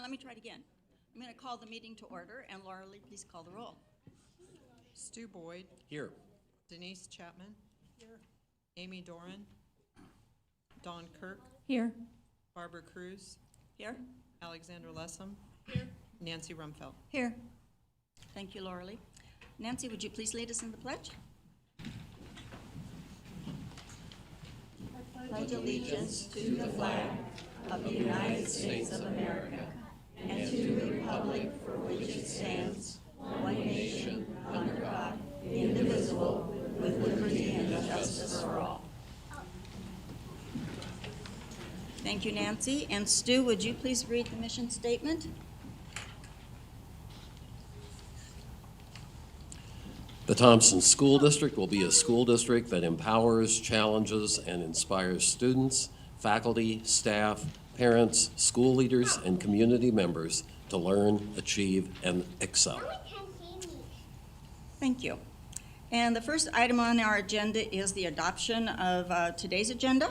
let me try it again. I'm going to call the meeting to order, and Laura Lee, please call the roll. Stu Boyd. Here. Denise Chapman. Here. Amy Doran. Dawn Kirk. Here. Barbara Cruz. Here? Alexandra Lessem. Here. Nancy Rumfeld. Here. Thank you, Laura Lee. Nancy, would you please lead us in the pledge? Pledge allegiance to the flag of the United States of America and to the republic for which it stands, one nation, under God, indivisible, with liberty and justice for all. Thank you, Nancy. And Stu, would you please read the mission statement? The Thompson School District will be a school district that empowers, challenges, and inspires students, faculty, staff, parents, school leaders, and community members to learn, achieve, and excel. Thank you. And the first item on our agenda is the adoption of today's agenda,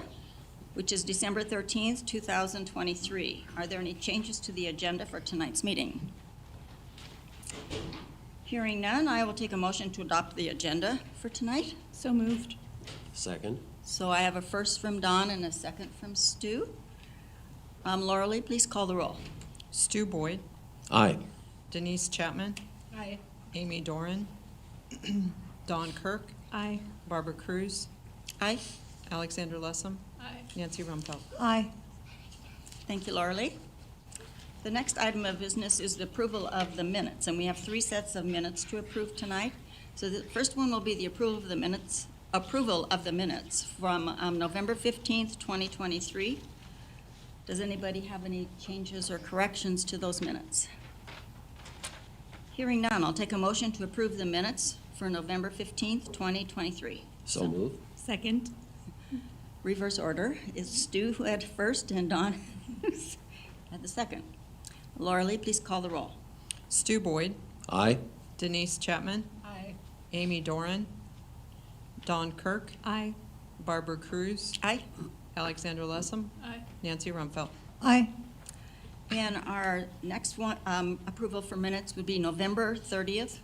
which is December 13th, 2023. Are there any changes to the agenda for tonight's meeting? Hearing none, I will take a motion to adopt the agenda for tonight. So moved. Second. So I have a first from Don and a second from Stu. Laura Lee, please call the roll. Stu Boyd. Aye. Denise Chapman. Aye. Amy Doran. Dawn Kirk. Aye. Barbara Cruz. Aye. Alexandra Lessem. Aye. Nancy Rumfeld. Aye. Thank you, Laura Lee. The next item of business is the approval of the minutes, and we have 3 sets of minutes to approve tonight. So the first one will be the approval of the minutes from November 15th, 2023. Does anybody have any changes or corrections to those minutes? Hearing none, I'll take a motion to approve the minutes for November 15th, 2023. So moved. Second. Reverse order is Stu who had first and Don had the second. Laura Lee, please call the roll. Stu Boyd. Aye. Denise Chapman. Aye. Amy Doran. Dawn Kirk. Aye. Barbara Cruz. Aye. Alexandra Lessem. Aye. Nancy Rumfeld. Aye. And our next one, approval for minutes would be November 30th,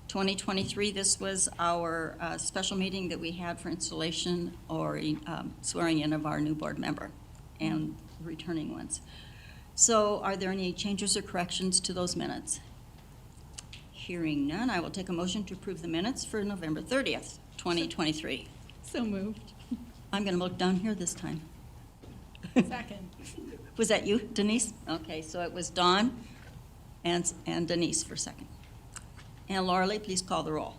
2023. This was our special meeting that we had for installation or swearing in of our new board member and returning ones. So are there any changes or corrections to those minutes? Hearing none, I will take a motion to approve the minutes for November 30th, 2023. So moved. I'm going to look down here this time. Second. Was that you, Denise? Okay, so it was Dawn and Denise for second. And Laura Lee, please call the roll.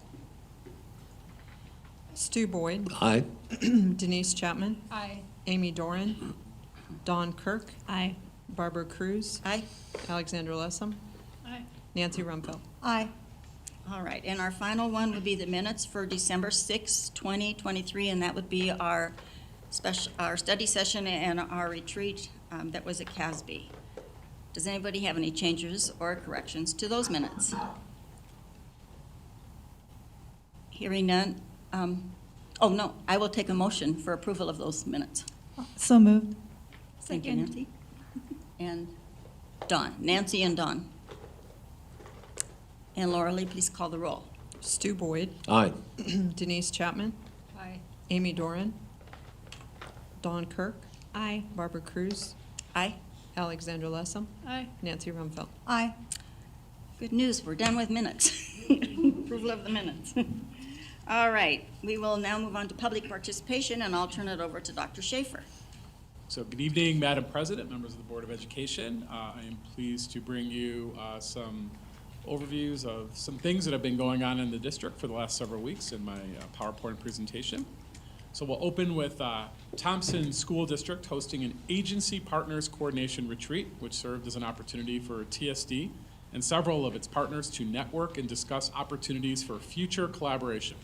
Stu Boyd. Aye. Denise Chapman. Aye. Amy Doran. Dawn Kirk. Aye. Barbara Cruz. Aye. Alexandra Lessem. Aye. Nancy Rumfeld. Aye. All right, and our final one would be the minutes for December 6, 2023, and that would be our study session and our retreat that was at CASB. Does anybody have any changes or corrections to those minutes? Hearing none. Oh, no, I will take a motion for approval of those minutes. So moved. Thank you, Second. Nancy. And Dawn. Nancy and Dawn. And Laura Lee, please call the roll. Stu Boyd. Aye. Denise Chapman. Aye. Amy Doran. Dawn Kirk. Aye. Barbara Cruz. Aye. Alexandra Lessem. Aye. Nancy Rumfeld. Aye. Good news, we're done with minutes. Approval of the minutes. All right, we will now move on to public participation, and I'll turn it over to Dr. Schaefer. So good evening, Madam President, members of the Board of Education. I am pleased to bring you some overviews of some things that have been going on in the district for the last several weeks in my PowerPoint presentation. So we'll open with Thompson School District hosting an Agency Partners Coordination Retreat, which served as an opportunity for TSD and several of its partners to network and discuss opportunities for future collaboration.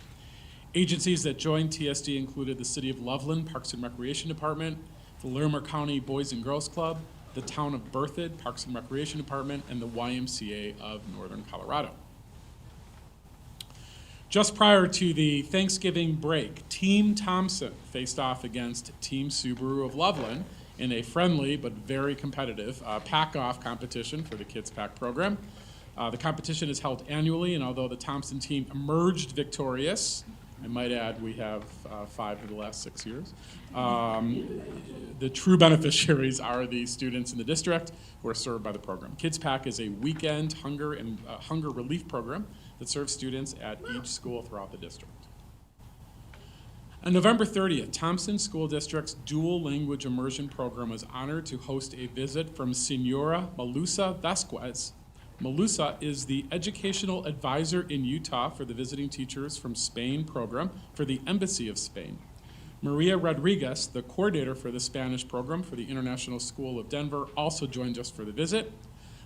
Agencies that joined TSD included the City of Loveland Parks and Recreation Department, the Larimer County Boys and Girls Club, the Town of Berthoud Parks and Recreation Department, and the YMCA of Northern Colorado. Just prior to the Thanksgiving break, Team Thompson faced off against Team Subaru of Loveland in a friendly but very competitive pack-off competition for the Kids Pack program. The competition is held annually, and although the Thompson team emerged victorious, I might add we have 5 of the last 6 years, the true beneficiaries are the students in the district who are served by the program. Kids Pack is a weekend hunger and hunger relief program that serves students at each school throughout the district. On November 30th, Thompson School District's dual language immersion program was honored to host a visit from Senora Malusa Vasquez. Malusa is the educational advisor in Utah for the Visiting Teachers from Spain program for the Embassy of Spain. Maria Rodriguez, the coordinator for the Spanish program for the International School of Denver, also joined us for the visit.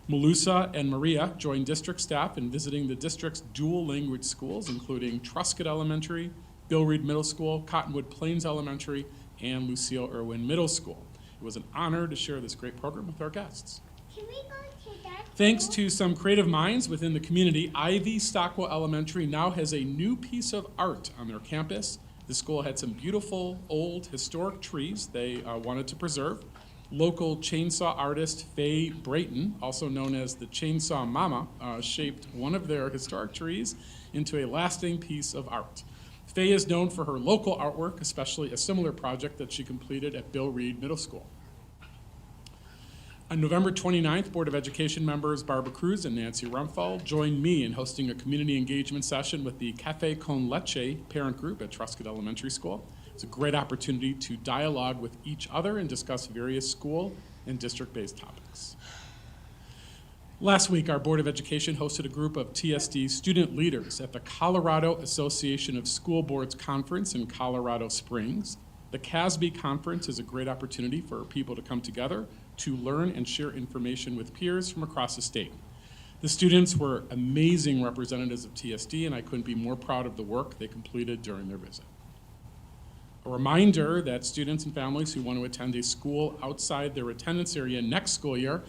Malusa and Maria joined district staff in visiting the district's dual language schools, including Truscott Elementary, Bill Reed Middle School, Cottonwood Plains Elementary, and Lucille Irwin Middle School. It was an honor to share this great program with our guests. Can we go to that? Thanks to some creative minds within the community, Ivy Stockwell Elementary now has a new piece of art on their campus. The school had some beautiful, old, historic trees they wanted to preserve. Local chainsaw artist Faye Brayton, also known as the Chainsaw Mama, shaped one of their historic trees into a lasting piece of art. Faye is known for her local artwork, especially a similar project that she completed at Bill Reed Middle School. On November 29th, Board of Education members Barbara Cruz and Nancy Rumfall joined me in hosting a community engagement session with the Cafe Con Leche parent group at Truscott Elementary School. It's a great opportunity to dialogue with each other and discuss various school and district-based topics. Last week, our Board of Education hosted a group of TSD student leaders at the Colorado Association of School Boards Conference in Colorado Springs. The CASB conference is a great opportunity for people to come together to learn and share information with peers from across the state. The students were amazing representatives of TSD, and I couldn't be more proud of the work they completed during their visit. A reminder that students and families who want to attend a school outside their attendance area next school year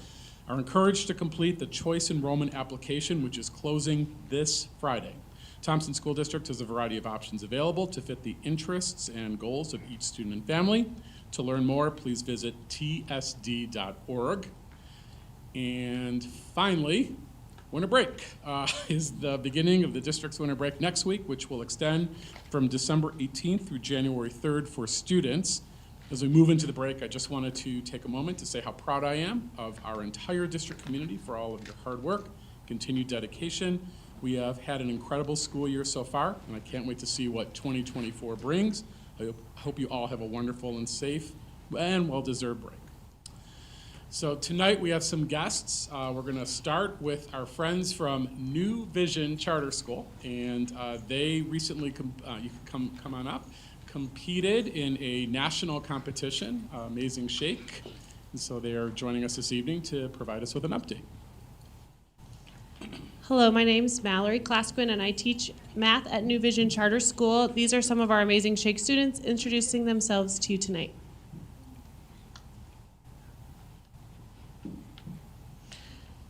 are encouraged to complete the choice enrollment application, which is closing this Friday. Thompson School District has a variety of options available to fit the interests and goals of each student and family. To learn more, please visit tsd.org. And finally, winter break is the beginning of the district's winter break next week, which will extend from December 18th through January 3rd for students. As we move into the break, I just wanted to take a moment to say how proud I am of our entire district community for all of your hard work, continued dedication. We have had an incredible school year so far, and I can't wait to see what 2024 brings. I hope you all have a wonderful and safe and well-deserved break. So tonight we have some guests. We're going to start with our friends from New Vision Charter School, and they recently, you can come on up, competed in a national competition, Amazing Shake, and so they are joining us this evening to provide us with an update. Hello, my name's Mallory Klasquin, and I teach math at New Vision Charter School. These are some of our Amazing Shake students introducing themselves to you tonight.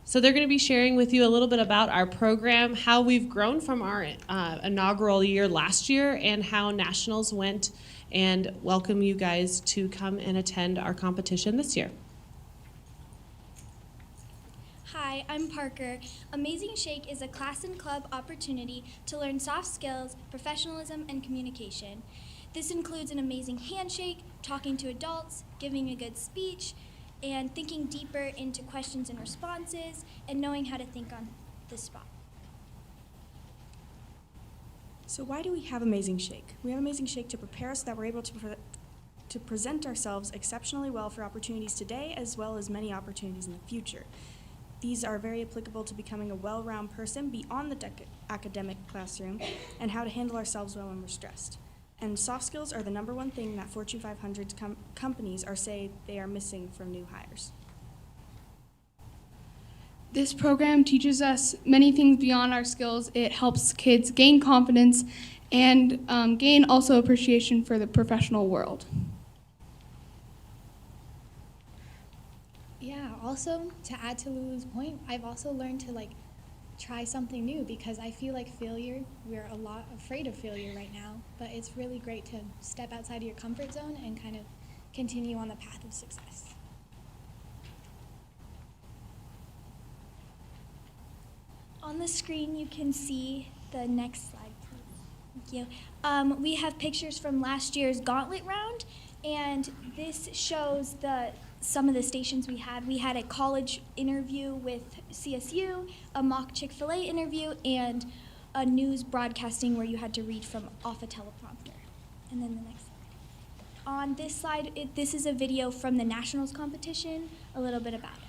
So they're going to be sharing with you a little bit about our program, how we've grown from our inaugural year last year, and how nationals went, and welcome you guys to come and attend our competition this year. Hi, I'm Parker. Amazing Shake is a class and club opportunity to learn soft skills, professionalism, and communication. This includes an amazing handshake, talking to adults, giving a good speech, and thinking deeper into questions and responses, and knowing how to think on the spot. So why do we have Amazing Shake? We have Amazing Shake to prepare us so that we're able to present ourselves exceptionally well for opportunities today as well as many opportunities in the future. These are very applicable to becoming a well-rounded person beyond the academic classroom and how to handle ourselves well when we're stressed. And soft skills are the #1 thing that Fortune 500 companies are saying they are missing from new hires. This program teaches us many things beyond our skills. It helps kids gain confidence and gain also appreciation for the professional world. Yeah, also to add to Lulu's point, I've also learned to try something new because I feel like failure, we're a lot afraid of failure right now, but it's really great to step outside of your comfort zone and kind of continue on the path of success. On the screen, you can see the next slide, please. Thank you. We have pictures from last year's gauntlet round, and this shows some of the stations we had. We had a college interview with CSU, a mock Chick-fil-A interview, and a news broadcasting where you had to read from off a teleprompter. And then the next slide. On this slide, this is a video from the nationals competition, a little bit about it.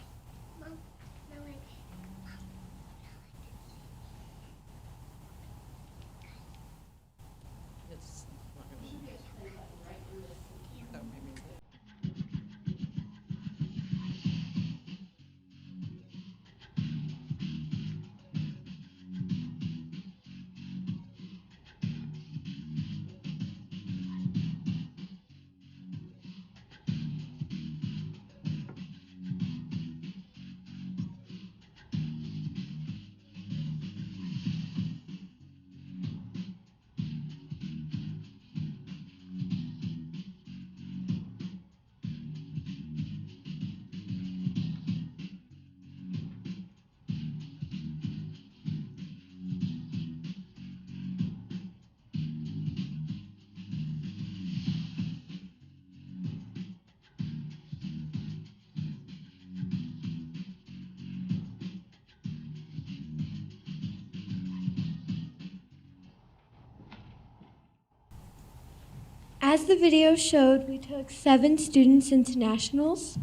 As the video showed, we took 7 students into nationals.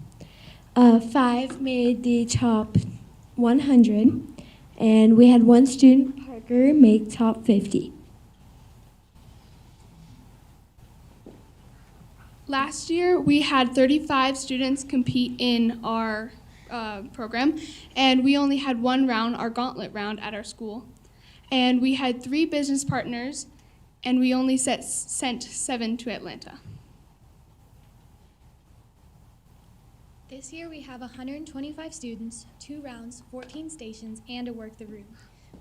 5 made the top 100, and we had 1 student, Parker, make top 50. Last year, we had 35 students compete in our program, and we only had 1 round, our gauntlet round, at our school. And we had 3 business partners, and we only sent 7 to Atlanta. This year we have 125 students, 2 rounds, 14 stations, and a work the room.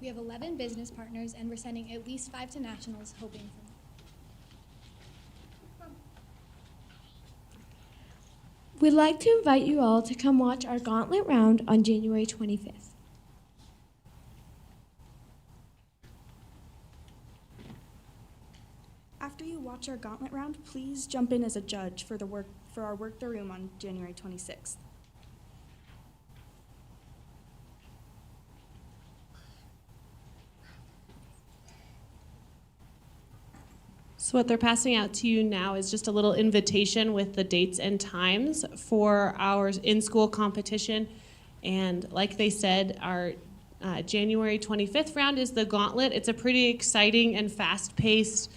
We have 11 business partners, and we're sending at least 5 to nationals, hoping for more. We'd like to invite you all to come watch our gauntlet round on January 25th. After you watch our gauntlet round, please jump in as a judge for our work the room on January 26th. So what they're passing out to you now is just a little invitation with the dates and times for our in-school competition. And like they said, our January 25th round is the gauntlet. It's a pretty exciting and fast-paced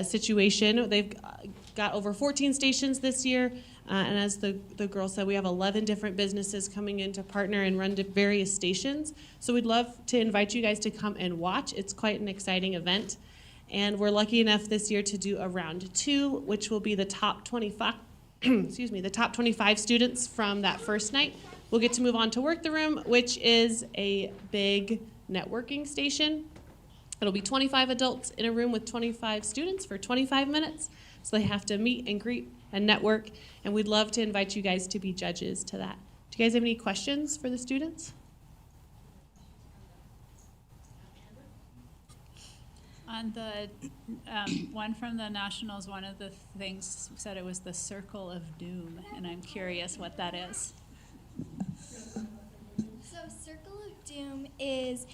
situation. They've got over 14 stations this year, and as the girl said, we have 11 different businesses coming in to partner and run various stations. So we'd love to invite you guys to come and watch. It's quite an exciting event, and we're lucky enough this year to do a round 2, which will be the top 25. Excuse me, the top 25 students from that first night. We'll get to move on to Work the Room, which is a big networking station. It'll be 25 adults in a room with 25 students for 25 minutes. So they have to meet and greet and network. And we'd love to invite you guys to be judges to that. Do you guys have any questions for the students? On the one from the nationals, one of the things said it was the circle of doom, and I'm curious what that is. So Circle of Doom is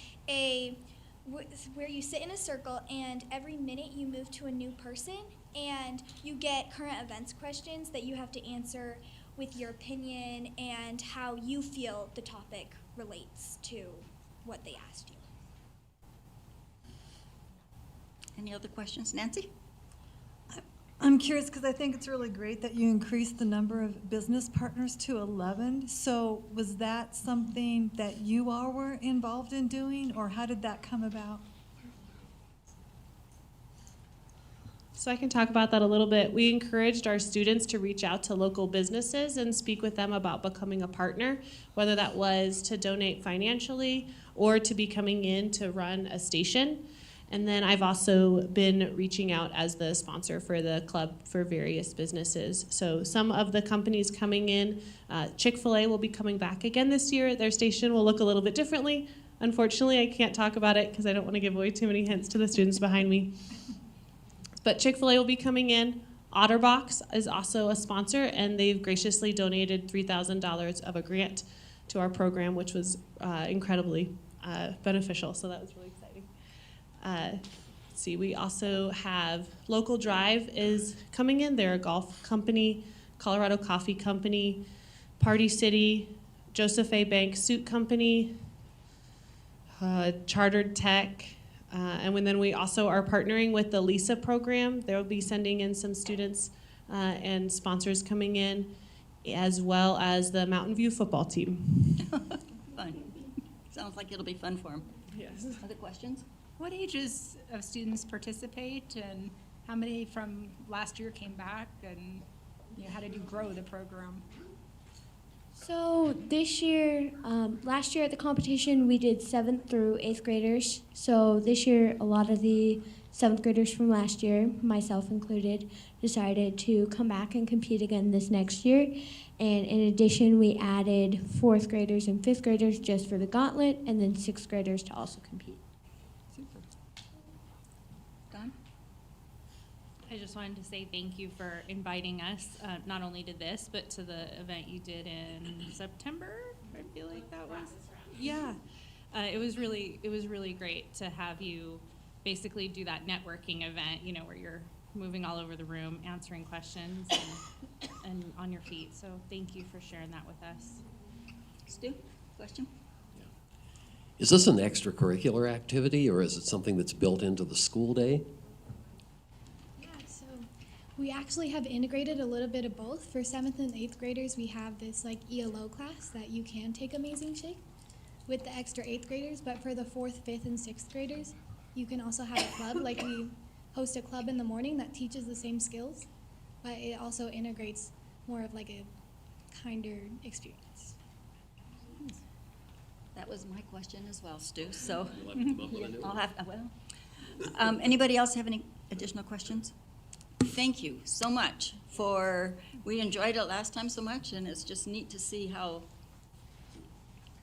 where you sit in a circle, and every minute you move to a new person, and you get current events questions that you have to answer with your opinion and how you feel the topic relates to what they asked you. Any other questions? Nancy? I'm curious because I think it's really great that you increased the number of business partners to 11. So was that something that you all were involved in doing, or how did that come about? So I can talk about that a little bit. We encouraged our students to reach out to local businesses and speak with them about becoming a partner, whether that was to donate financially or to be coming in to run a station. And then I've also been reaching out as the sponsor for the club for various businesses. So some of the companies coming in, Chick-fil-A will be coming back again this year. Their station will look a little bit differently. Unfortunately, I can't talk about it because I don't want to give away too many hints to the students behind me. But Chick-fil-A will be coming in. OtterBox is also a sponsor, and they've graciously donated $3,000 of a grant to our program, which was incredibly beneficial. So that was really exciting. Let's see, we also have Local Drive is coming in. They're a golf company, Colorado Coffee Company, Party City, Joseph A. Bank Suit Company, Chartered Tech, and then we also are partnering with the LISA program. They'll be sending in some students and sponsors coming in, as well as the Mountain View football team. Fun. Sounds like it'll be fun for them. Yes. Other questions? What ages of students participate, and how many from last year came back, and how did you grow the program? So this year, last year at the competition, we did 7th through 8th graders. So this year, a lot of the 7th graders from last year, myself included, decided to come back and compete again this next year. And in addition, we added 4th graders and 5th graders just for the gauntlet, and then 6th graders to also compete. Super. Don? I just wanted to say thank you for inviting us, not only to this, but to the event you did in September. I feel like that was. Yeah, it was really great to have you basically do that networking event. Where you're moving all over the room, answering questions, and on your feet. So thank you for sharing that with us. Stu, question? Is this an extracurricular activity, or is it something that's built into the school day? So we actually have integrated a little bit of both. For 7th and 8th graders, we have this ELO class that you can take Amazing Shake with the extra 8th graders, but for the 4th, 5th, and 6th graders, you can also have a club. We host a club in the morning that teaches the same skills, but it also integrates more of a kinder experience. That was my question as well, Stu, so I'll have, anybody else have any additional questions? Thank you so much we enjoyed it last time so much, and it's just neat to see how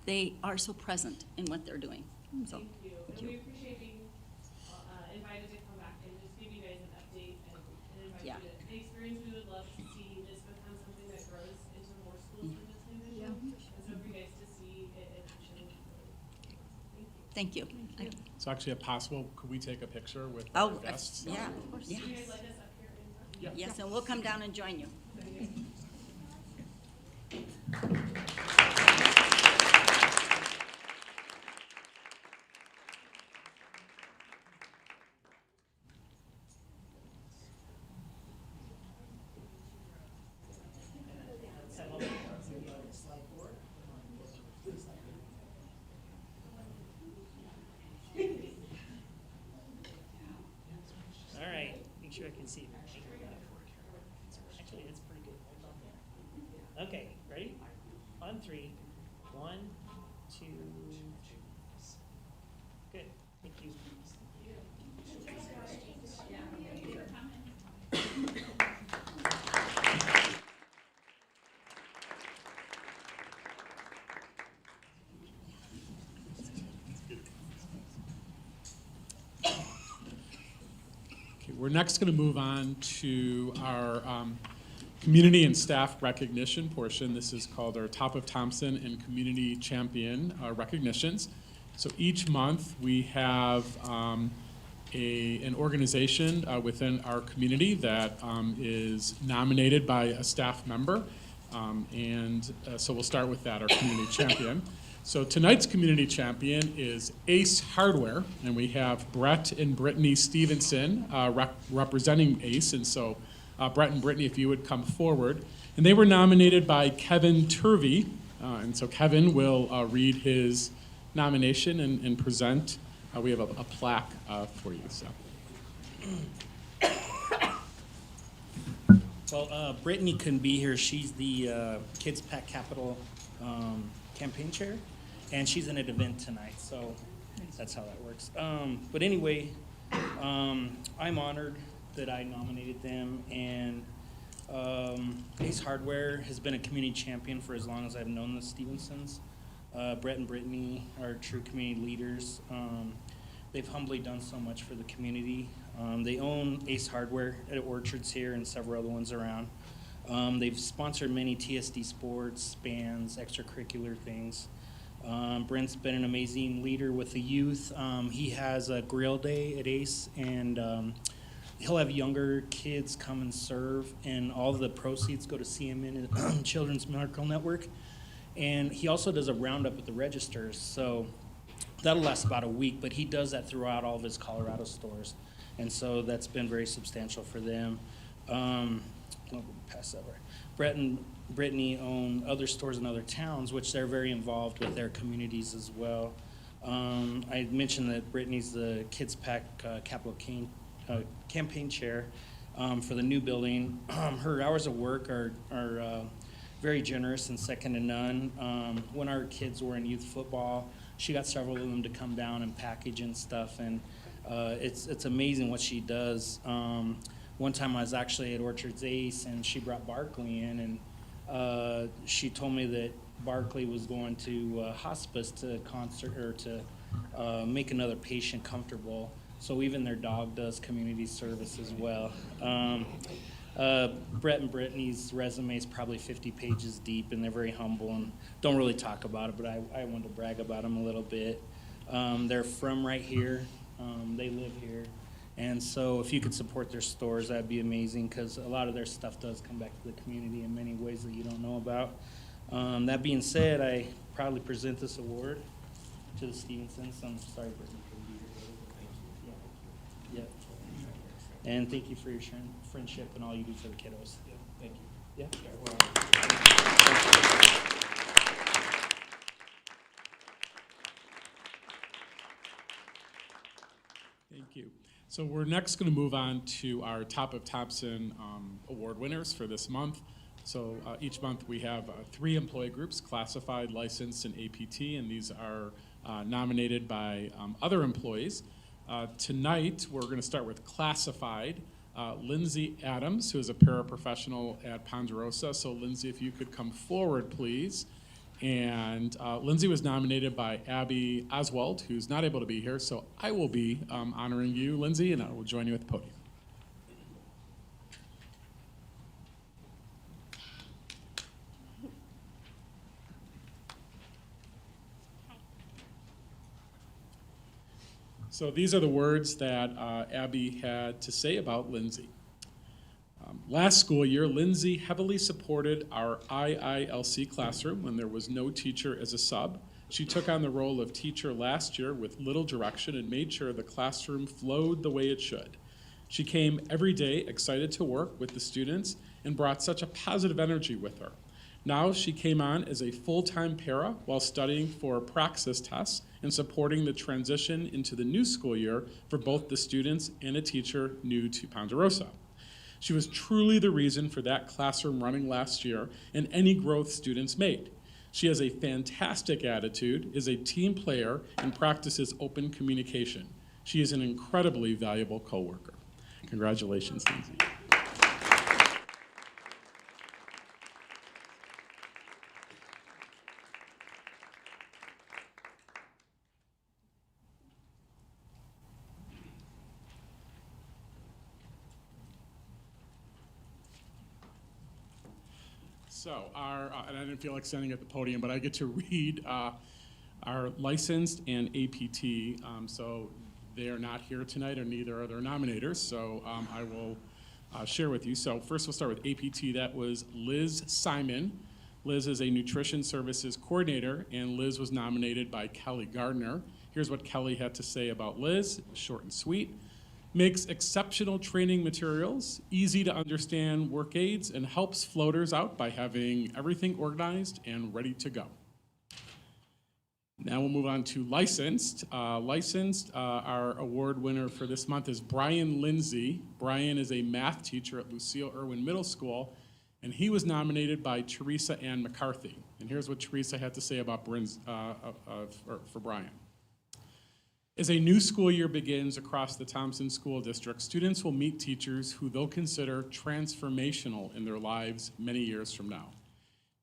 they are so present in what they're doing. So, Thank you. thank you. We appreciate being invited to come back and just give you guys an update and invite Yeah. you to the experience. We would love to see this become something that grows into more schools in this division. Yeah. And so for you guys to see it in action. Thank you. Thank you. It's actually possible, could we take a picture with Oh, our guests? yeah, of course. Would you guys like us up here in front? Yes, and we'll come down and join you. All right, make sure I can see. Actually, it's pretty good. Okay, ready? On 3. 1, 2. Good, thank you. Okay, we're next going to move on to our community and staff recognition portion. This is called our Top of Thompson and Community Champion recognitions. So each month we have an organization within our community that is nominated by a staff member. So we'll start with that, our community champion. So tonight's community champion is Ace Hardware, and we have Brett and Brittany Stevenson representing Ace. And so Brett and Brittany, if you would come forward. And they were nominated by Kevin Turvey. And so Kevin will read his nomination and present. We have a plaque for you. So. Well, Brittany couldn't be here. She's the Kids Pack Capital campaign chair, and she's in an event tonight, so that's how that works. But anyway, I'm honored that I nominated them, and Ace Hardware has been a community champion for as long as I've known the Stevensons. Brett and Brittany are true community leaders. They've humbly done so much for the community. They own Ace Hardware at Orchards here and several other ones around. They've sponsored many TSD sports, bands, extracurricular things. Brent's been an amazing leader with the youth. He has a grill day at Ace, and he'll have younger kids come and serve, and all of the proceeds go to CMN and Children's Miracle Network. And he also does a roundup at the registers, so that'll last about a week, but he does that throughout all of his Colorado stores. And so that's been very substantial for them. I'll pass that over. Brett and Brittany own other stores in other towns, which they're very involved with their communities as well. I mentioned that Brittany's the Kids Pack Capital campaign chair for the new building. Her hours of work are very generous and second to none. When our kids were in youth football, she got several of them to come down and package and stuff, and it's amazing what she does. One time I was actually at Orchards Ace, and she brought Barkley in, and she told me that Barkley was going to hospice to concert or to make another patient comfortable. So even their dog does community service as well. Brett and Brittany's resume is probably 50 pages deep, and they're very humble and don't really talk about it, but I wanted to brag about them a little bit. They're from right here. They live here. And so if you could support their stores, that'd be amazing, because a lot of their stuff does come back to the community in many ways that you don't know about. That being said, I proudly present this award to the Stevensons. I'm sorry, Brittany couldn't be here. Yeah. And thank you for your friendship and all you do for the kiddos. Yeah. Thank you. Thank you. So we're next going to move on to our Top of Thompson award winners for this month. So each month we have 3 employee groups, classified, licensed, and APT, and these are nominated by other employees. Tonight we're going to start with classified. Lindsay Adams, who is a paraprofessional at Ponderosa. So Lindsay, if you could come forward, please. And Lindsay was nominated by Abby Oswald, who's not able to be here, so I will be honoring you, Lindsay, and I will join you at the podium. So these are the words that Abby had to say about Lindsay. Last school year, Lindsay heavily supported our IILC classroom when there was no teacher as a sub. She took on the role of teacher last year with little direction and made sure the classroom flowed the way it should. She came every day excited to work with the students and brought such a positive energy with her. Now she came on as a full-time para while studying for praxis tests and supporting the transition into the new school year for both the students and a teacher new to Ponderosa. She was truly the reason for that classroom running last year and any growth students made. She has a fantastic attitude, is a team player, and practices open communication. She is an incredibly valuable coworker. Congratulations, Lindsay. So and I didn't feel like standing at the podium, but I get to read our licensed and APT. So they are not here tonight, and neither are their nominators. So I will share with you. So first we'll start with APT. That was Liz Simon. Liz is a nutrition services coordinator, and Liz was nominated by Kelly Gardner. Here's what Kelly had to say about Liz. It was short and sweet. Makes exceptional training materials, easy to understand work aids, and helps floaters out by having everything organized and ready to go. Now we'll move on to licensed. Our award winner for this month is Brian Lindsay. Brian is a math teacher at Lucille Irwin Middle School, and he was nominated by Teresa Ann McCarthy. And here's what Teresa had to say about for Brian. As a new school year begins across the Thompson School District, students will meet teachers who they'll consider transformational in their lives many years from now.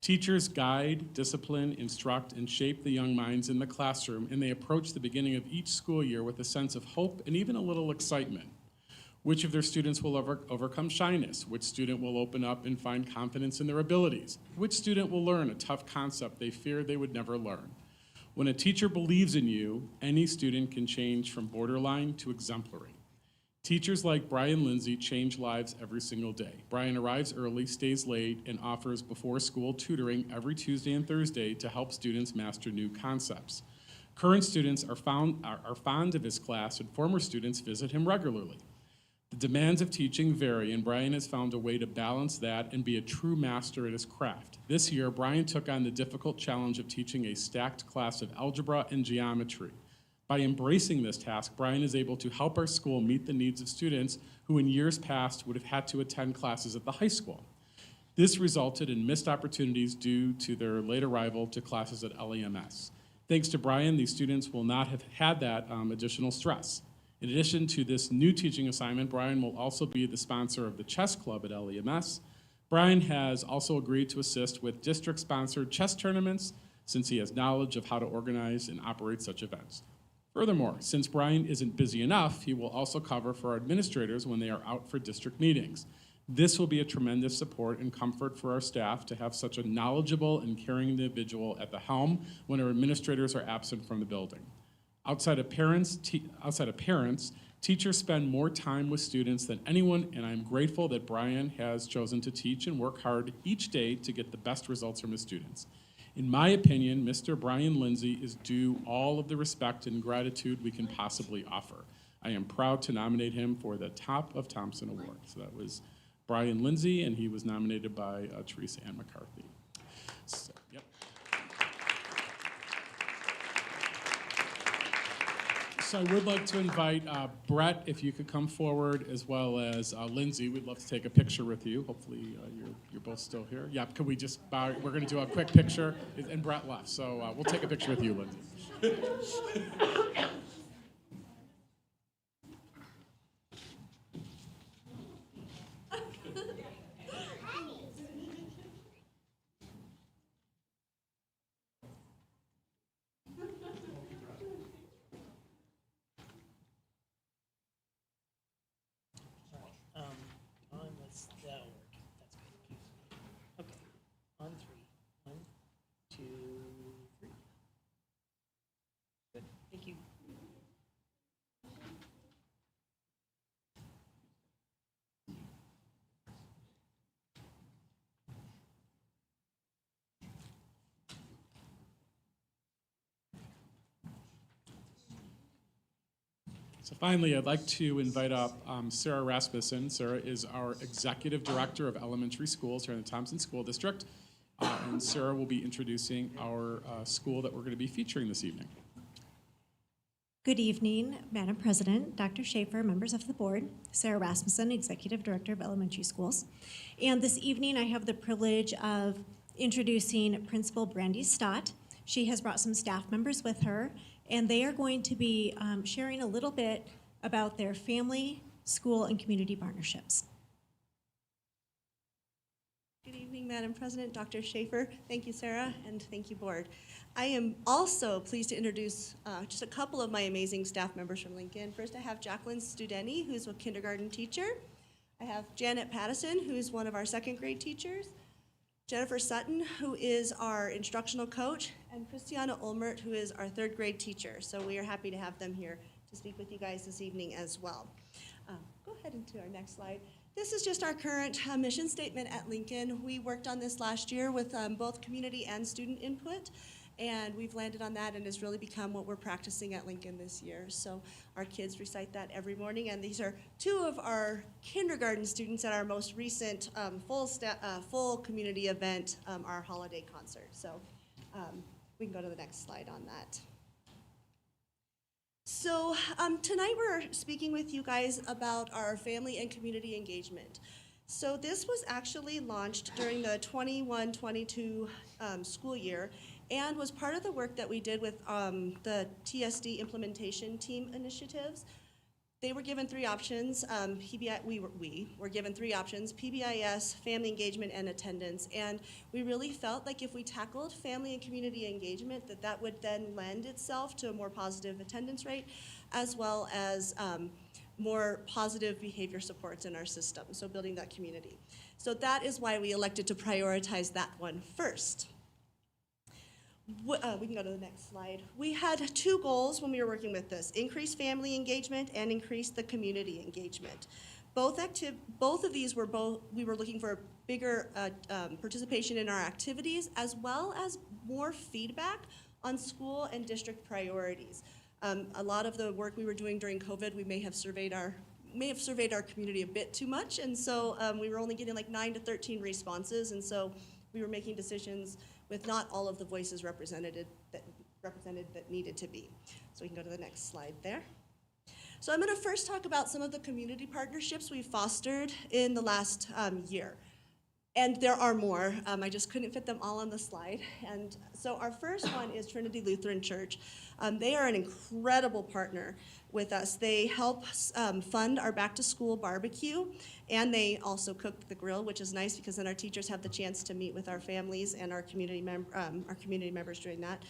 Teachers guide, discipline, instruct, and shape the young minds in the classroom, and they approach the beginning of each school year with a sense of hope and even a little excitement. Which of their students will overcome shyness? Which student will open up and find confidence in their abilities? Which student will learn a tough concept they feared they would never learn? When a teacher believes in you, any student can change from borderline to exemplary. Teachers like Brian Lindsay change lives every single day. Brian arrives early, stays late, and offers before-school tutoring every Tuesday and Thursday to help students master new concepts. Current students are fond of his class, and former students visit him regularly. The demands of teaching vary, and Brian has found a way to balance that and be a true master at his craft. This year, Brian took on the difficult challenge of teaching a stacked class of algebra and geometry. By embracing this task, Brian is able to help our school meet the needs of students who in years past would have had to attend classes at the high school. This resulted in missed opportunities due to their late arrival to classes at LEMS. Thanks to Brian, these students will not have had that additional stress. In addition to this new teaching assignment, Brian will also be the sponsor of the chess club at LEMS. Brian has also agreed to assist with district-sponsored chess tournaments since he has knowledge of how to organize and operate such events. Furthermore, since Brian isn't busy enough, he will also cover for our administrators when they are out for district meetings. This will be a tremendous support and comfort for our staff to have such a knowledgeable and caring individual at the helm when our administrators are absent from the building. Outside of parents, teachers spend more time with students than anyone, and I'm grateful that Brian has chosen to teach and work hard each day to get the best results from his students. In my opinion, Mr. Brian Lindsay is due all of the respect and gratitude we can possibly offer. I am proud to nominate him for the Top of Thompson Award. So that was Brian Lindsay, and he was nominated by Teresa Ann McCarthy. So, yep. So I would like to invite Brett, if you could come forward, as well as Lindsay. We'd love to take a picture with you. Hopefully you're both still here. Yeah, could we just bow? We're going to do a quick picture, and Brett left, so we'll take a picture with you, Lindsay. On three. 1, 2, 3. Good. Thank you. So finally, I'd like to invite up Sarah Rasmussen. Sarah is our Executive Director of Elementary Schools here in the Thompson School District. And Sarah will be introducing our school that we're going to be featuring this evening. Good evening, Madam President, Dr. Schaefer, members of the board, Sarah Rasmussen, Executive Director of Elementary Schools. And this evening I have the privilege of introducing Principal Brandy Stott. She has brought some staff members with her, and they are going to be sharing a little bit about their family, school, and community partnerships. Good evening, Madam President, Dr. Schaefer. Thank you, Sarah, and thank you, Board. I am also pleased to introduce just a couple of my amazing staff members from Lincoln. First, I have Jacqueline Studeni, who's a kindergarten teacher. I have Janet Pattison, who's one of our second grade teachers. Jennifer Sutton, who is our instructional coach, and Christiana Ulmert, who is our third grade teacher. So we are happy to have them here to speak with you guys this evening as well. Go ahead into our next slide. This is just our current mission statement at Lincoln. We worked on this last year with both community and student input, and we've landed on that, and it's really become what we're practicing at Lincoln this year. So our kids recite that every morning, and these are two of our kindergarten students at our most recent full community event, our holiday concert. So we can go to the next slide on that. So tonight we're speaking with you guys about our family and community engagement. So this was actually launched during the 21-22 school year, and was part of the work that we did with the TSD implementation team initiatives. They were given 3 options. We were given 3 options: PBIS, family engagement, and attendance. And we really felt like if we tackled family and community engagement, that would then lend itself to a more positive attendance rate, as well as more positive behavior supports in our system, so building that community. So that is why we elected to prioritize that one first. We can go to the next slide. We had 2 goals when we were working with this: increase family engagement and increase the community engagement. Both of these were we were looking for bigger participation in our activities, as well as more feedback on school and district priorities. A lot of the work we were doing during COVID, we may have surveyed our community a bit too much, and so we were only getting like 9 to 13 responses, and so we were making decisions with not all of the voices represented that needed to be. So we can go to the next slide there. So I'm going to first talk about some of the community partnerships we've fostered in the last year. And there are more. I just couldn't fit them all on the slide. And so our first one is Trinity Lutheran Church. They are an incredible partner with us. They help fund our back-to-school barbecue, and they also cook the grill, which is nice because then our teachers have the chance to meet with our families and our community members during that.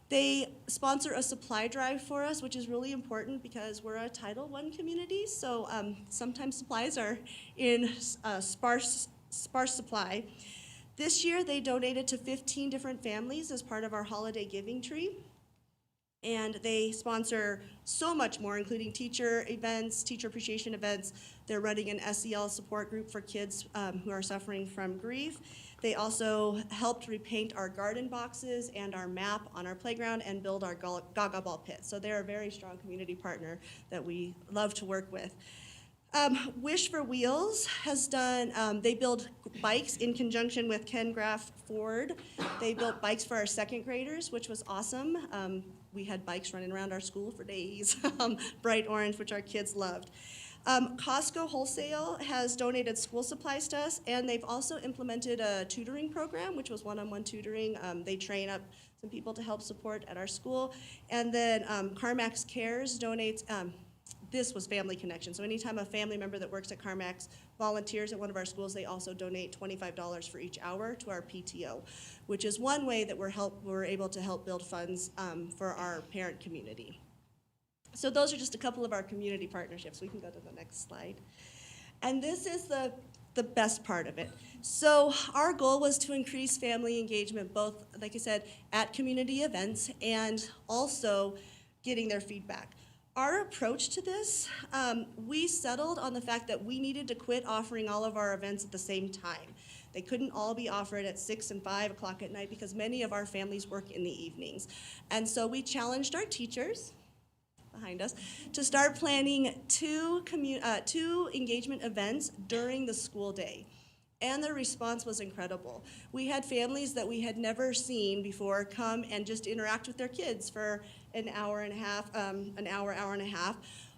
They sponsor a supply drive for us, which is really important because we're a Title I community, so sometimes supplies are in sparse supply. This year, they donated to 15 different families as part of our holiday giving tree. And they sponsor so much more, including teacher events, teacher appreciation events. They're running an SEL support group for kids who are suffering from grief. They also helped repaint our garden boxes and our map on our playground and build our Gaga Ball pit. So they're a very strong community partner that we love to work with. Wish for Wheels has done, they build bikes in conjunction with Ken Graff Ford. They built bikes for our 2nd graders, which was awesome. We had bikes running around our school for days, bright orange, which our kids loved. Costco Wholesale has donated school supplies to us, and they've also implemented a tutoring program, which was one-on-one tutoring. They train up some people to help support at our school. And then CarMax Cares donates, this was Family Connection. So anytime a family member that works at CarMax volunteers at one of our schools, they also donate $25 for each hour to our PTO, which is one way that we're able to help build funds for our parent community. So those are just a couple of our community partnerships. We can go to the next slide. And this is the best part of it. So our goal was to increase family engagement, both, like I said, at community events and also getting their feedback. Our approach to this, we settled on the fact that we needed to quit offering all of our events at the same time. They couldn't all be offered at 6 and 5 o'clock at night because many of our families work in the evenings. And so we challenged our teachers behind us to start planning two engagement events during the school day. And the response was incredible. We had families that we had never seen before come and just interact with their kids for an hour and a half, hour and a half.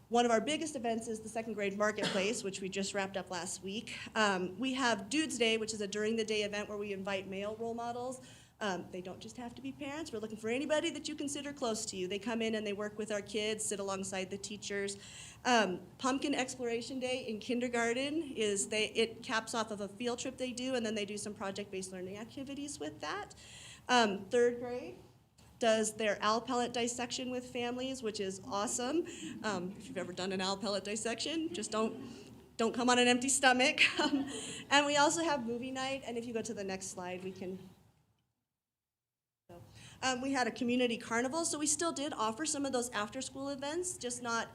One of our biggest events is the 2nd grade marketplace, which we just wrapped up last week. We have Dudes Day, which is a during the day event where we invite male role models. They don't just have to be parents. We're looking for anybody that you consider close to you. They come in and they work with our kids, sit alongside the teachers. Pumpkin Exploration Day in kindergarten it caps off of a field trip they do, and then they do some project-based learning activities with that. 3rd grade does their owl pellet dissection with families, which is awesome. If you've ever done an owl pellet dissection, just don't come on an empty stomach. And we also have movie night, and if you go to the next slide, we can. We had a community carnival, so we still did offer some of those after-school events, just not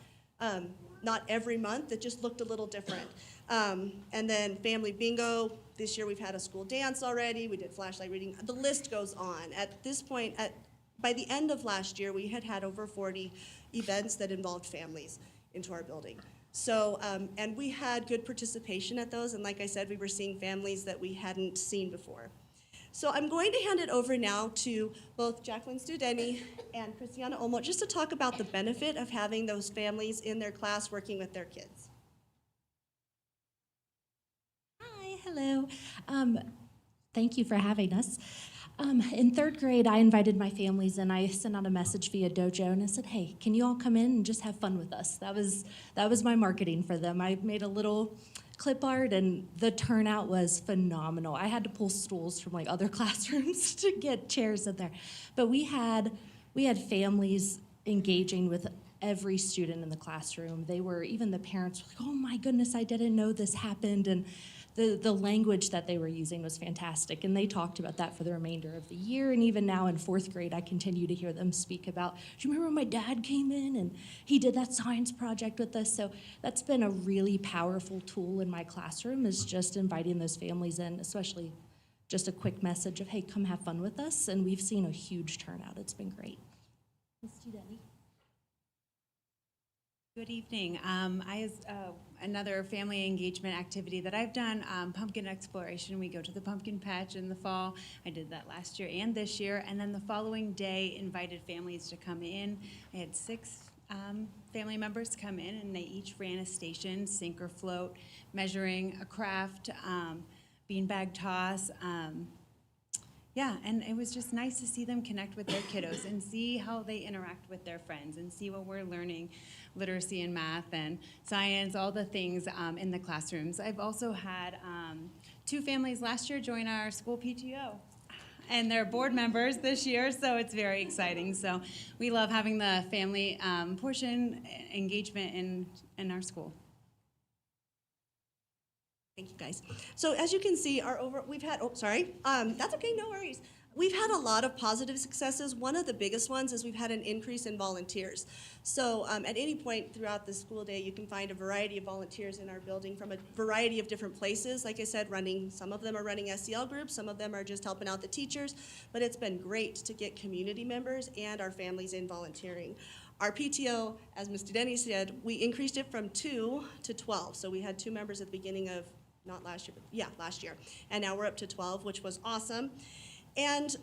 every month. It just looked a little different. And then family bingo. This year we've had a school dance already. We did flashlight reading. The list goes on. At this point, by the end of last year, we had over 40 events that involved families into our building. So, and we had good participation at those, and like I said, we were seeing families that we hadn't seen before. So I'm going to hand it over now to both Jacqueline Studeni and Christiana Olmo just to talk about the benefit of having those families in their class working with their kids. Hi, hello. Thank you for having us. In third grade, I invited my families and I sent out a message via Dojo and I said, hey, can you all come in and just have fun with us? That was my marketing for them. I made a little clip art and the turnout was phenomenal. I had to pull stools from like other classrooms to get chairs in there. But we had families engaging with every student in the classroom. Even the parents were like, oh my goodness, I didn't know this happened. And the language that they were using was fantastic, and they talked about that for the remainder of the year. And even now in fourth grade, I continue to hear them speak about, do you remember when my dad came in and he did that science project with us? So that's been a really powerful tool in my classroom, is just inviting those families in, especially just a quick message of, hey, come have fun with us. And we've seen a huge turnout. It's been great. Ms. Studeni. Good evening. Another family engagement activity that I've done, pumpkin exploration. We go to the pumpkin patch in the fall. I did that last year and this year. And then the following day, invited families to come in. I had 6 family members come in, and they each ran a station, sink or float, measuring a craft, beanbag toss. Yeah, and it was just nice to see them connect with their kiddos and see how they interact with their friends and see what we're learning, literacy and math and science, all the things in the classrooms. I've also had 2 families last year join our school PTO, and they're board members this year, so it's very exciting. So we love having the family portion engagement in our school. Thank you, guys. So as you can see, we've had, that's okay, no worries. We've had a lot of positive successes. One of the biggest ones is we've had an increase in volunteers. So at any point throughout the school day, you can find a variety of volunteers in our building from a variety of different places. Like I said, some of them are running SEL groups, some of them are just helping out the teachers, but it's been great to get community members and our families in volunteering. Our PTO, as Ms. Studeni said, we increased it from 2 to 12. So we had 2 members at the beginning of, not last year, but yeah, last year. And now we're up to 12, which was awesome. And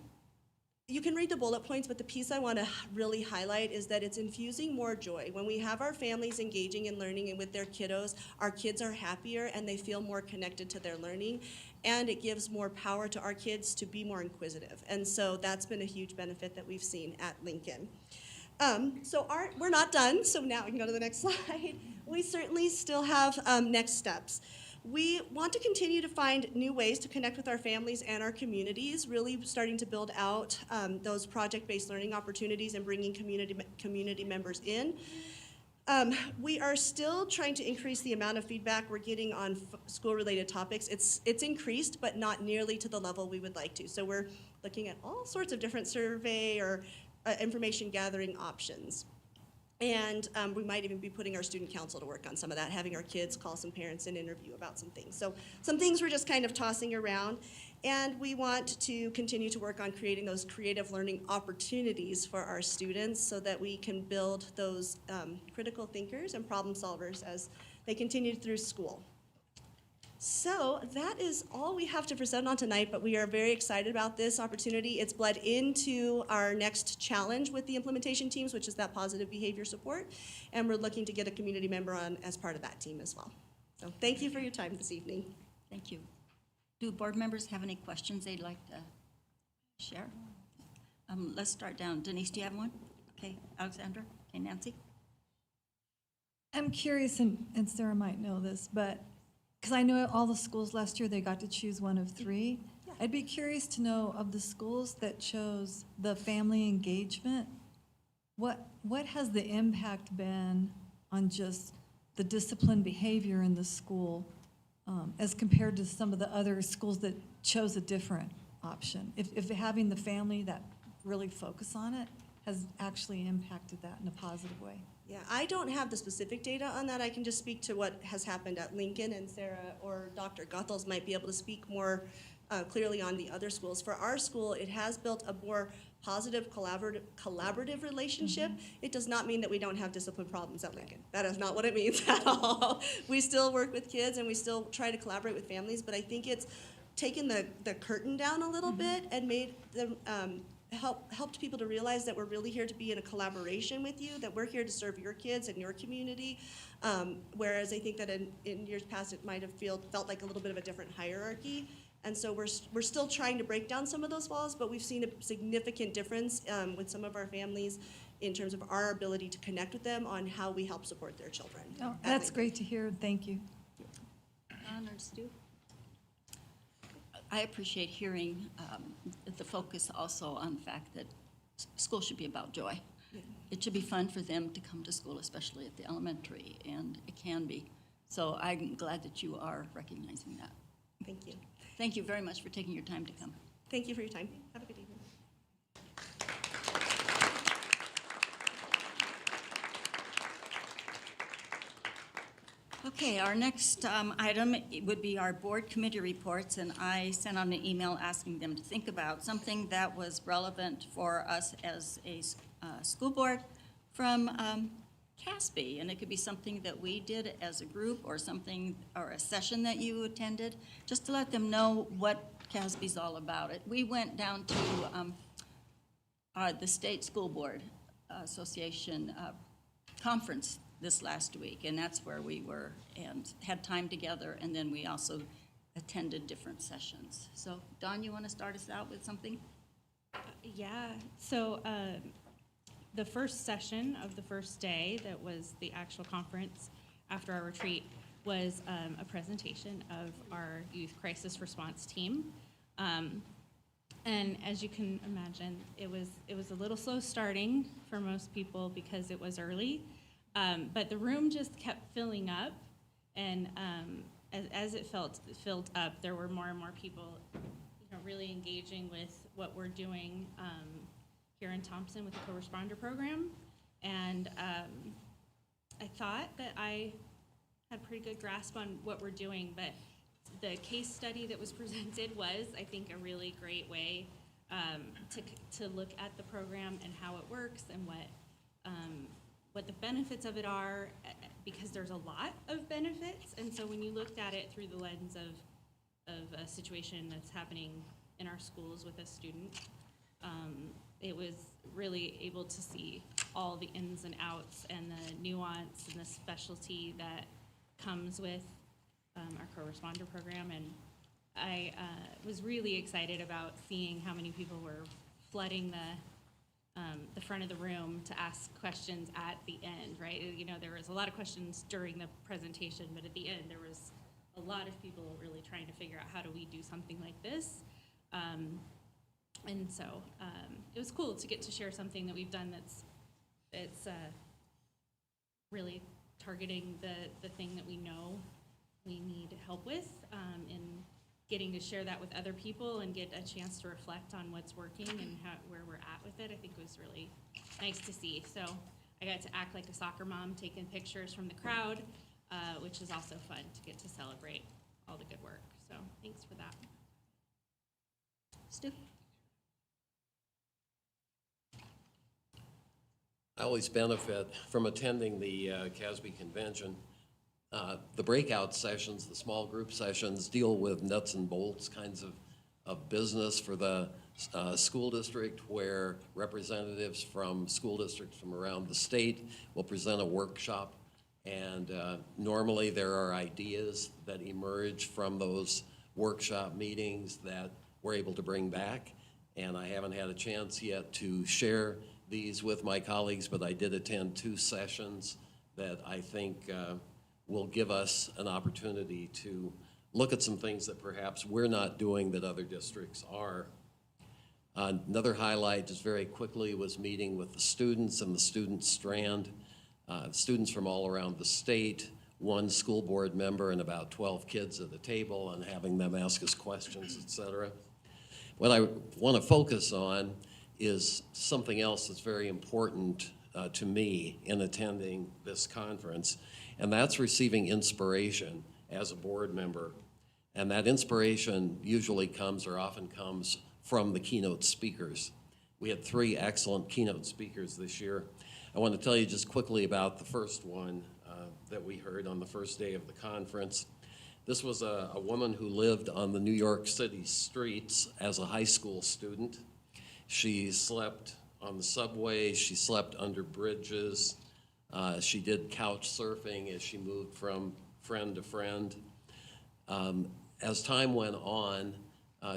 you can read the bullet points, but the piece I want to really highlight is that it's infusing more joy. When we have our families engaging in learning and with their kiddos, our kids are happier and they feel more connected to their learning. And it gives more power to our kids to be more inquisitive. And so that's been a huge benefit that we've seen at Lincoln. We're not done, so now we can go to the next slide. We certainly still have next steps. We want to continue to find new ways to connect with our families and our communities, really starting to build out those project-based learning opportunities and bringing community members in. We are still trying to increase the amount of feedback we're getting on school-related topics. It's increased, but not nearly to the level we would like to. So we're looking at all sorts of different survey or information gathering options. And we might even be putting our student council to work on some of that, having our kids call some parents and interview about some things. So some things we're just kind of tossing around. And we want to continue to work on creating those creative learning opportunities for our students so that we can build those critical thinkers and problem solvers as they continue through school. So that is all we have to present on tonight, but we are very excited about this opportunity. It's bled into our next challenge with the implementation teams, which is that positive behavior support, and we're looking to get a community member on as part of that team as well. So thank you for your time this evening. Thank you. Do board members have any questions they'd like to share? Let's start down. Denise, do you have one? Okay, Alexandra? Okay, Nancy? I'm curious, and Sarah might know this, but because I know all the schools last year, they got to choose one of 3. Yeah. I'd be curious to know, of the schools that chose the family engagement, what has the impact been on just the discipline behavior in the school as compared to some of the other schools that chose a different option? If having the family that really focus on it has actually impacted that in a positive way. Yeah, I don't have the specific data on that. I can just speak to what has happened at Lincoln, and Sarah or Dr. Guthels might be able to speak more clearly on the other schools. For our school, it has built a more positive, collaborative relationship. Mm-hmm. It does not mean that we don't have discipline problems at Lincoln. That is not what it means at all. We still work with kids and we still try to collaborate with families, but I think it's taken the curtain down a little bit and made them helped people to realize that we're really here to be in a collaboration with you, that we're here to serve your kids and your community. Whereas I think that in years past, it might have felt like a little bit of a different hierarchy. And so we're still trying to break down some of those walls, but we've seen a significant difference with some of our families in terms of our ability to connect with them on how we help support their children. Oh, that's great to hear. Thank you. Don or Stu? I appreciate hearing the focus also on the fact that school should be about joy. Yeah. It should be fun for them to come to school, especially at the elementary, and it can be. So I'm glad that you are recognizing that. Thank you. Thank you very much for taking your time to come. Thank you for your time. Have a good evening. Okay, our next item would be our board committee reports, and I sent out an email asking them to think about something that was relevant for us as a school board from CASB, and it could be something that we did as a group or something, or a session that you attended, just to let them know what CASB's all about. We went down to the State School Board Association conference this last week, and that's where we were and had time together, and then we also attended different sessions. So, Dawn, you want to start us out with something? Yeah, so the first session of the first day, that was the actual conference after our retreat, was a presentation of our youth crisis response team. And as you can imagine, it was a little slow starting for most people because it was early. But the room just kept filling up, and as it filled up, there were more and more people, really engaging with what we're doing here in Thompson with the co-responder program. And I thought that I had a pretty good grasp on what we're doing, but the case study that was presented was, I think, a really great way to look at the program and how it works and what the benefits of it are, because there's a lot of benefits. And so when you looked at it through the lens of a situation that's happening in our schools with a student, it was really able to see all the ins and outs and the nuance and the specialty that comes with our co-responder program. And I was really excited about seeing how many people were flooding the front of the room to ask questions at the end, right? There was a lot of questions during the presentation, but at the end there was a lot of people really trying to figure out how do we do something like this. And so it was cool to get to share something that we've done that's really targeting the thing that we know we need help with, and getting to share that with other people and get a chance to reflect on what's working and where we're at with it, I think was really nice to see. So I got to act like a soccer mom, taking pictures from the crowd, which is also fun to get to celebrate all the good work. So thanks for that. Stu? I always benefit from attending the CASB convention. The breakout sessions, the small group sessions, deal with nuts and bolts kinds of business for the school district, where representatives from school districts from around the state will present a workshop. And normally there are ideas that emerge from those workshop meetings that we're able to bring back. And I haven't had a chance yet to share these with my colleagues, but I did attend 2 sessions that I think will give us an opportunity to look at some things that perhaps we're not doing that other districts are. Another highlight, just very quickly, was meeting with the students and the student strand. Students from all around the state, 1 school board member and about 12 kids at the table, and having them ask us questions, et cetera. What I want to focus on is something else that's very important to me in attending this conference, and that's receiving inspiration as a board member. And that inspiration usually comes, or often comes, from the keynote speakers. We had 3 excellent keynote speakers this year. I want to tell you just quickly about the first one that we heard on the first day of the conference. This was a woman who lived on the New York City streets as a high school student, She slept on the subway, she slept under bridges, she did couch surfing as she moved from friend to friend. As time went on,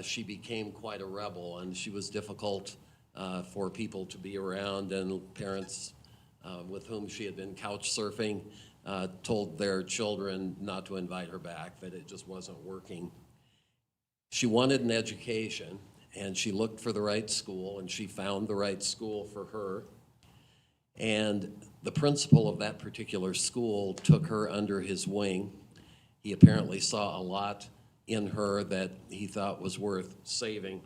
she became quite a rebel, and she was difficult for people to be around, and parents with whom she had been couch surfing told their children not to invite her back, that it just wasn't working. She wanted an education, and she looked for the right school, and she found the right school for her. And the principal of that particular school took her under his wing. He apparently saw a lot in her that he thought was worth saving.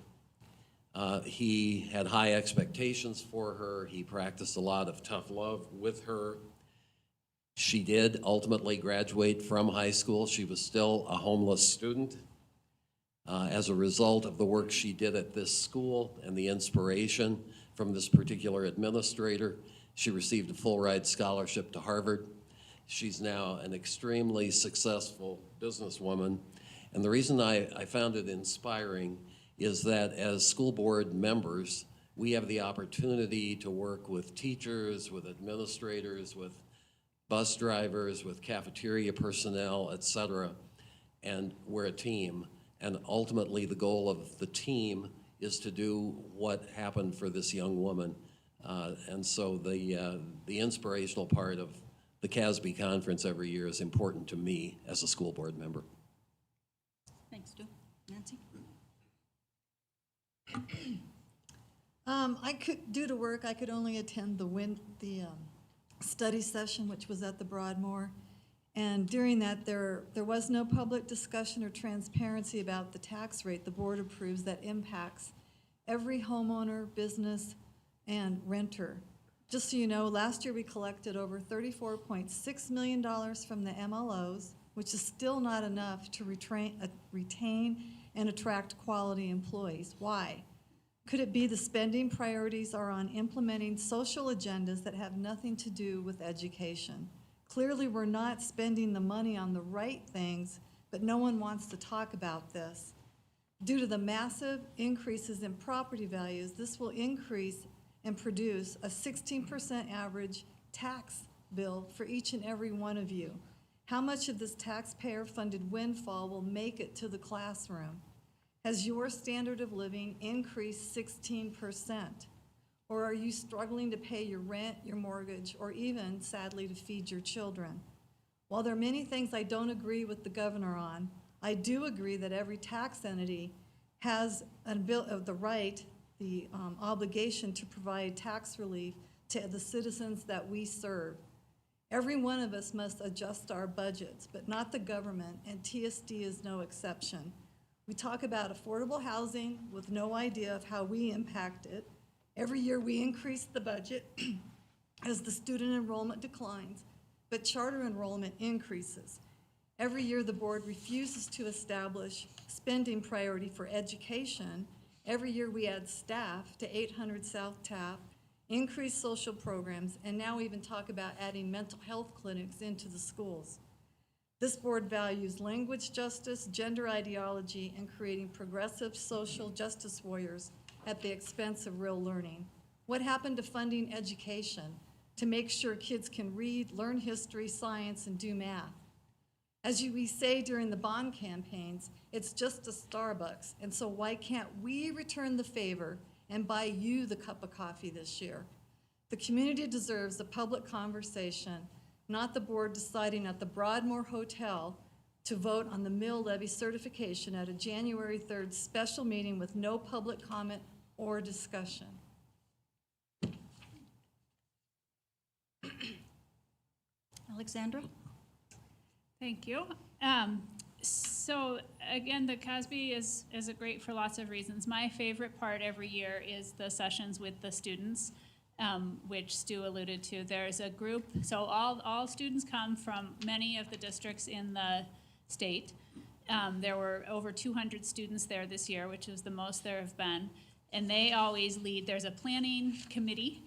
He had high expectations for her. He practiced a lot of tough love with her. She did ultimately graduate from high school. She was still a homeless student. As a result of the work she did at this school and the inspiration from this particular administrator, she received a full-ride scholarship to Harvard. She's now an extremely successful businesswoman. And the reason I found it inspiring is that as school board members, we have the opportunity to work with teachers, with administrators, with bus drivers, with cafeteria personnel, et cetera, and we're a team. And ultimately, the goal of the team is to do what happened for this young woman. And so the inspirational part of the CASB conference every year is important to me as a school board member. Thanks, Stu. Nancy? I could, due to work, I could only attend the study session, which was at the Broadmoor. And during that, there was no public discussion or transparency about the tax rate the board approves that impacts every homeowner, business, and renter. Just so you know, last year we collected over $34.6 million from the MLOs, which is still not enough to retain and attract quality employees. Why? Could it be the spending priorities are on implementing social agendas that have nothing to do with education? Clearly, we're not spending the money on the right things, but no one wants to talk about this. Due to the massive increases in property values, this will increase and produce a 16% average tax bill for each and every one of you. How much of this taxpayer-funded windfall will make it to the classroom? Has your standard of living increased 16%? Or are you struggling to pay your rent, your mortgage, or even, sadly, to feed your children? While there are many things I don't agree with the governor on, I do agree that every tax entity has the right, the obligation to provide tax relief to the citizens that we serve. Every one of us must adjust our budgets, but not the government, and TSD is no exception. We talk about affordable housing with no idea of how we impact it. Every year we increase the budget as the student enrollment declines, but charter enrollment increases. Every year the board refuses to establish spending priority for education. Every year we add staff to 800 South Taft, increase social programs, and now even talk about adding mental health clinics into the schools. This board values language justice, gender ideology, and creating progressive social justice warriors at the expense of real learning. What happened to funding education to make sure kids can read, learn history, science, and do math? As we say during the bond campaigns, it's just a Starbucks, and so why can't we return the favor and buy you the cup of coffee this year? The community deserves a public conversation, not the board deciding at the Broadmoor Hotel to vote on the mill levy certification at a January 3rd special meeting with no public comment or discussion. Alexandra? Thank you. So again, the CASB is great for lots of reasons. My favorite part every year is the sessions with the students, which Stu alluded to. There's a group, so all students come from many of the districts in the state. There were over 200 students there this year, which is the most there have been. And they always lead, there's a planning committee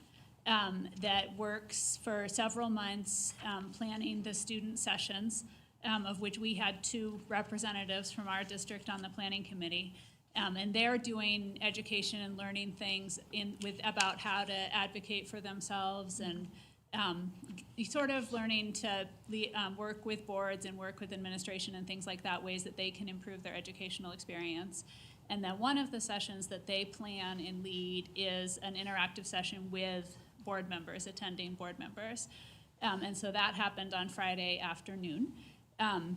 that works for several months planning the student sessions, of which we had 2 representatives from our district on the planning committee. And they're doing education and learning things about how to advocate for themselves and sort of learning to work with boards and work with administration and things like that, ways that they can improve their educational experience. And then one of the sessions that they plan and lead is an interactive session with board members, attending board members. And so that happened on Friday afternoon. And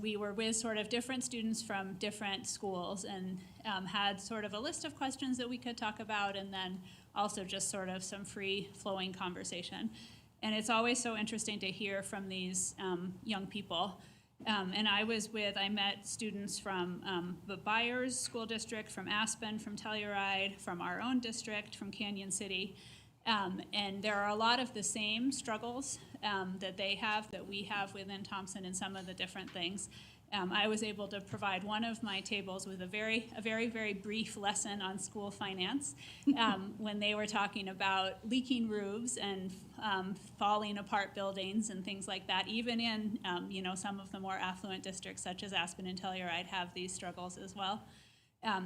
we were with sort of different students from different schools and had sort of a list of questions that we could talk about, and then also just sort of some free flowing conversation. And it's always so interesting to hear from these young people. And I met students from the Byers School District, from Aspen, from Telluride, from our own district, from Canyon City. And there are a lot of the same struggles that they have, that we have within Thompson, and some of the different things. I was able to provide one of my tables with a very, very brief lesson on school finance when they were talking about leaking roofs and falling apart buildings and things like that. Even in some of the more affluent districts, such as Aspen and Telluride, have these struggles as well.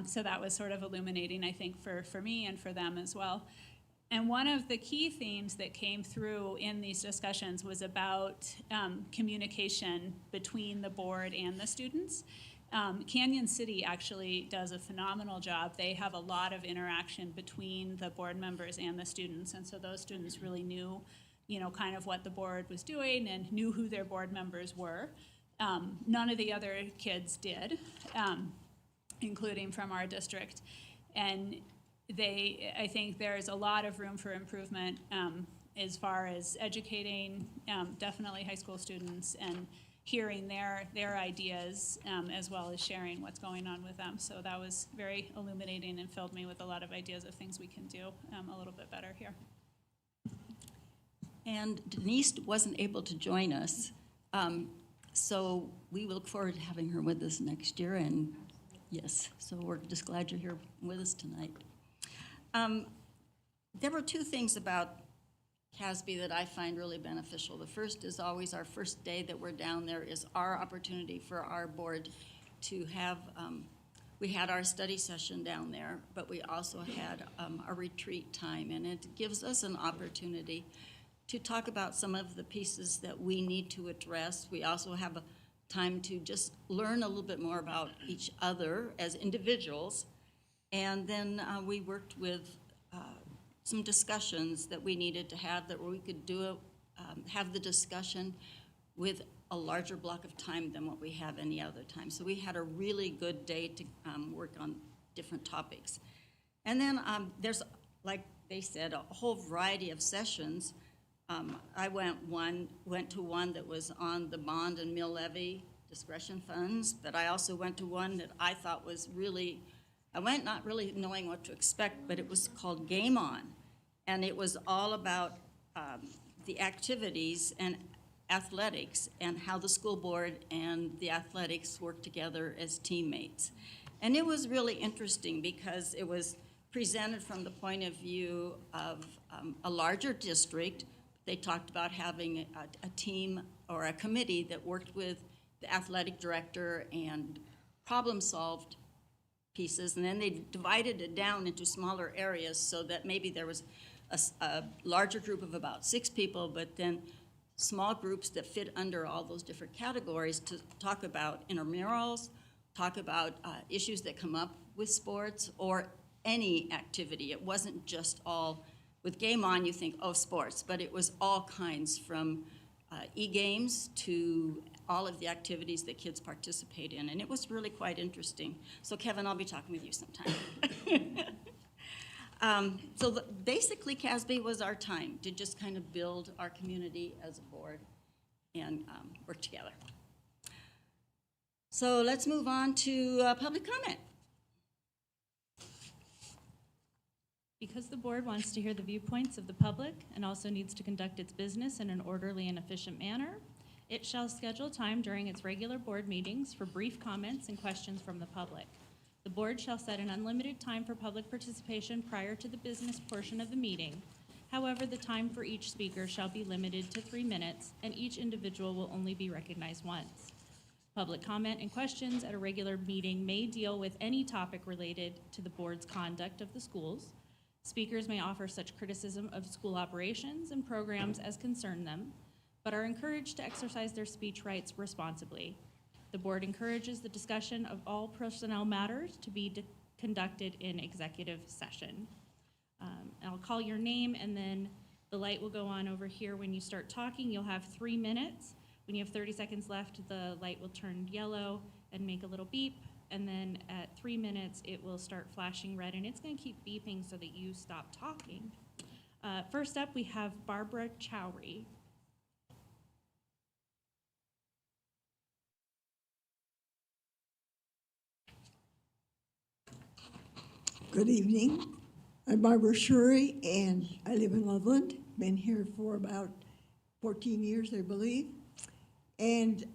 So that was sort of illuminating, I think, for me and for them as well. And one of the key themes that came through in these discussions was about communication between the board and the students. Canyon City actually does a phenomenal job. They have a lot of interaction between the board members and the students, and so those students really knew, kind of what the board was doing and knew who their board members were. None of the other kids did, including from our district. And I think there's a lot of room for improvement as far as educating definitely high school students and hearing their ideas as well as sharing what's going on with them. So that was very illuminating and filled me with a lot of ideas of things we can do a little bit better here. And Denise wasn't able to join us, so we look forward to having her with us next year. And yes, so we're just glad you're here with us tonight. There were two things about CASB that I find really beneficial. The first is always our first day that we're down there is our opportunity for our board to have, we had our study session down there, but we also had a retreat time, and it gives us an opportunity to talk about some of the pieces that we need to address. We also have a time to just learn a little bit more about each other as individuals. And then we worked with some discussions that we needed to have, that we could have the discussion with a larger block of time than what we have any other time. So we had a really good day to work on different topics. And then there's, like they said, a whole variety of sessions. I went to one that was on the bond and mill levy discretion funds, but I also went to one that I thought was really, I went not really knowing what to expect, but it was called Game On. And it was all about the activities and athletics and how the school board and the athletics work together as teammates. And it was really interesting because it was presented from the point of view of a larger district. They talked about having a team or a committee that worked with the athletic director and problem-solved pieces, and then they divided it down into smaller areas so that maybe there was a larger group of about 6 people, but then small groups that fit under all those different categories to talk about intramurals, talk about issues that come up with sports or any activity. It wasn't just all, with Game On you think, oh, sports, but it was all kinds, from e-games to all of the activities that kids participate in, and it was really quite interesting. So Kevin, I'll be talking with you sometime. Basically, CASB was our time to just kind of build our community as a board and work together. So let's move on to public comment. Because the board wants to hear the viewpoints of the public and also needs to conduct its business in an orderly and efficient manner, it shall schedule time during its regular board meetings for brief comments and questions from the public. The board shall set an unlimited time for public participation prior to the business portion of the meeting. However, the time for each speaker shall be limited to 3 minutes, and each individual will only be recognized once. Public comment and questions at a regular meeting may deal with any topic related to the board's conduct of the schools. Speakers may offer such criticism of school operations and programs as concern them, but are encouraged to exercise their speech rights responsibly. The board encourages the discussion of all personnel matters to be conducted in executive session. I'll call your name, and then the light will go on over here when you start talking. You'll have 3 minutes. When you have 30 seconds left, the light will turn yellow and make a little beep, and then at 3 minutes, it will start flashing red, and it's going to keep beeping so that you stop talking. First up, we have Barbara Chowry. Good evening. I'm Barbara Shuri, and I live in Loveland. Been here for about 14 years, I believe. And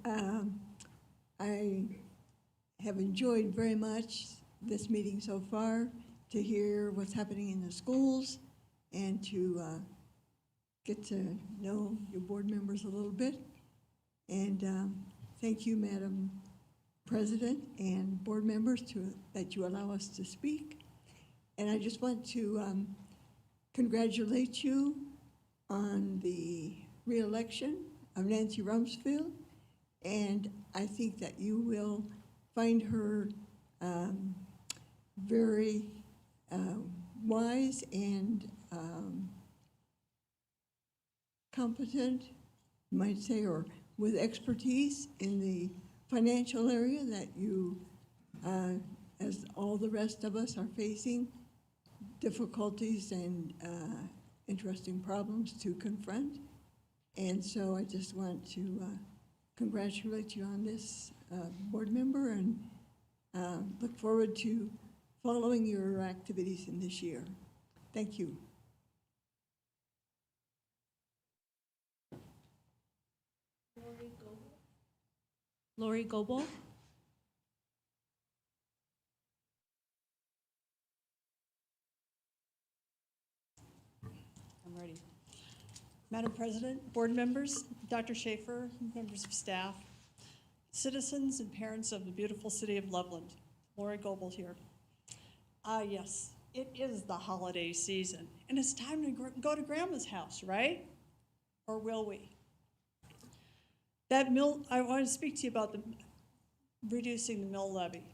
I have enjoyed very much this meeting so far, to hear what's happening in the schools and to get to know your board members a little bit. And thank you, Madam President and board members, that you allow us to speak. And I just want to congratulate you on the re-election of Nancy Rumsfeld, and I think that you will find her very wise and competent, you might say, or with expertise in the financial area that you, as all the rest of us, are facing difficulties and interesting problems to confront. And so I just want to congratulate you on this, board member, and look forward to following your activities in this year. Thank you. Lori Goebel. I'm ready. Madam President, board members, Dr. Schaefer, members of staff, citizens and parents of the beautiful city of Loveland, Lori Goebel here. Yes, it is the holiday season, and it's time to go to Grandma's house, right? Or will we? I want to speak to you about reducing the mill levy.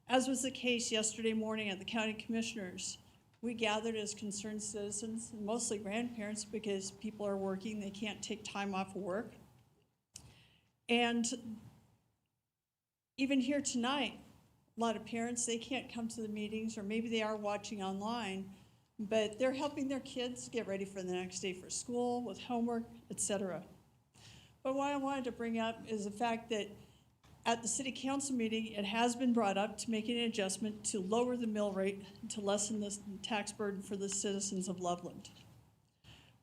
As was the case yesterday morning at the county commissioners, we gathered as concerned citizens, mostly grandparents, because people are working, they can't take time off of work. And even here tonight, a lot of parents, they can't come to the meetings, or maybe they are watching online, but they're helping their kids get ready for the next day for school, with homework, etc. But what I wanted to bring up is the fact that at the city council meeting, it has been brought up to make an adjustment to lower the mill rate to lessen the tax burden for the citizens of Loveland.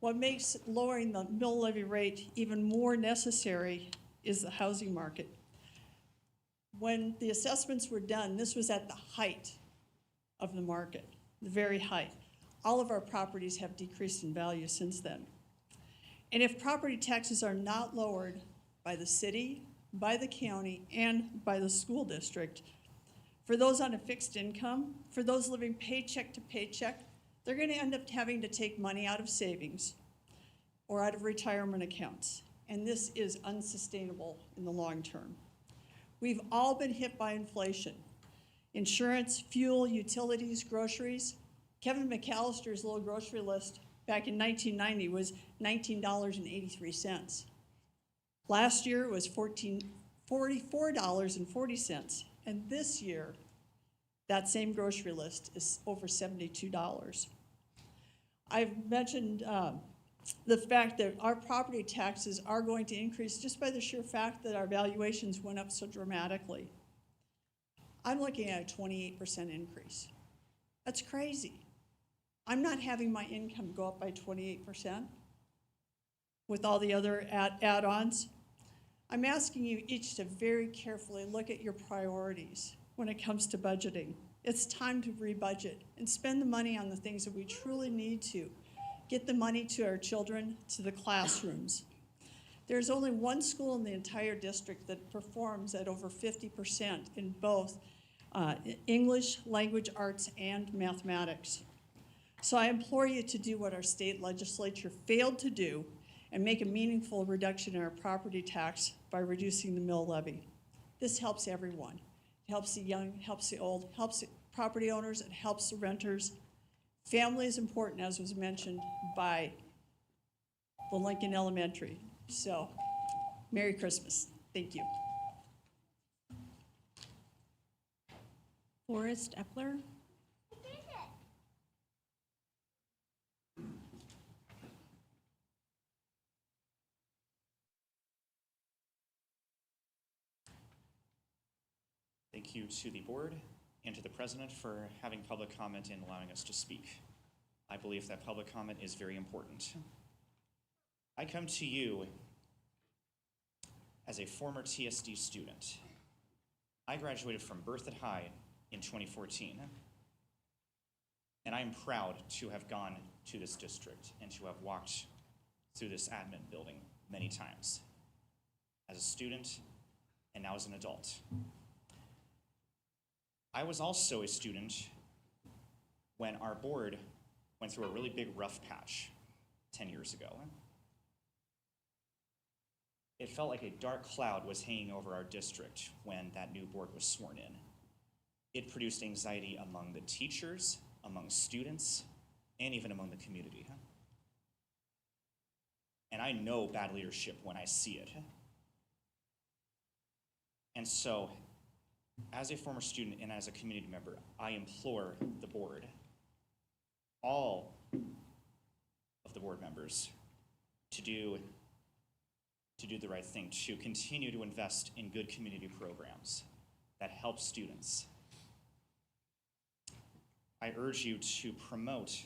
What makes lowering the mill levy rate even more necessary is the housing market. When the assessments were done, this was at the height of the market, the very height. All of our properties have decreased in value since then. And if property taxes are not lowered by the city, by the county, and by the school district, for those on a fixed income, for those living paycheck to paycheck, they're going to end up having to take money out of savings or out of retirement accounts. And this is unsustainable in the long term. We've all been hit by inflation. Insurance, fuel, utilities, groceries. Kevin McAllister's little grocery list back in 1990 was $19.83. Last year it was $44.40, and this year that same grocery list is over $72. I've mentioned the fact that our property taxes are going to increase just by the sheer fact that our valuations went up so dramatically. I'm looking at a 28% increase. That's crazy. I'm not having my income go up by 28% with all the other add-ons. I'm asking you each to very carefully look at your priorities when it comes to budgeting. It's time to rebudget and spend the money on the things that we truly need to. Get the money to our children, to the classrooms. There's only one school in the entire district that performs at over 50% in both English, language arts, and mathematics. So I implore you to do what our state legislature failed to do and make a meaningful reduction in our property tax by reducing the mill levy. This helps everyone. It helps the young, helps the old, helps the property owners, it helps the renters. Family is important, as was mentioned by the Lincoln Elementary. So, Merry Christmas. Thank you. Forrest Epler. Thank you to the board and to the president for having public comment and allowing us to speak. I believe that public comment is very important. I come to you as a former TSD student. I graduated from Berthoud High in 2014, and I am proud to have gone to this district and to have walked through this admin building many times as a student and now as an adult. I was also a student when our board went through a really big rough patch 10 years ago. It felt like a dark cloud was hanging over our district when that new board was sworn in. It produced anxiety among the teachers, among students, and even among the community. And I know bad leadership when I see it. And so, as a former student and as a community member, I implore the board, all of the board members, to do the right thing, to continue to invest in good community programs that help students. I urge you to promote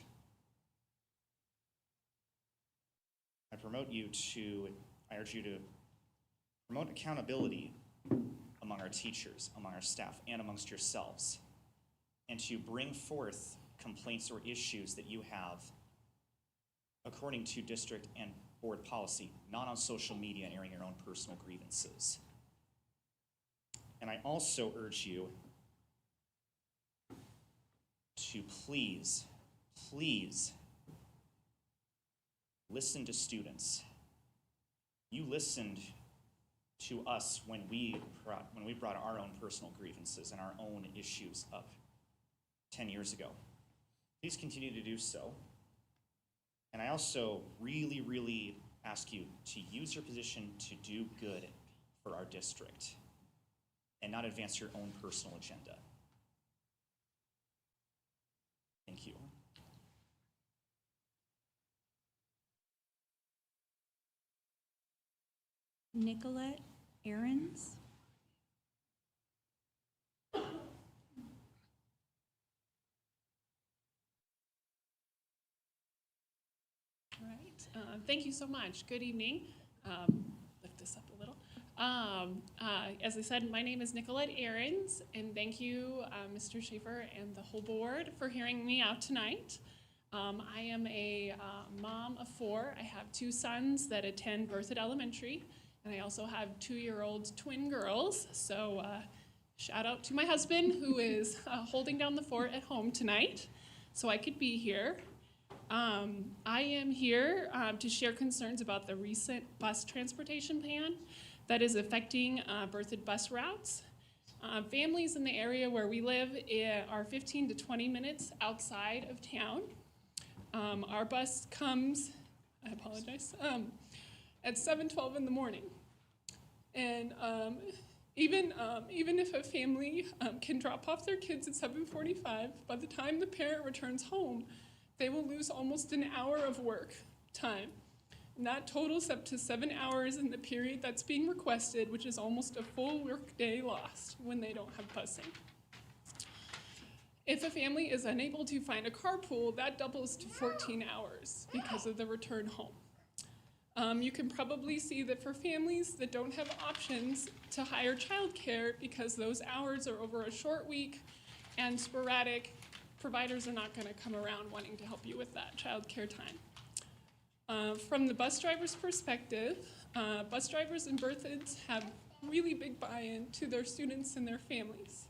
accountability among our teachers, among our staff, and amongst yourselves, and to bring forth complaints or issues that you have according to district and board policy, not on social media and airing your own personal grievances. And I also urge you to please listen to students. You listened to us when we brought our own personal grievances and our own issues up 10 years ago. Please continue to do so. And I also really ask you to use your position to do good for our district and not advance your own personal agenda. Thank you. Nicolette Ahrens. All right, thank you so much. Good evening. Lift this up a little. As I said, my name is Nicolette Ahrens, and thank you, Mr. Schaefer and the whole board for hearing me out tonight. I am a mom of 4. I have 2 sons that attend Berthoud Elementary, and I also have 2-year-old twin girls. So shout out to my husband, who is holding down the fort at home tonight, so I could be here. I am here to share concerns about the recent bus transportation plan that is affecting Berthoud bus routes. Families in the area where we live are 15 to 20 minutes outside of town. Our bus comes, I apologize, at 7:12 in the morning. And even if a family can drop off their kids at 7:45, by the time the parent returns home, they will lose almost an hour of work time. And that totals up to 7 hours in the period that's being requested, which is almost a full work day lost when they don't have busing. If a family is unable to find a carpool, that doubles to 14 hours because of the return home. You can probably see that for families that don't have options to hire childcare because those hours are over a short week and sporadic, providers are not going to come around wanting to help you with that childcare time. From the bus driver's perspective, bus drivers in Berthoud's have really big buy-in to their students and their families.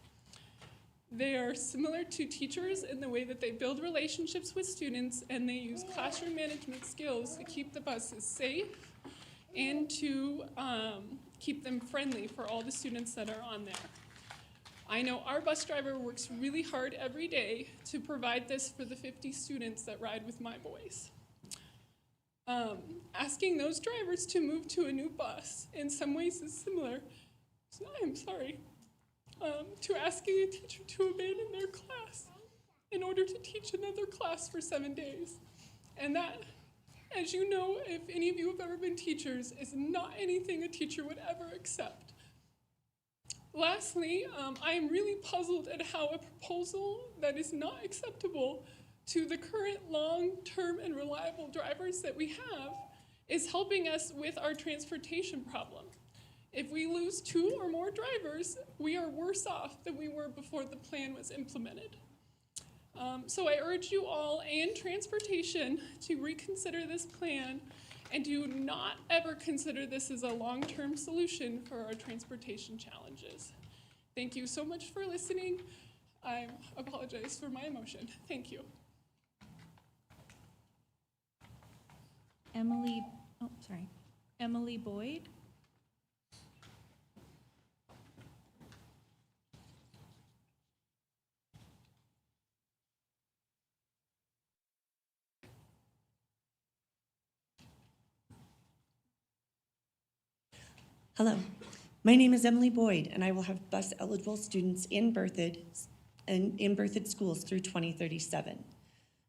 They are similar to teachers in the way that they build relationships with students, and they use classroom management skills to keep the buses safe and to keep them friendly for all the students that are on there. I know our bus driver works really hard every day to provide this for the 50 students that ride with my boys. Asking those drivers to move to a new bus in some ways is similar, to asking a teacher to abandon their class in order to teach another class for 7 days. And that, as you know, if any of you have ever been teachers, is not anything a teacher would ever accept. Lastly, I am really puzzled at how a proposal that is not acceptable to the current long-term and reliable drivers that we have is helping us with our transportation problem. If we lose 2 or more drivers, we are worse off than we were before the plan was implemented. So I urge you all and transportation to reconsider this plan and do not ever consider this as a long-term solution for our transportation challenges. Thank you so much for listening. I apologize for my emotion. Thank you. Emily Boyd. Hello, my name is Emily Boyd, and I will have bus eligible students in Berthoud and in Berthoud schools through 2037.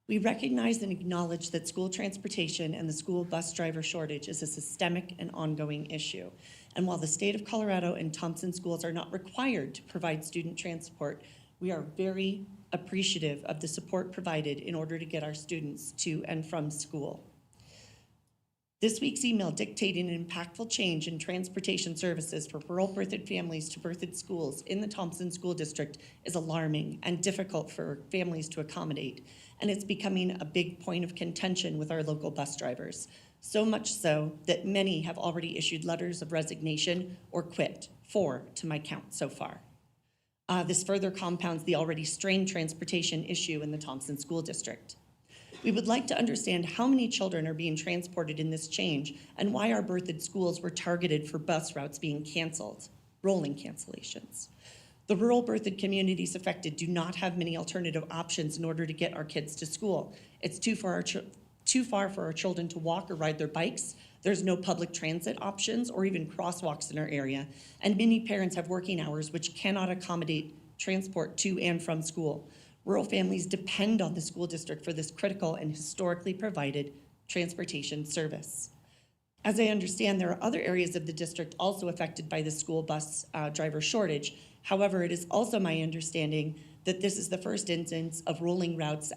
We recognize and acknowledge that school transportation and the school bus driver shortage is a systemic and ongoing issue. And while the state of Colorado and Thompson schools are not required to provide student transport, we are very appreciative of the support provided in order to get our students to and from school. This week's email dictating an impactful change in transportation services for rural Berthoud families to Berthoud schools in the Thompson School District is alarming and difficult for families to accommodate, and it's becoming a big point of contention with our local bus drivers. So much so that many have already issued letters of resignation or quit, 4 to my count so far. This further compounds the already strained transportation issue in the Thompson School District. We would like to understand how many children are being transported in this change and why our Berthoud schools were targeted for bus routes being canceled, rolling cancellations. The rural Berthoud communities affected do not have many alternative options in order to get our kids to school. It's too far for our children to walk or ride their bikes. There's no public transit options or even crosswalks in our area, and many parents have working hours which cannot accommodate transport to and from school. Rural families depend on the school district for this critical and historically provided transportation service. As I understand, there are other areas of the district also affected by the school bus driver shortage. However, it is also my understanding that this is the first instance of rolling routes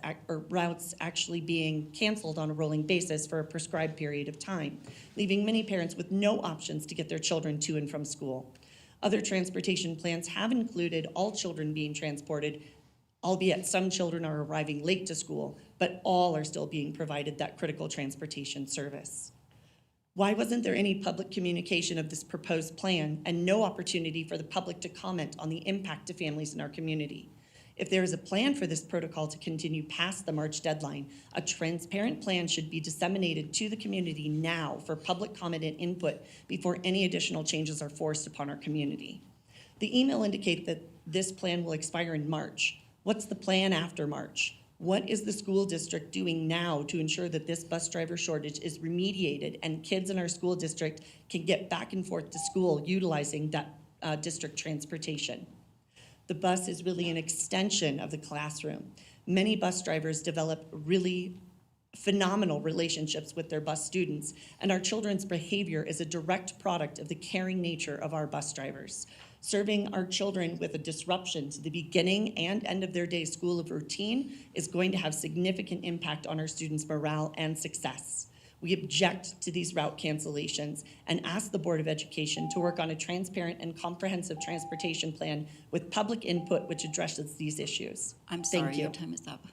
actually being canceled on a rolling basis for a prescribed period of time, leaving many parents with no options to get their children to and from school. Other transportation plans have included all children being transported, albeit some children are arriving late to school, but all are still being provided that critical transportation service. Why wasn't there any public communication of this proposed plan and no opportunity for the public to comment on the impact to families in our community? If there is a plan for this protocol to continue past the March deadline, a transparent plan should be disseminated to the community now for public comment and input before any additional changes are forced upon our community. The email indicates that this plan will expire in March. What's the plan after March? What is the school district doing now to ensure that this bus driver shortage is remediated and kids in our school district can get back and forth to school utilizing that district transportation? The bus is really an extension of the classroom. Many bus drivers develop really phenomenal relationships with their bus students, and our children's behavior is a direct product of the caring nature of our bus drivers. Serving our children with a disruption to the beginning and end of their day school of routine is going to have significant impact on our students' morale and success. We object to these route cancellations and ask the Board of Education to work on a transparent and comprehensive transportation plan with public input which addresses these issues. I'm Thank sorry, you. your time is up.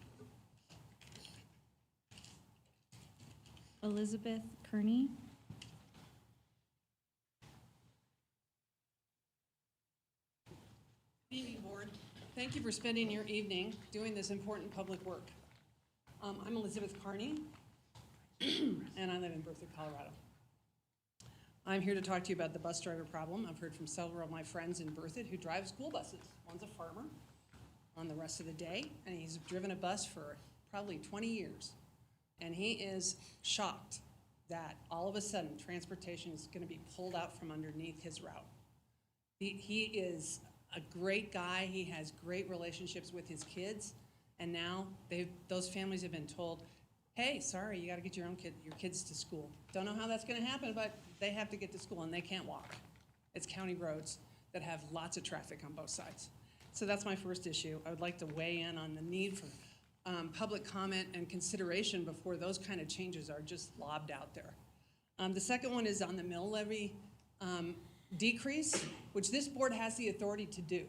Elizabeth Kearney. Good evening, Board. Thank you for spending your evening doing this important public work. I'm Elizabeth Kearney, and I live in Berthoud, Colorado. I'm here to talk to you about the bus driver problem. I've heard from several of my friends in Berthoud who drive school buses. One's a farmer on the rest of the day, and he's driven a bus for probably 20 years. And he is shocked that all of a sudden transportation is going to be pulled out from underneath his route. He is a great guy. He has great relationships with his kids, and now those families have been told, hey, sorry, you got to get your kids to school. Don't know how that's going to happen, but they have to get to school and they can't walk. It's county roads that have lots of traffic on both sides. So that's my first issue. I would like to weigh in on the need for public comment and consideration before those kind of changes are just lobbed out there. The second one is on the mill levy decrease, which this board has the authority to do.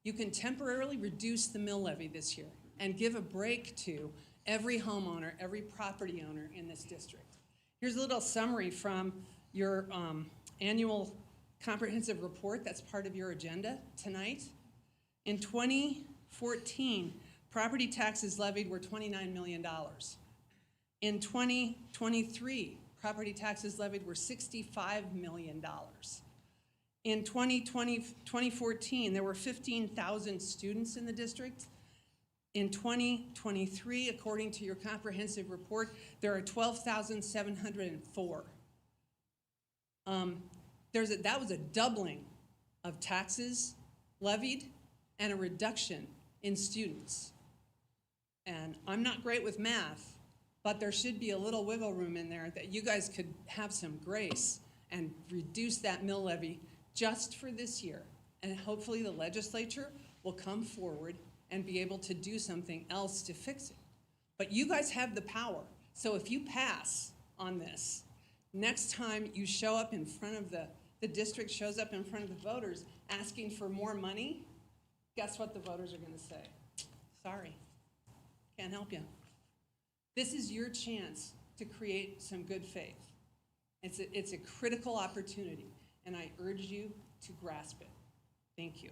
You can temporarily reduce the mill levy this year and give a break to every homeowner, every property owner in this district. Here's a little summary from your annual comprehensive report that's part of your agenda tonight. In 2014, property taxes levied were $29 million. In 2023, property taxes levied were $65 million. In 2014, there were 15,000 students in the district. In 2023, according to your comprehensive report, there are 12,704. That was a doubling of taxes levied and a reduction in students. And I'm not great with math, but there should be a little wiggle room in there that you guys could have some grace and reduce that mill levy just for this year. And hopefully the legislature will come forward and be able to do something else to fix it. But you guys have the power. So if you pass on this, next time you show up in front of the district shows up in front of the voters asking for more money, guess what the voters are gonna say? Sorry, can't help you. This is your chance to create some good faith. It's a critical opportunity, and I urge you to grasp it. Thank you.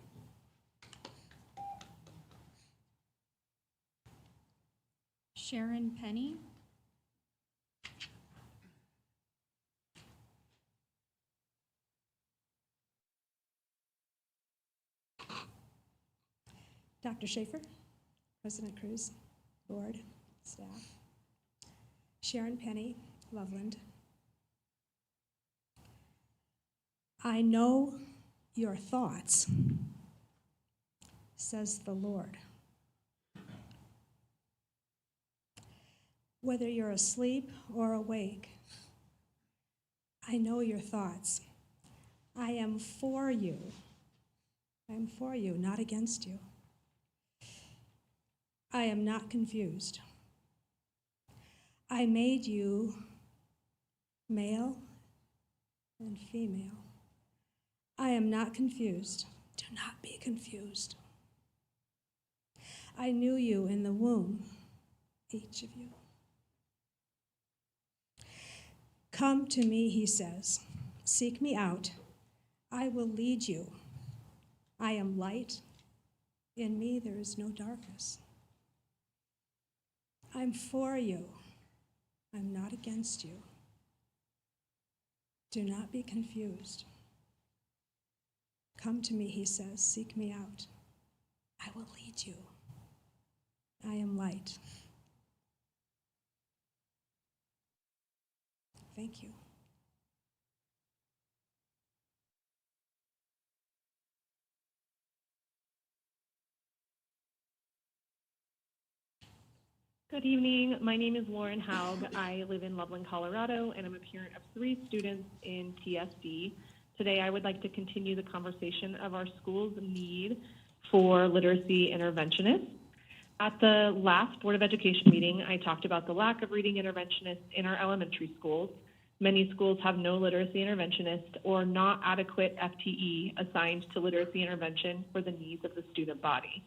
Sharon Penny. Dr. Schaefer, President Cruz, board, staff. Sharon Penny, Loveland. I know your thoughts, says the Lord. Whether you're asleep or awake, I know your thoughts. I am for you. I am for you, not against you. I am not confused. I made you male and female. I am not confused. Do not be confused. I knew you in the womb, each of you. Come to me, he says. Seek me out. I will lead you. I am light. In me there is no darkness. I'm for you. I'm not against you. Do not be confused. Come to me, he says. Seek me out. I will lead you. I am light. Thank you. Good evening. My name is Lauren Haug. I live in Loveland, Colorado, and I'm a parent of 3 students in TSD. Today, I would like to continue the conversation of our school's need for literacy interventionists. At the last Board of Education meeting, I talked about the lack of reading interventionists in our elementary schools. Many schools have no literacy interventionist or not adequate FTE assigned to literacy intervention for the needs of the student body.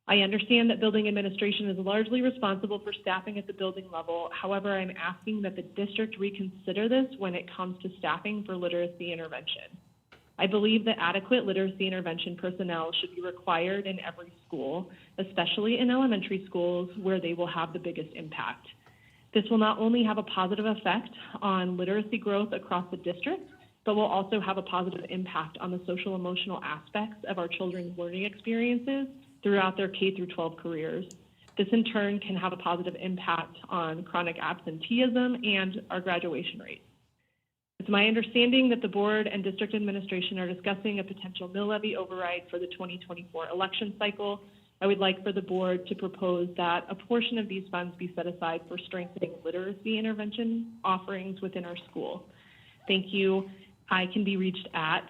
I understand that building administration is largely responsible for staffing at the building level. However, I'm asking that the district reconsider this when it comes to staffing for literacy intervention. I believe that adequate literacy intervention personnel should be required in every school, especially in elementary schools where they will have the biggest impact. This will not only have a positive effect on literacy growth across the district, but will also have a positive impact on the social emotional aspects of our children's learning experiences throughout their K through 12 careers. This in turn can have a positive impact on chronic absenteeism and our graduation rates. It's my understanding that the board and district administration are discussing a potential mill levy override for the 2024 election cycle. I would like for the board to propose that a portion of these funds be set aside for strengthening literacy intervention offerings within our school. Thank you. I can be reached at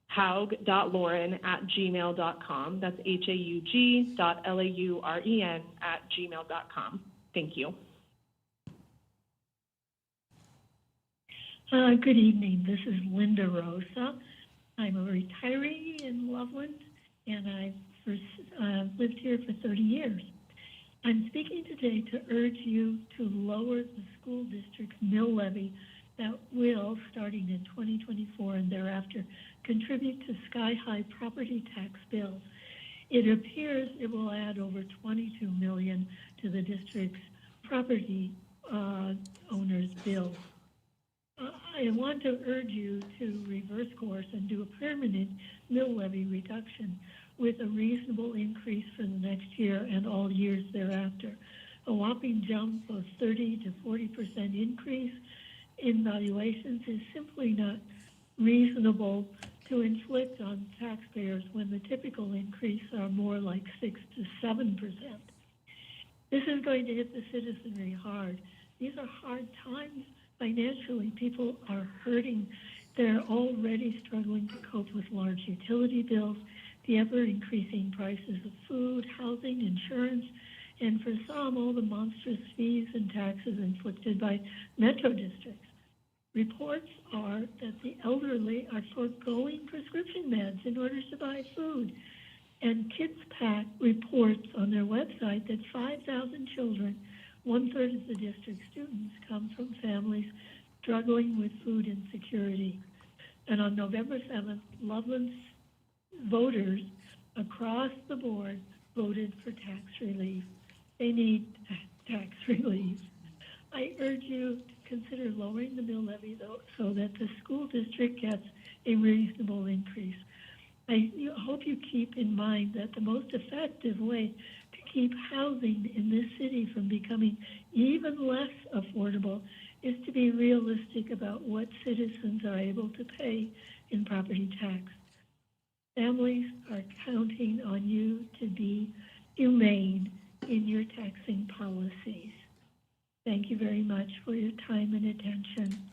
haug.lauren@gmail.com. That's HAUG.LAUREN@gmail.com. Thank you. Good evening. This is Linda Rosa. I'm a retiree in Loveland, and I've lived here for 30 years. I'm speaking today to urge you to lower the school district's mill levy that will, starting in 2024 and thereafter, contribute to sky-high property tax bills. It appears it will add over $22 million to the district's property owners' bills. I want to urge you to reverse course and do a permanent mill levy reduction with a reasonable increase for the next year and all years thereafter. A whopping jump of 30 to 40% increase in valuations is simply not reasonable to inflict on taxpayers when the typical increase are more like 6 to 7%. This is going to hit the citizenry hard. These are hard times. Financially, people are hurting. They're already struggling to cope with large utility bills, the ever-increasing prices of food, housing, insurance, and for some, all the monstrous fees and taxes inflicted by metro districts. Reports are that the elderly are foregoing prescription meds in order to buy food. And KidsPAC reports on their website that 5,000 children, 1/3 of the district students, come from families struggling with food insecurity. And on November 7th, Loveland's voters across the board voted for tax relief. They need tax relief. I urge you to consider lowering the mill levy, though, so that the school district gets a reasonable increase. I hope you keep in mind that the most effective way to keep housing in this city from becoming even less affordable is to be realistic about what citizens are able to pay in property tax. Families are counting on you to be humane in your taxing policies. Thank you very much for your time and attention.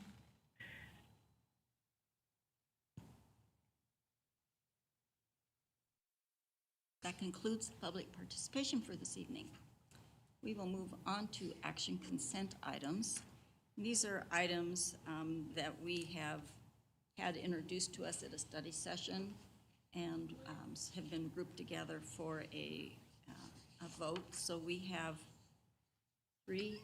That concludes public participation for this evening. We will move on to action consent items. These are items that we have had introduced to us at a study session and have been grouped together for a vote. So we have three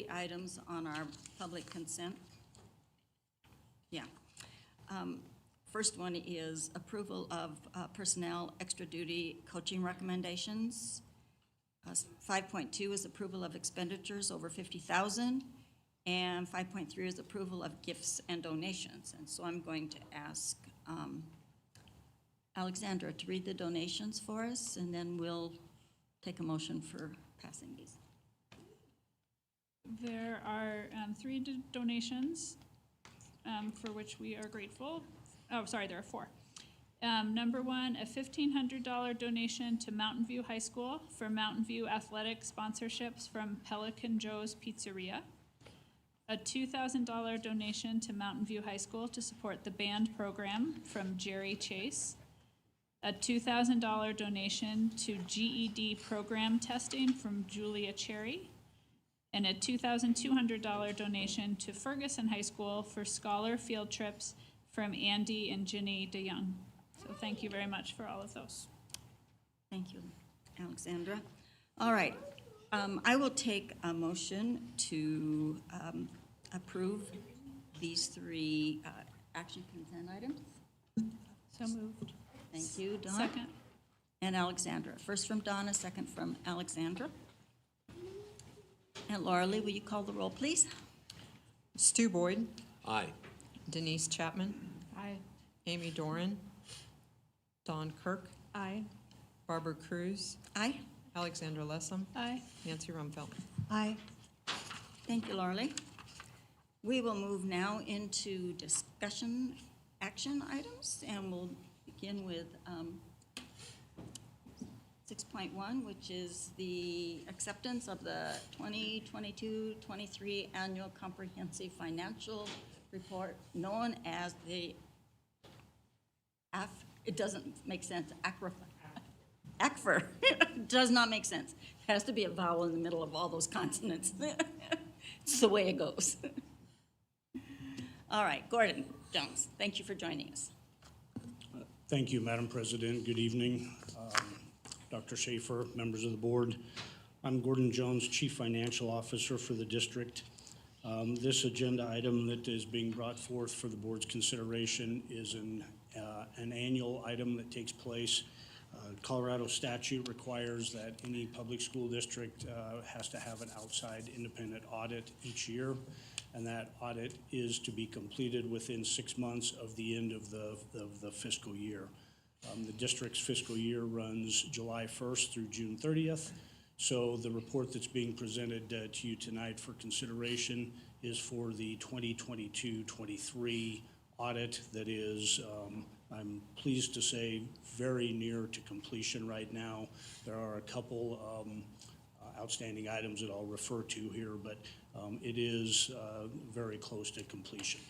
items on our public consent. Yeah. First one is approval of personnel extra duty coaching recommendations. 5.2 is approval of expenditures over $50,000, and 5.3 is approval of gifts and donations. And so I'm going to ask Alexandra to read the donations for us, and then we'll take a motion for passing these. There are 3 donations for which we are grateful. Oh, sorry, there are 4. Number 1, a $1,500 donation to Mountain View High School for Mountain View athletic sponsorships from Pelican Joe's Pizzeria. A $2,000 donation to Mountain View High School to support the band program from Jerry Chase. A $2,000 donation to GED program testing from Julia Cherry. And a $2,200 donation to Ferguson High School for scholar field trips from Andy and Ginny DeYoung. So thank you very much for all of those. Thank you. Alexandra. All right. I will take a motion to approve these three action consent items. So moved. Thank you, Donna. Second. And Alexandra. First from Donna, second from Alexandra. And Laura Lee, will you call the roll, please? Stu Boyd. Aye. Denise Chapman. Aye. Amy Doran. Don Kirk. Aye. Barbara Cruz. Aye. Alexandra Lessem. Aye. Nancy Rumfeld. Aye. Thank you, Laura Lee. We will move now into discussion action items, and we'll begin with 6.1, which is the acceptance of the 2022-23 Annual Comprehensive Financial Report, known as the it doesn't make sense, ACFR. It does not make sense. It has to be a vowel in the middle of all those consonants. It's the way it goes. All right, Gordon Jones, thank you for joining us. Thank you, Madam President. Good evening. Dr. Schaefer, members of the board. I'm Gordon Jones, Chief Financial Officer for the district. This agenda item that is being brought forth for the board's consideration is an annual item that takes place. Colorado statute requires that any public school district has to have an outside independent audit each year, and that audit is to be completed within 6 months of the end of the fiscal year. The district's fiscal year runs July 1st through June 30th. So the report that's being presented to you tonight for consideration is for the 2022-23 audit that is, I'm pleased to say, very near to completion right now. There are a couple outstanding items that I'll refer to here, but it is very close to completion.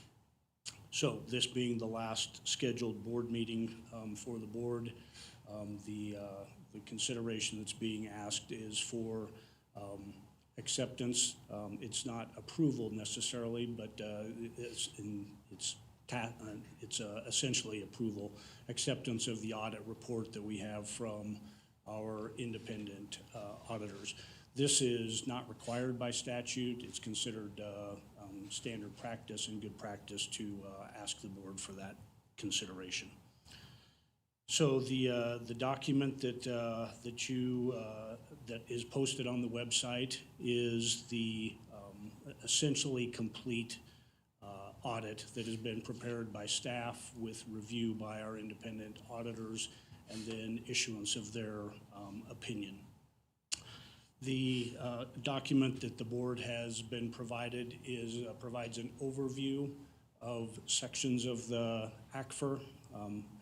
So this being the last scheduled board meeting for the board, the consideration that's being asked is for acceptance. It's not approval necessarily, but it's essentially approval, acceptance of the audit report that we have from our independent auditors. This is not required by statute. It's considered standard practice and good practice to ask the board for that consideration. So the document that that is posted on the website is the essentially complete audit that has been prepared by staff with review by our independent auditors and then issuance of their opinion. The document that the board has been provided provides an overview of sections of the ACFR,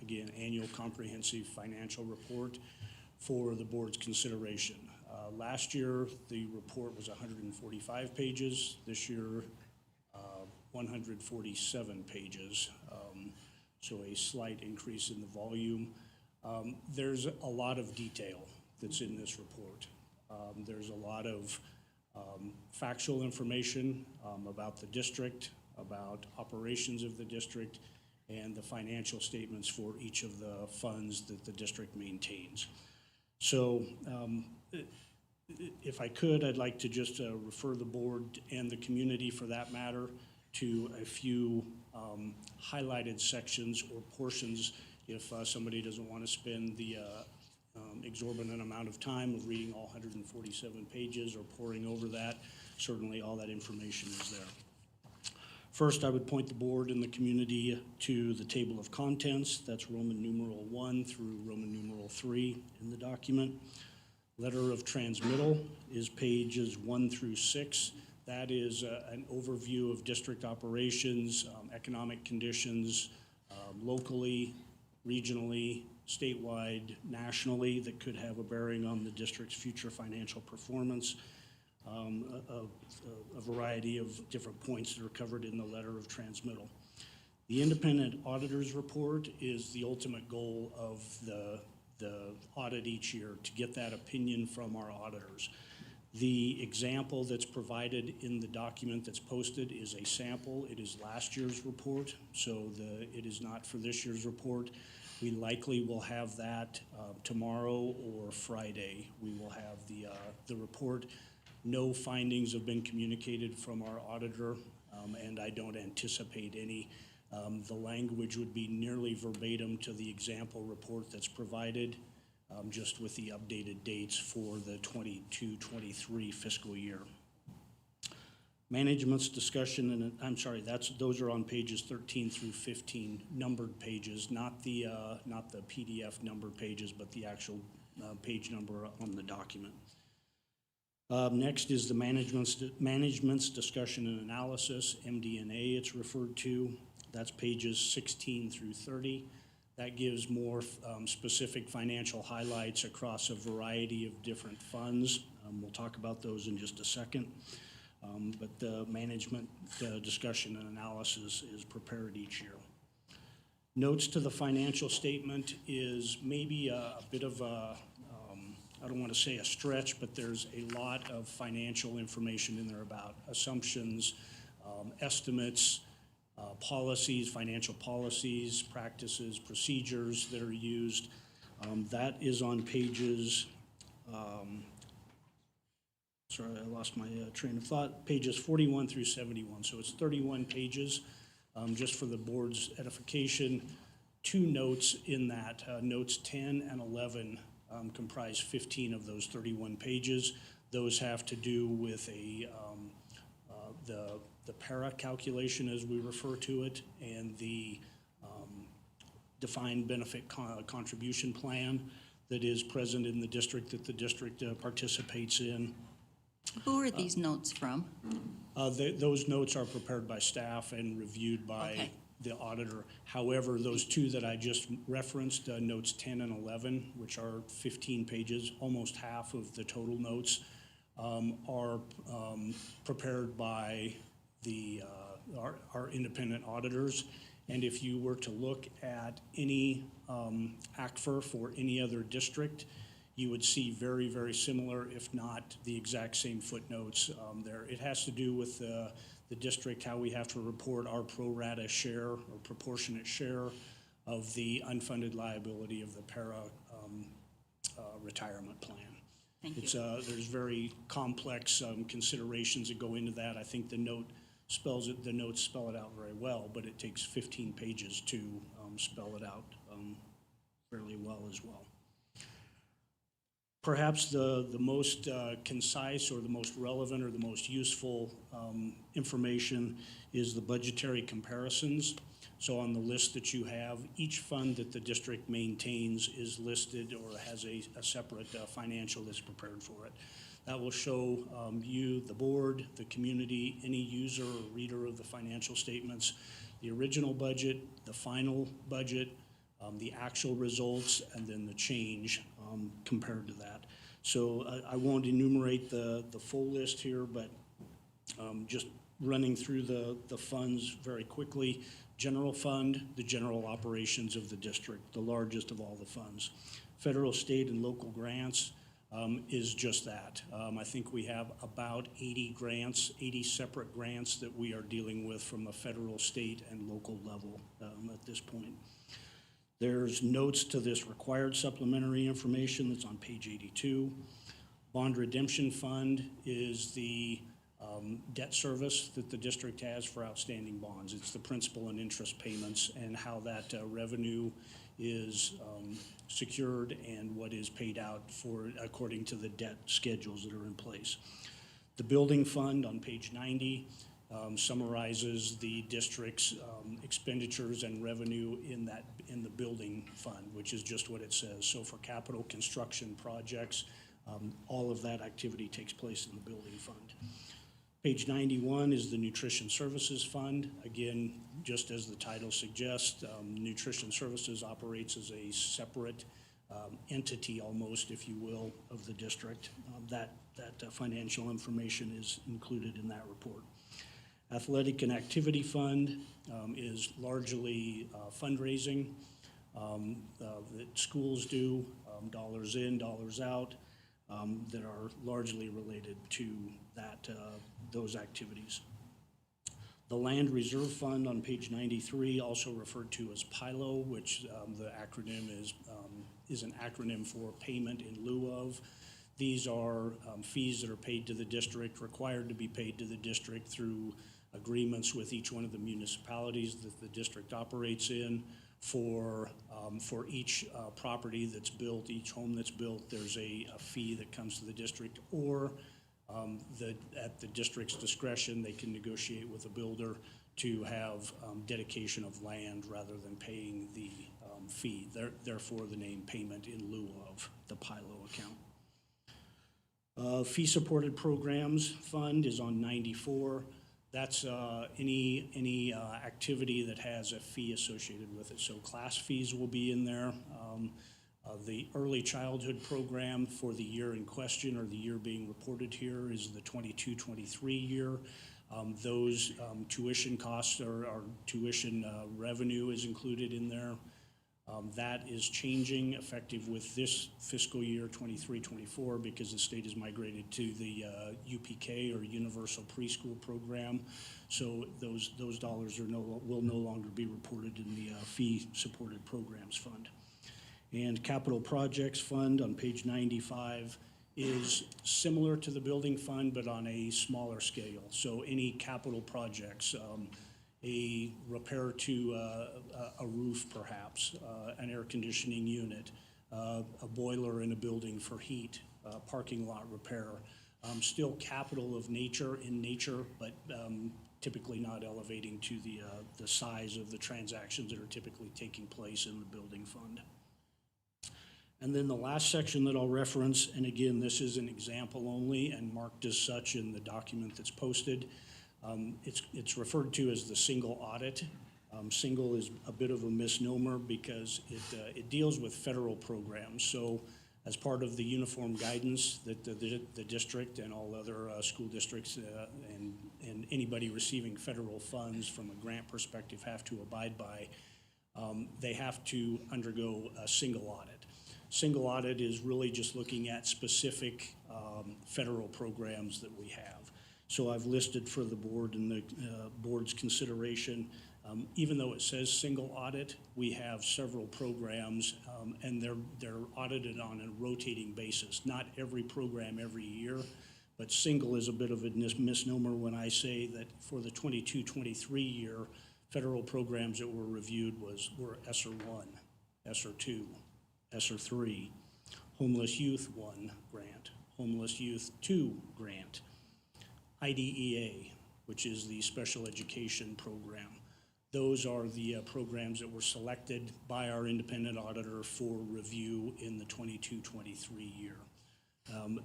again, Annual Comprehensive Financial Report for the board's consideration. Last year, the report was 145 pages. This year, 147 pages, so a slight increase in the volume. There's a lot of detail that's in this report. There's a lot of factual information about the district, about operations of the district, and the financial statements for each of the funds that the district maintains. So if I could, I'd like to just refer the board and the community for that matter to a few highlighted sections or portions if somebody doesn't want to spend the exorbitant amount of time of reading all 147 pages or poring over that. Certainly all that information is there. First, I would point the board and the community to the table of contents. That's Roman numeral 1 through Roman numeral 3 in the document. Letter of transmittal is pages 1 through 6. That is an overview of district operations, economic conditions, locally, regionally, statewide, nationally, that could have a bearing on the district's future financial performance. A variety of different points that are covered in the letter of transmittal. The independent auditor's report is the ultimate goal of the audit each year, to get that opinion from our auditors. The example that's provided in the document that's posted is a sample. It is last year's report, so it is not for this year's report. We likely will have that tomorrow or Friday. We will have the report. No findings have been communicated from our auditor, and I don't anticipate any. The language would be nearly verbatim to the example report that's provided, just with the updated dates for the 22-23 fiscal year. Management's discussion, and I'm sorry, those are on pages 13 through 15, numbered pages, not the PDF numbered pages, but the actual page number on the document. Next is the management's discussion and analysis, MD&A it's referred to. That's pages 16 through 30. That gives more specific financial highlights across a variety of different funds. We'll talk about those in just a second. But the management discussion and analysis is prepared each year. Notes to the financial statement is maybe a bit of a, I don't want to say a stretch, but there's a lot of financial information in there about assumptions, estimates, policies, financial policies, practices, procedures that are used. That is on pages, sorry, I lost my train of thought, pages 41 through 71. So it's 31 pages, just for the board's edification. Two notes in that, notes 10 and 11 comprise 15 of those 31 pages. Those have to do with the para calculation, as we refer to it, and the defined benefit contribution plan that is present in the district that the district participates in. Who are these notes from? Those notes are prepared by staff and reviewed by the auditor. However, those two that I just referenced, notes 10 and 11, which are 15 pages, almost half of the total notes, are prepared by our independent auditors. And if you were to look at any ACFR for any other district, you would see very, very similar, if not the exact same footnotes there. It has to do with the district, how we have to report our pro rata share or proportionate share of the unfunded liability of the para retirement plan. Thank you. It's, there's very complex considerations that go into that. I think the notes spell it out very well, but it takes 15 pages to spell it out fairly well as well. Perhaps the most concise or the most relevant or the most useful information is the budgetary comparisons. So on the list that you have, each fund that the district maintains is listed or has a separate financial that's prepared for it. That will show you, the board, the community, any user or reader of the financial statements, the original budget, the final budget, the actual results, and then the change compared to that. So I won't enumerate the full list here, but just running through the funds very quickly. General fund, the general operations of the district, the largest of all the funds. Federal, state, and local grants is just that. I think we have about 80 grants, 80 separate grants that we are dealing with from a federal, state, and local level at this point. There's notes to this required supplementary information that's on page 82. Bond redemption fund is the debt service that the district has for outstanding bonds. It's the principal and interest payments and how that revenue is secured and what is paid out for according to the debt schedules that are in place. The building fund on page 90 summarizes the district's expenditures and revenue in the building fund, which is just what it says. So for capital construction projects, all of that activity takes place in the building fund. Page 91 is the Nutrition Services Fund. Again, just as the title suggests, Nutrition Services operates as a separate entity almost, if you will, of the district. That financial information is included in that report. Athletic and Activity Fund is largely fundraising that schools do, dollars in, dollars out, that are largely related to that, those activities. The Land Reserve Fund on page 93, also referred to as PILO, which the acronym is an acronym for Payment in Lieu of. These are fees that are paid to the district, required to be paid to the district through agreements with each one of the municipalities that the district operates in. For each property that's built, each home that's built, there's a fee that comes to the district, or at the district's discretion, they can negotiate with a builder to have dedication of land rather than paying the fee. Therefore, the name Payment in Lieu of, the PILO account. Fee-supported programs fund is on 94. That's any activity that has a fee associated with it. So class fees will be in there. The early childhood program for the year in question, or the year being reported here, is the 22-23 year. Those tuition costs or tuition revenue is included in there. That is changing effective with this fiscal year 23-24 because the state has migrated to the UPK, or Universal Preschool Program. So those dollars will no longer be reported in the fee-supported programs fund. And Capital Projects Fund on page 95 is similar to the building fund, but on a smaller scale. So any capital projects, a repair to a roof perhaps, an air conditioning unit, a boiler in a building for heat, parking lot repair, still capital of nature in nature, but typically not elevating to the size of the transactions that are typically taking place in the building fund. And then the last section that I'll reference, and again, this is an example only and marked as such in the document that's posted. It's referred to as the single audit. Single is a bit of a misnomer because it deals with federal programs. So as part of the uniform guidance that the district and all other school districts and anybody receiving federal funds from a grant perspective have to abide by, they have to undergo a single audit. Single audit is really just looking at specific federal programs that we have. So I've listed for the board and the board's consideration, even though it says single audit, we have several programs and they're audited on a rotating basis. Not every program every year, but single is a bit of a misnomer when I say that for the 22-23 year, federal programs that were reviewed were ESSER 1, ESSER 2, ESSER 3, Homeless Youth 1 grant, Homeless Youth 2 grant, IDEA, which is the special education program. Those are the programs that were selected by our independent auditor for review in the 22-23 year.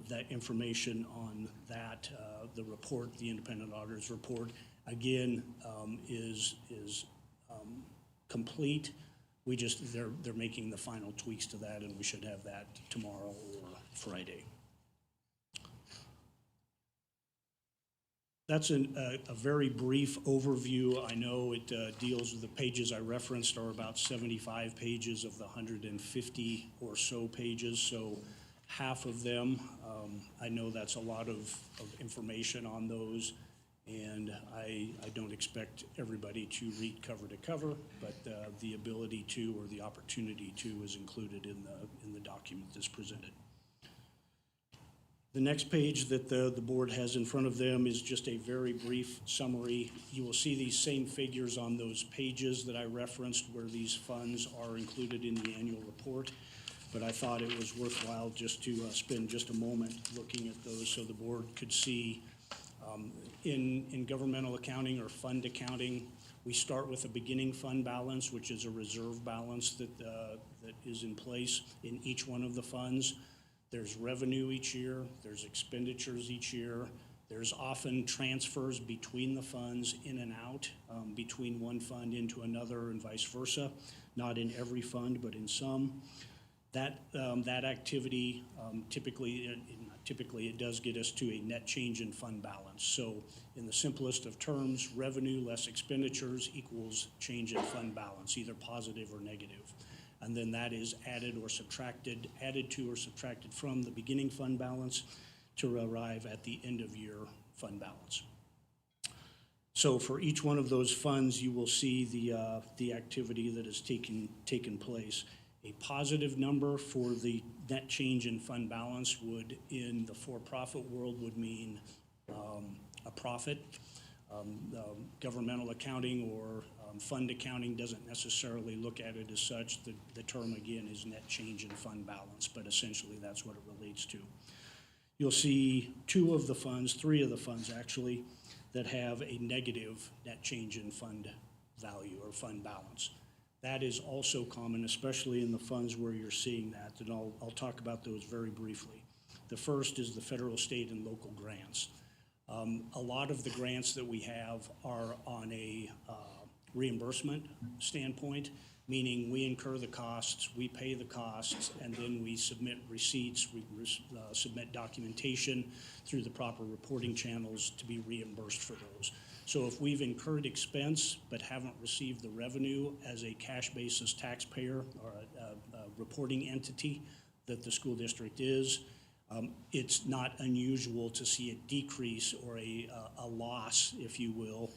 That information on that, the report, the independent auditor's report, again, is complete. They're making the final tweaks to that, and we should have that tomorrow or Friday. That's a very brief overview. I know it deals with the pages I referenced are about 75 pages of the 150 or so pages, so half of them. I know that's a lot of information on those, and I don't expect everybody to read cover to cover, but the ability to, or the opportunity to, is included in the document that's presented. The next page that the board has in front of them is just a very brief summary. You will see these same figures on those pages that I referenced where these funds are included in the annual report, but I thought it was worthwhile just to spend just a moment looking at those so the board could see. In governmental accounting or fund accounting, we start with a beginning fund balance, which is a reserve balance that is in place in each one of the funds. There's revenue each year, there's expenditures each year, there's often transfers between the funds in and out, between one fund into another and vice versa. Not in every fund, but in some. That activity typically it does get us to a net change in fund balance. So in the simplest of terms, revenue less expenditures equals change in fund balance, either positive or negative. And then that is added to or subtracted from the beginning fund balance to arrive at the end of year fund balance. So for each one of those funds, you will see the activity that has taken place. A positive number for the net change in fund balance would, in the for-profit world, would mean a profit. Governmental accounting or fund accounting doesn't necessarily look at it as such. The term, again, is net change in fund balance, but essentially that's what it relates to. You'll see three of the funds actually, that have a negative net change in fund value or fund balance. That is also common, especially in the funds where you're seeing that, and I'll talk about those very briefly. The first is the federal, state, and local grants. A lot of the grants that we have are on a reimbursement standpoint, meaning we incur the costs, we pay the costs, and then we submit receipts, we submit documentation through the proper reporting channels to be reimbursed for those. So if we've incurred expense but haven't received the revenue as a cash basis taxpayer or a reporting entity that the school district is, it's not unusual to see a decrease or a loss, if you will,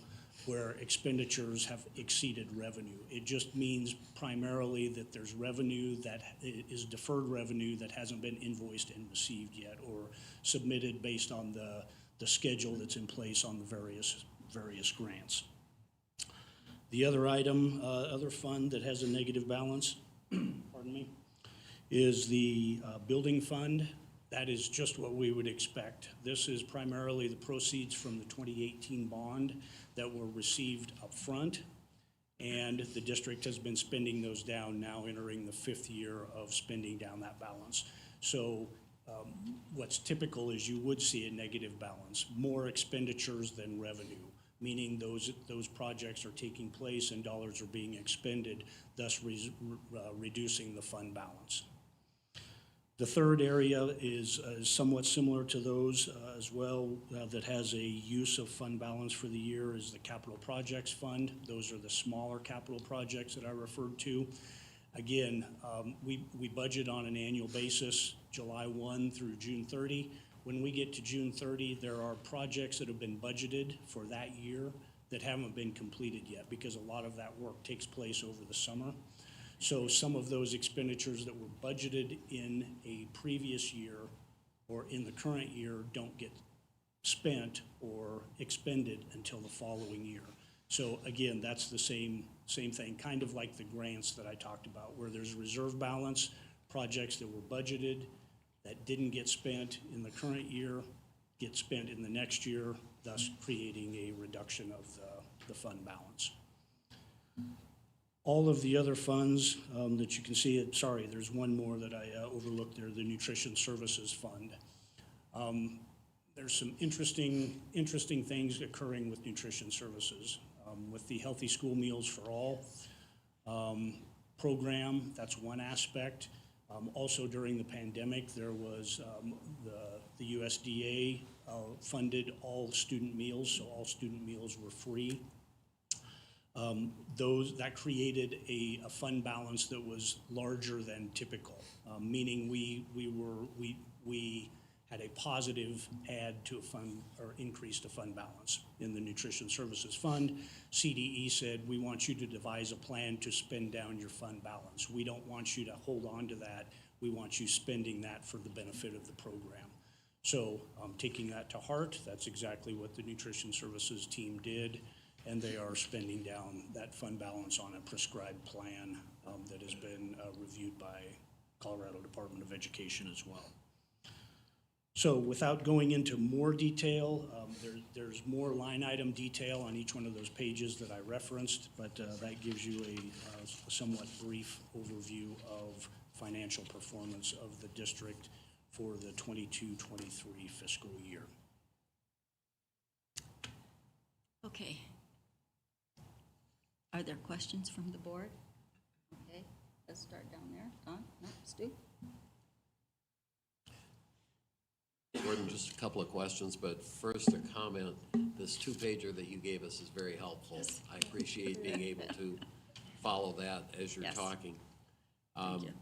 where expenditures have exceeded revenue. It just means primarily that there's revenue that is deferred revenue that hasn't been invoiced and received yet or submitted based on the schedule that's in place on the various grants. The other item, other fund that has a negative balance, pardon me, is the building fund. That is just what we would expect. This is primarily the proceeds from the 2018 bond that were received up front, and the district has been spending those down, now entering the 5th year of spending down that balance. So what's typical is you would see a negative balance, more expenditures than revenue, meaning those projects are taking place and dollars are being expended, thus reducing the fund balance. The third area is somewhat similar to those as well, that has a use of fund balance for the year, is the capital projects fund. Those are the smaller capital projects that I referred to. Again, we budget on an annual basis, July 1 through June 30. When we get to June 30, there are projects that have been budgeted for that year that haven't been completed yet because a lot of that work takes place over the summer. So some of those expenditures that were budgeted in a previous year or in the current year don't get spent or expended until the following year. So again, that's the same thing, kind of like the grants that I talked about, where there's reserve balance, projects that were budgeted that didn't get spent in the current year get spent in the next year, thus creating a reduction of the fund balance. All of the other funds that you can see, there's one more that I overlooked there, the Nutrition Services Fund. There's some interesting things occurring with nutrition services. With the Healthy School Meals for All program, that's one aspect. Also during the pandemic, there was the USDA funded all student meals, so all student meals were free. That created a fund balance that was larger than typical, meaning we had a positive add to a fund or increase to fund balance in the Nutrition Services Fund. CDE said, we want you to devise a plan to spend down your fund balance. We don't want you to hold on to that. We want you spending that for the benefit of the program. So taking that to heart, that's exactly what the Nutrition Services team did, and they are spending down that fund balance on a prescribed plan that has been reviewed by Colorado Department of Education as well. So without going into more detail, there's more line item detail on each one of those pages that I referenced, but that gives you a somewhat brief overview of financial performance of the district for the 22-23 fiscal year. Okay. Are there questions from the board? Okay, let's start down there. Don? No, Stu? Gordon, just a couple of questions, but first a comment. This two-pager that you gave us is very helpful. Yes. I appreciate being able to follow that as you're talking. Thank you.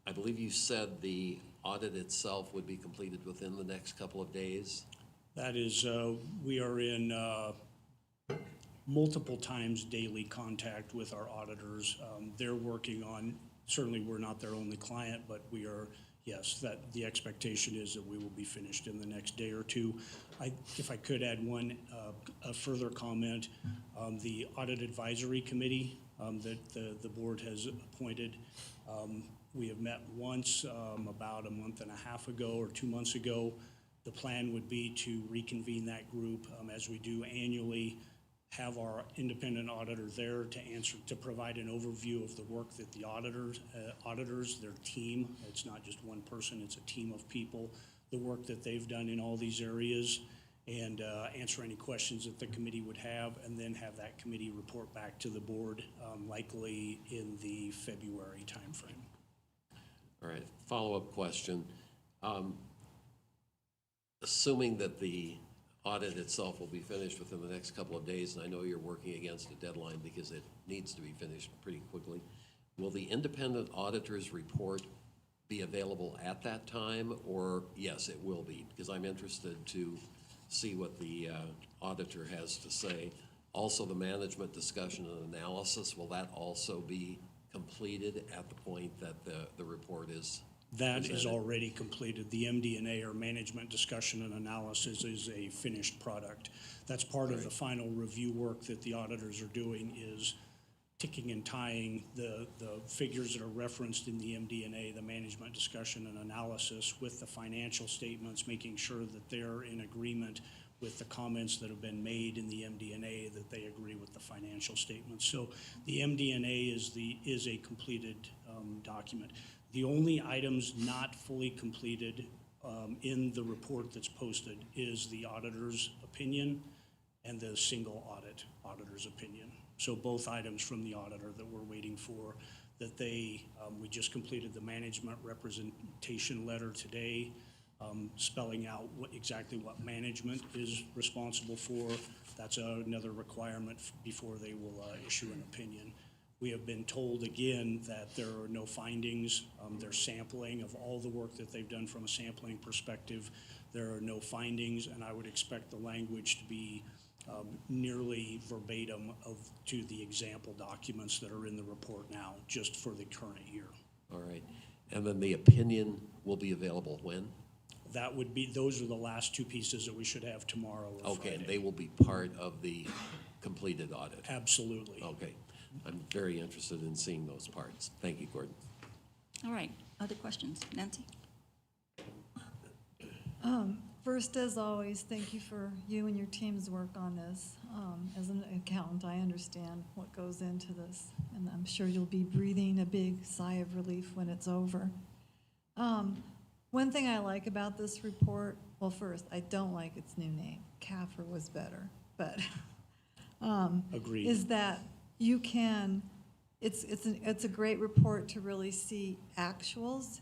I believe you said the audit itself would be completed within the next couple of days. That is, we are in multiple times daily contact with our auditors. They're working on, certainly we're not their only client, but we are, yes, that the expectation is that we will be finished in the next day or two. If I could add one a further comment, the Audit Advisory Committee that the board has appointed, we have met once about a month and a half ago or 2 months ago. The plan would be to reconvene that group as we do annually, have our independent auditor there to provide an overview of the work that the auditors, their team, it's not just one person, it's a team of people, the work that they've done in all these areas, and answer any questions that the committee would have, and then have that committee report back to the board, likely in the February timeframe. All right, follow-up question. Assuming that the audit itself will be finished within the next couple of days, and I know you're working against a deadline because it needs to be finished pretty quickly, will the independent auditor's report be available at that time, or yes, it will be? Because I'm interested to see what the auditor has to say. Also, the management discussion and analysis, will that also be completed at the point that the report is That presented? is already completed. The MD&A, or Management Discussion and Analysis, is a finished product. That's part of the final review work that the auditors are doing, is ticking and tying the figures that are referenced in the MD&A, the Management Discussion and Analysis, with the financial statements, making sure that they're in agreement with the comments that have been made in the MD&A, that they agree with the financial statements. So the MD&A is a completed document. The only items not fully completed in the report that's posted is the auditor's opinion and the single auditor's opinion. So both items from the auditor that we're waiting for, that we just completed the management representation letter today, spelling out exactly what management is responsible for. That's another requirement before they will issue an opinion. We have been told again that there are no findings. They're sampling of all the work that they've done from a sampling perspective. There are no findings, and I would expect the language to be nearly verbatim to the example documents that are in the report now, just for the current year. All right. And then the opinion will be available when? Those are the last two pieces that we should have tomorrow or Okay, Friday. and they will be part of the completed audit? Absolutely. Okay. I'm very interested in seeing those parts. Thank you, Gordon. All right, other questions? Nancy? First, as always, thank you for you and your team's work on this. As an accountant, I understand what goes into this, and I'm sure you'll be breathing a big sigh of relief when it's over. One thing I like about this report, well, first, I don't like its new name. CAFR was better, but Agreed. is that you can, it's a great report to really see actuals.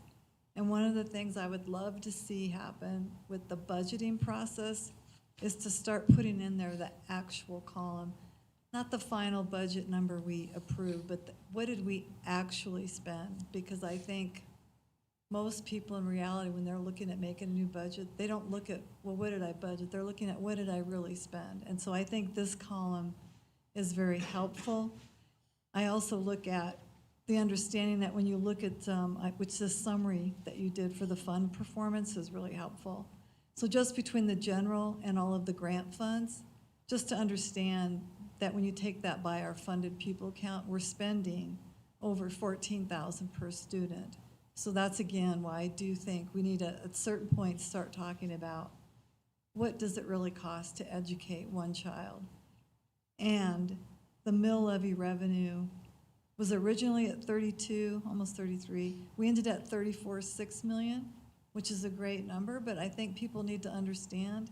And one of the things I would love to see happen with the budgeting process is to start putting in there the actual column, not the final budget number we approve, but what did we actually spend? Because I think most people in reality, when they're looking at making a new budget, they don't look at, well, what did I budget? They're looking at, what did I really spend? And so I think this column is very helpful. I also look at the understanding that when you look at, which this summary that you did for the fund performance is really helpful. So just between the general and all of the grant funds, just to understand that when you take that by our funded pupil count, we're spending over 14,000 per student. So that's again why I do think we need to, at certain points, start talking about what does it really cost to educate one child. And the mill levy revenue was originally at 32, almost 33. We ended at 34.6 million, which is a great number, but I think people need to understand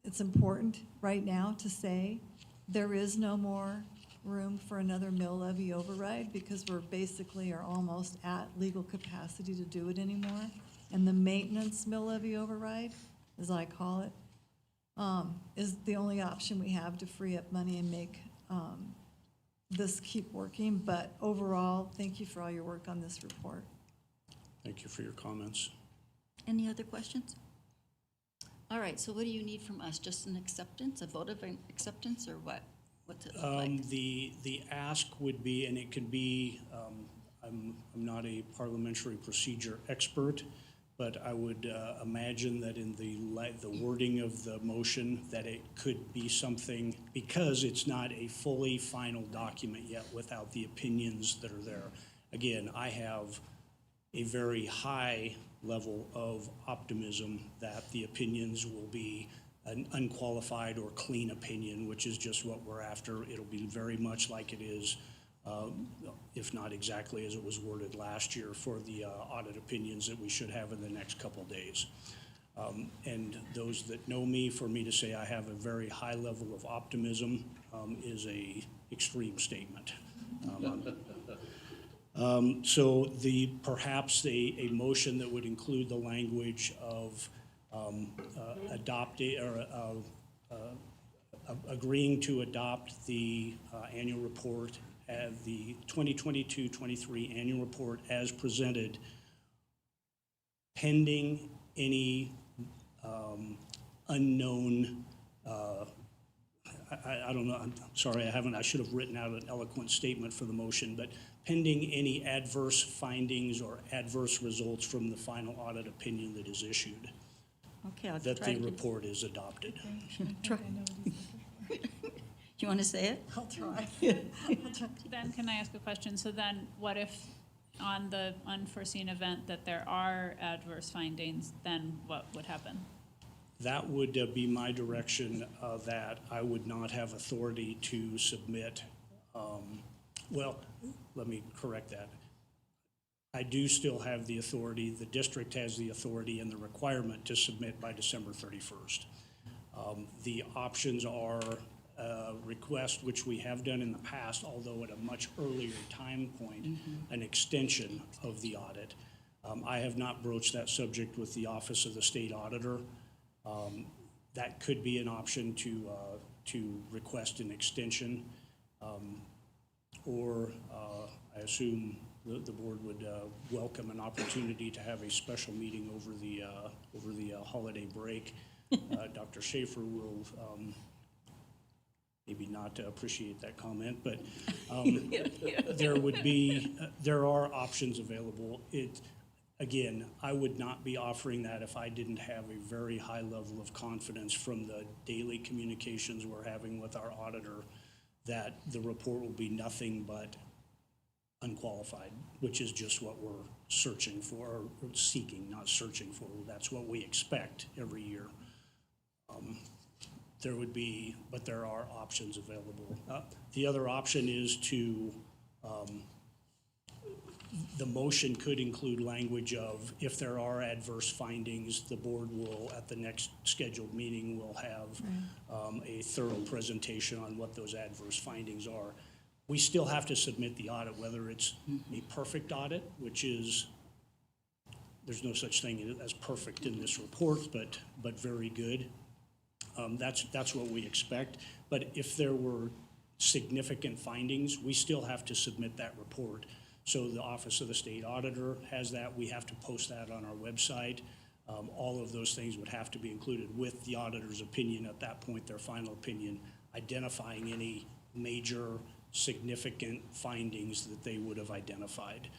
it's important right now to say there is no more room for another mill levy override because we're basically are almost at legal capacity to do it anymore. And the maintenance mill levy override, as I call it, is the only option we have to free up money and make this keep working. But overall, thank you for all your work on this report. Thank you for your comments. Any other questions? All right, so what do you need from us? Just an acceptance, a vote of acceptance, or what? What's it look like? The ask would be, and it could be, I'm not a parliamentary procedure expert, but I would imagine that in the wording of the motion, that it could be something, because it's not a fully final document yet without the opinions that are there. Again, I have a very high level of optimism that the opinions will be an unqualified or clean opinion, which is just what we're after. It'll be very much like it is, if not exactly as it was worded last year for the audit opinions that we should have in the next couple days. And those that know me, for me to say I have a very high level of optimism is a extreme statement. So perhaps a motion that would include the language of adopting or agreeing to adopt the annual report, the 2022-23 annual report as presented, pending any unknown, I don't know, I'm sorry, I should have written out an eloquent statement for the motion, but pending any adverse findings or adverse results from the final audit opinion that is issued, Okay, I'll that try the to report is adopted. Try. You want to say it? I'll try. Then can I ask a question? So then what if on the unforeseen event that there are adverse findings, then what would happen? That would be my direction, that I would not have authority to submit, well, let me correct that. I do still have the authority, the district has the authority and the requirement to submit by December 31st. The options are request, which we have done in the past, although at a much earlier time point, an extension of the audit. I have not broached that subject with the Office of the State Auditor. That could be an option to request an extension, or I assume the board would welcome an opportunity to have a special meeting over the holiday break. Dr. Schaefer will maybe not appreciate that comment, but there are options available. Again, I would not be offering that if I didn't have a very high level of confidence from the daily communications we're having with our auditor that the report will be nothing but unqualified, which is just what we're searching for, or seeking, not searching for. That's what we expect every year. There would be, but there are options available. The other option is to, the motion could include language of, if there are adverse findings, the board will, at the next scheduled meeting, will have a thorough presentation on what those adverse findings are. We still have to submit the audit, whether it's a perfect audit, which is, there's no such thing as perfect in this report, but very good. That's what we expect. But if there were significant findings, we still have to submit that report. So the Office of the State Auditor has that. We have to post that on our website. All of those things would have to be included with the auditor's opinion at that point, their final opinion, identifying any major significant findings that they would have identified.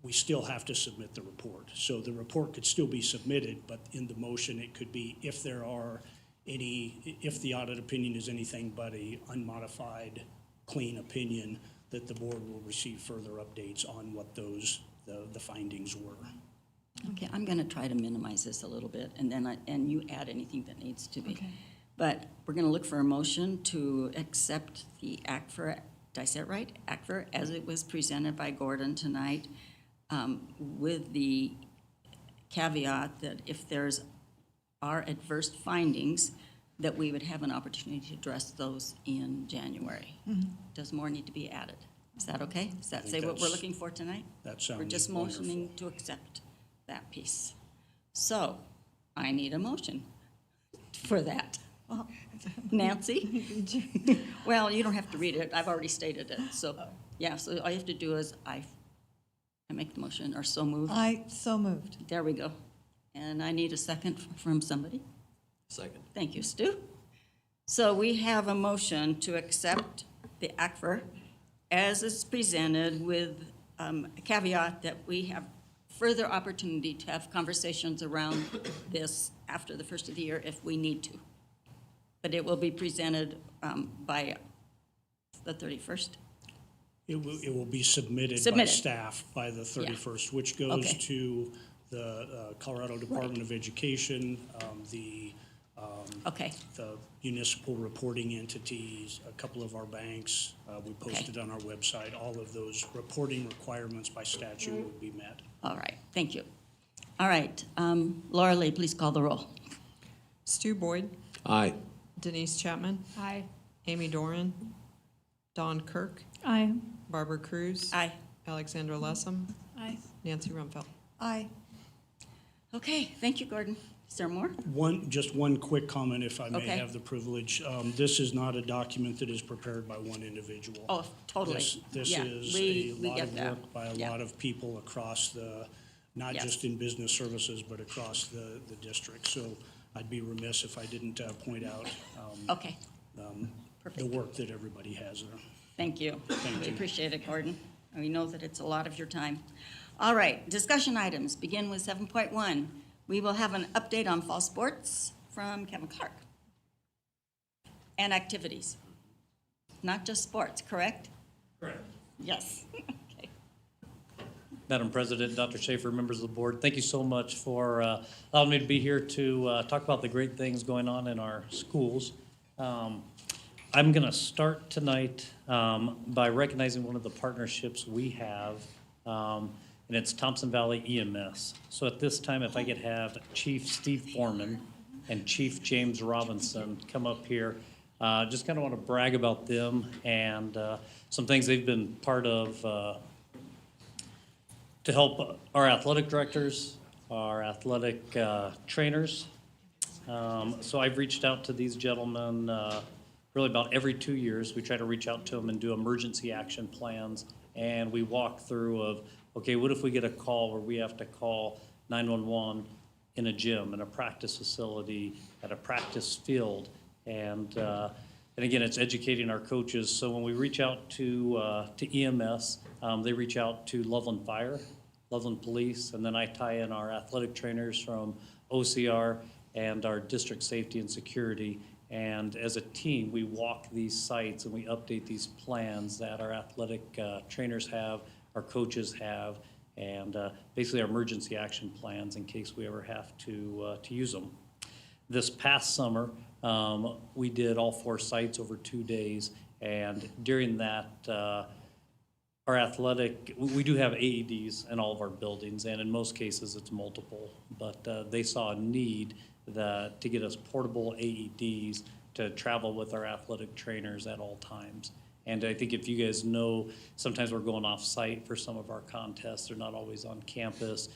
We still have to submit the report. So the report could still be submitted, but in the motion it could be, if there are any, if the audit opinion is anything but a unmodified, clean opinion, that the board will receive further updates on what those, the findings were. Okay, I'm going to try to minimize this a little bit, and then and you add anything that needs to be. Okay. But we're going to look for a motion to accept the ACFR, did I say it right? ACFR, as it was presented by Gordon tonight, with the caveat that if there's are adverse findings, that we would have an opportunity to address those in January. Does more need to be added? Is that okay? Does that say what we're looking for tonight? That sounds We're just wonderful. motioning to accept that piece. So I need a motion for that. Nancy? Well, you don't have to read it. I've already stated it. So, yeah, so all you have to do is I make the motion, or so moved. I so moved. There we go. And I need a second from somebody. Second. Thank you, Stu. So we have a motion to accept the ACFR as is presented with a caveat that we have further opportunity to have conversations around this after the first of the year if we need to. But it will be presented by the 31st. It will be submitted by Submitted. staff by the 31st, which goes Okay. to the Colorado Department of Education, the municipal reporting entities, a couple of our banks. We posted on our website, all of those reporting requirements by statute would be met. All right, thank you. All right, Laura Lee, please call the roll. Stu Boyd, Aye. Denise Chapman, Aye. Amy Doran, Don Kirk, Aye. Barbara Cruz. Aye. Alexandra Lessem, Aye. Nancy Rumpfelt. Aye. Okay, thank you, Gordon. Is there more? Just one quick comment, if I may Okay. have the privilege. This is not a document that is prepared by one individual. Oh, totally. This Yeah, is we a lot get of that. work by a Yeah. lot of people across not Yes. just in business services, but across the district. So I'd be remiss if I didn't point out Okay. the work that everybody has there. Thank you. Thank We you. appreciate it, Gordon. We know that it's a lot of your time. All right, discussion items. Begin with 7.1. We will have an update on fall sports from Kevin Clark. And activities. Not just sports, correct? Correct. Yes. Madam President, Dr. Schaefer, members of the board, thank you so much for allowing me to be here to talk about the great things going on in our schools. I'm going to start tonight by recognizing one of the partnerships we have, and it's Thompson Valley EMS. So at this time, if I could have Chief Steve Foreman and Chief James Robinson come up here, just kind of want to brag about them and some things they've been part of to help our athletic directors, our athletic trainers. So I've reached out to these gentlemen really about every 2 years. We try to reach out to them and do emergency action plans. And we walk through of, okay, what if we get a call where we have to call 911 in a gym, in a practice facility, at a practice field? And again, it's educating our coaches. So when we reach out to EMS, they reach out to Loveland Fire, Loveland Police, and then I tie in our athletic trainers from OCR and our district safety and security. And as a team, we walk these sites and we update these plans that our athletic trainers have, our coaches have, and basically our emergency action plans in case we ever have to use them. This past summer, we did all 4 sites over 2 days, and during that, our athletic, we do have AEDs in all of our buildings, and in most cases it's multiple, but they saw a need to get us portable AEDs to travel with our athletic trainers at all times. And I think if you guys know, sometimes we're going off-site for some of our contests. They're not always on campus.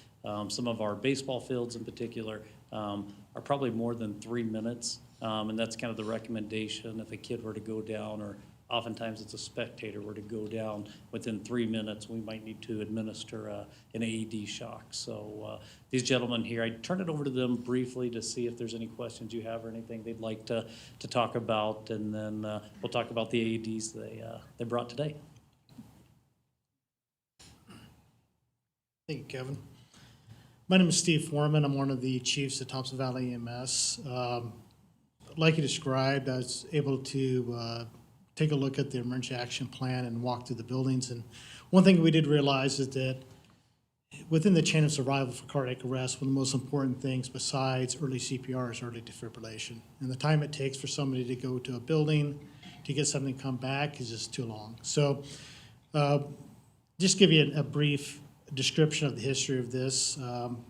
Some of our baseball fields in particular are probably more than 3 minutes. And that's kind of the recommendation if a kid were to go down, or oftentimes it's a spectator were to go down within 3 minutes, we might need to administer an AED shock. So these gentlemen here, I turn it over to them briefly to see if there's any questions you have or anything they'd like to talk about, and then we'll talk about the AEDs they brought today. Thank you, Kevin. My name is Steve Foreman. I'm one of the chiefs at Thompson Valley EMS. Like you described, I was able to take a look at the emergency action plan and walk through the buildings. And one thing we did realize is that within the chain of survival for cardiac arrest, one of the most important things besides early CPR is early defibrillation. And the time it takes for somebody to go to a building to get something to come back is just too long. So just give you a brief description of the history of this.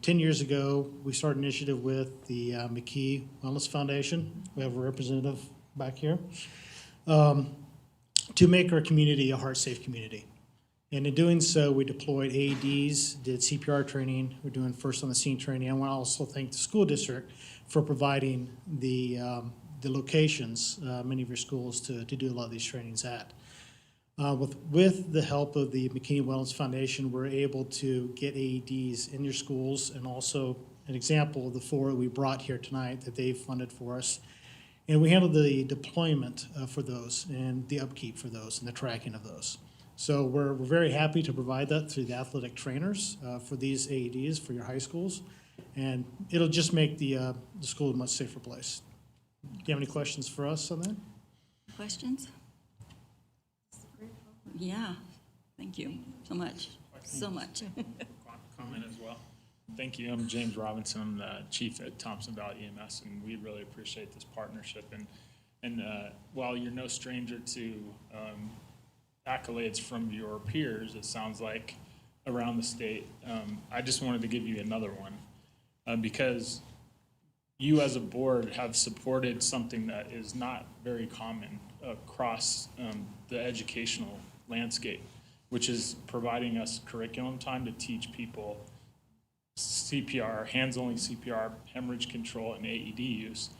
10 years ago, we started an initiative with the McKee Wellness Foundation. We have a representative back here. To make our community a heart-safe community. And in doing so, we deployed AEDs, did CPR training, we're doing first on the scene training. I want to also thank the school district for providing the locations, many of your schools, to do a lot of these trainings at. With the help of the McKinney Wellness Foundation, we're able to get AEDs in your schools, and also an example of the 4 we brought here tonight that they've funded for us. And we handle the deployment for those and the upkeep for those and the tracking of those. So we're very happy to provide that through the athletic trainers for these AEDs for your high schools. And it'll just make the school a much safer place. Do you have any questions for us on that? Questions? Yeah, thank you so much, so much. Comment as well. Thank you. I'm James Robinson. I'm the chief at Thompson Valley EMS, and we really appreciate this partnership. And while you're no stranger to accolades from your peers, it sounds like around the state, I just wanted to give you another one because you as a board have supported something that is not very common across the educational landscape, which is providing us curriculum time to teach people CPR, hands-only CPR, hemorrhage control, and AED use.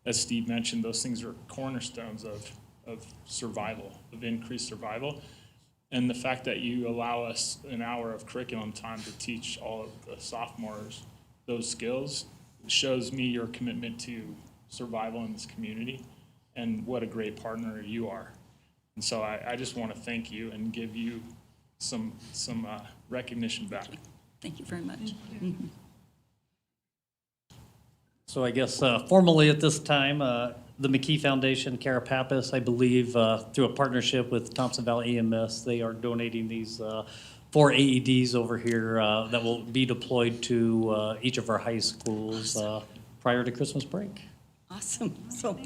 As Steve mentioned, those things are cornerstones of survival, of increased survival. And the fact that you allow us an hour of curriculum time to teach all of the sophomores those skills shows me your commitment to survival in this community and what a great partner you are. And so I just want to thank you and give you some recognition back. Thank you very much. So I guess formally at this time, the McKee Foundation, Cara Pappas, I believe, through a partnership with Thompson Valley EMS, they are donating these 4 AEDs over here that will be deployed to each of our high schools prior to Christmas break. Awesome. So.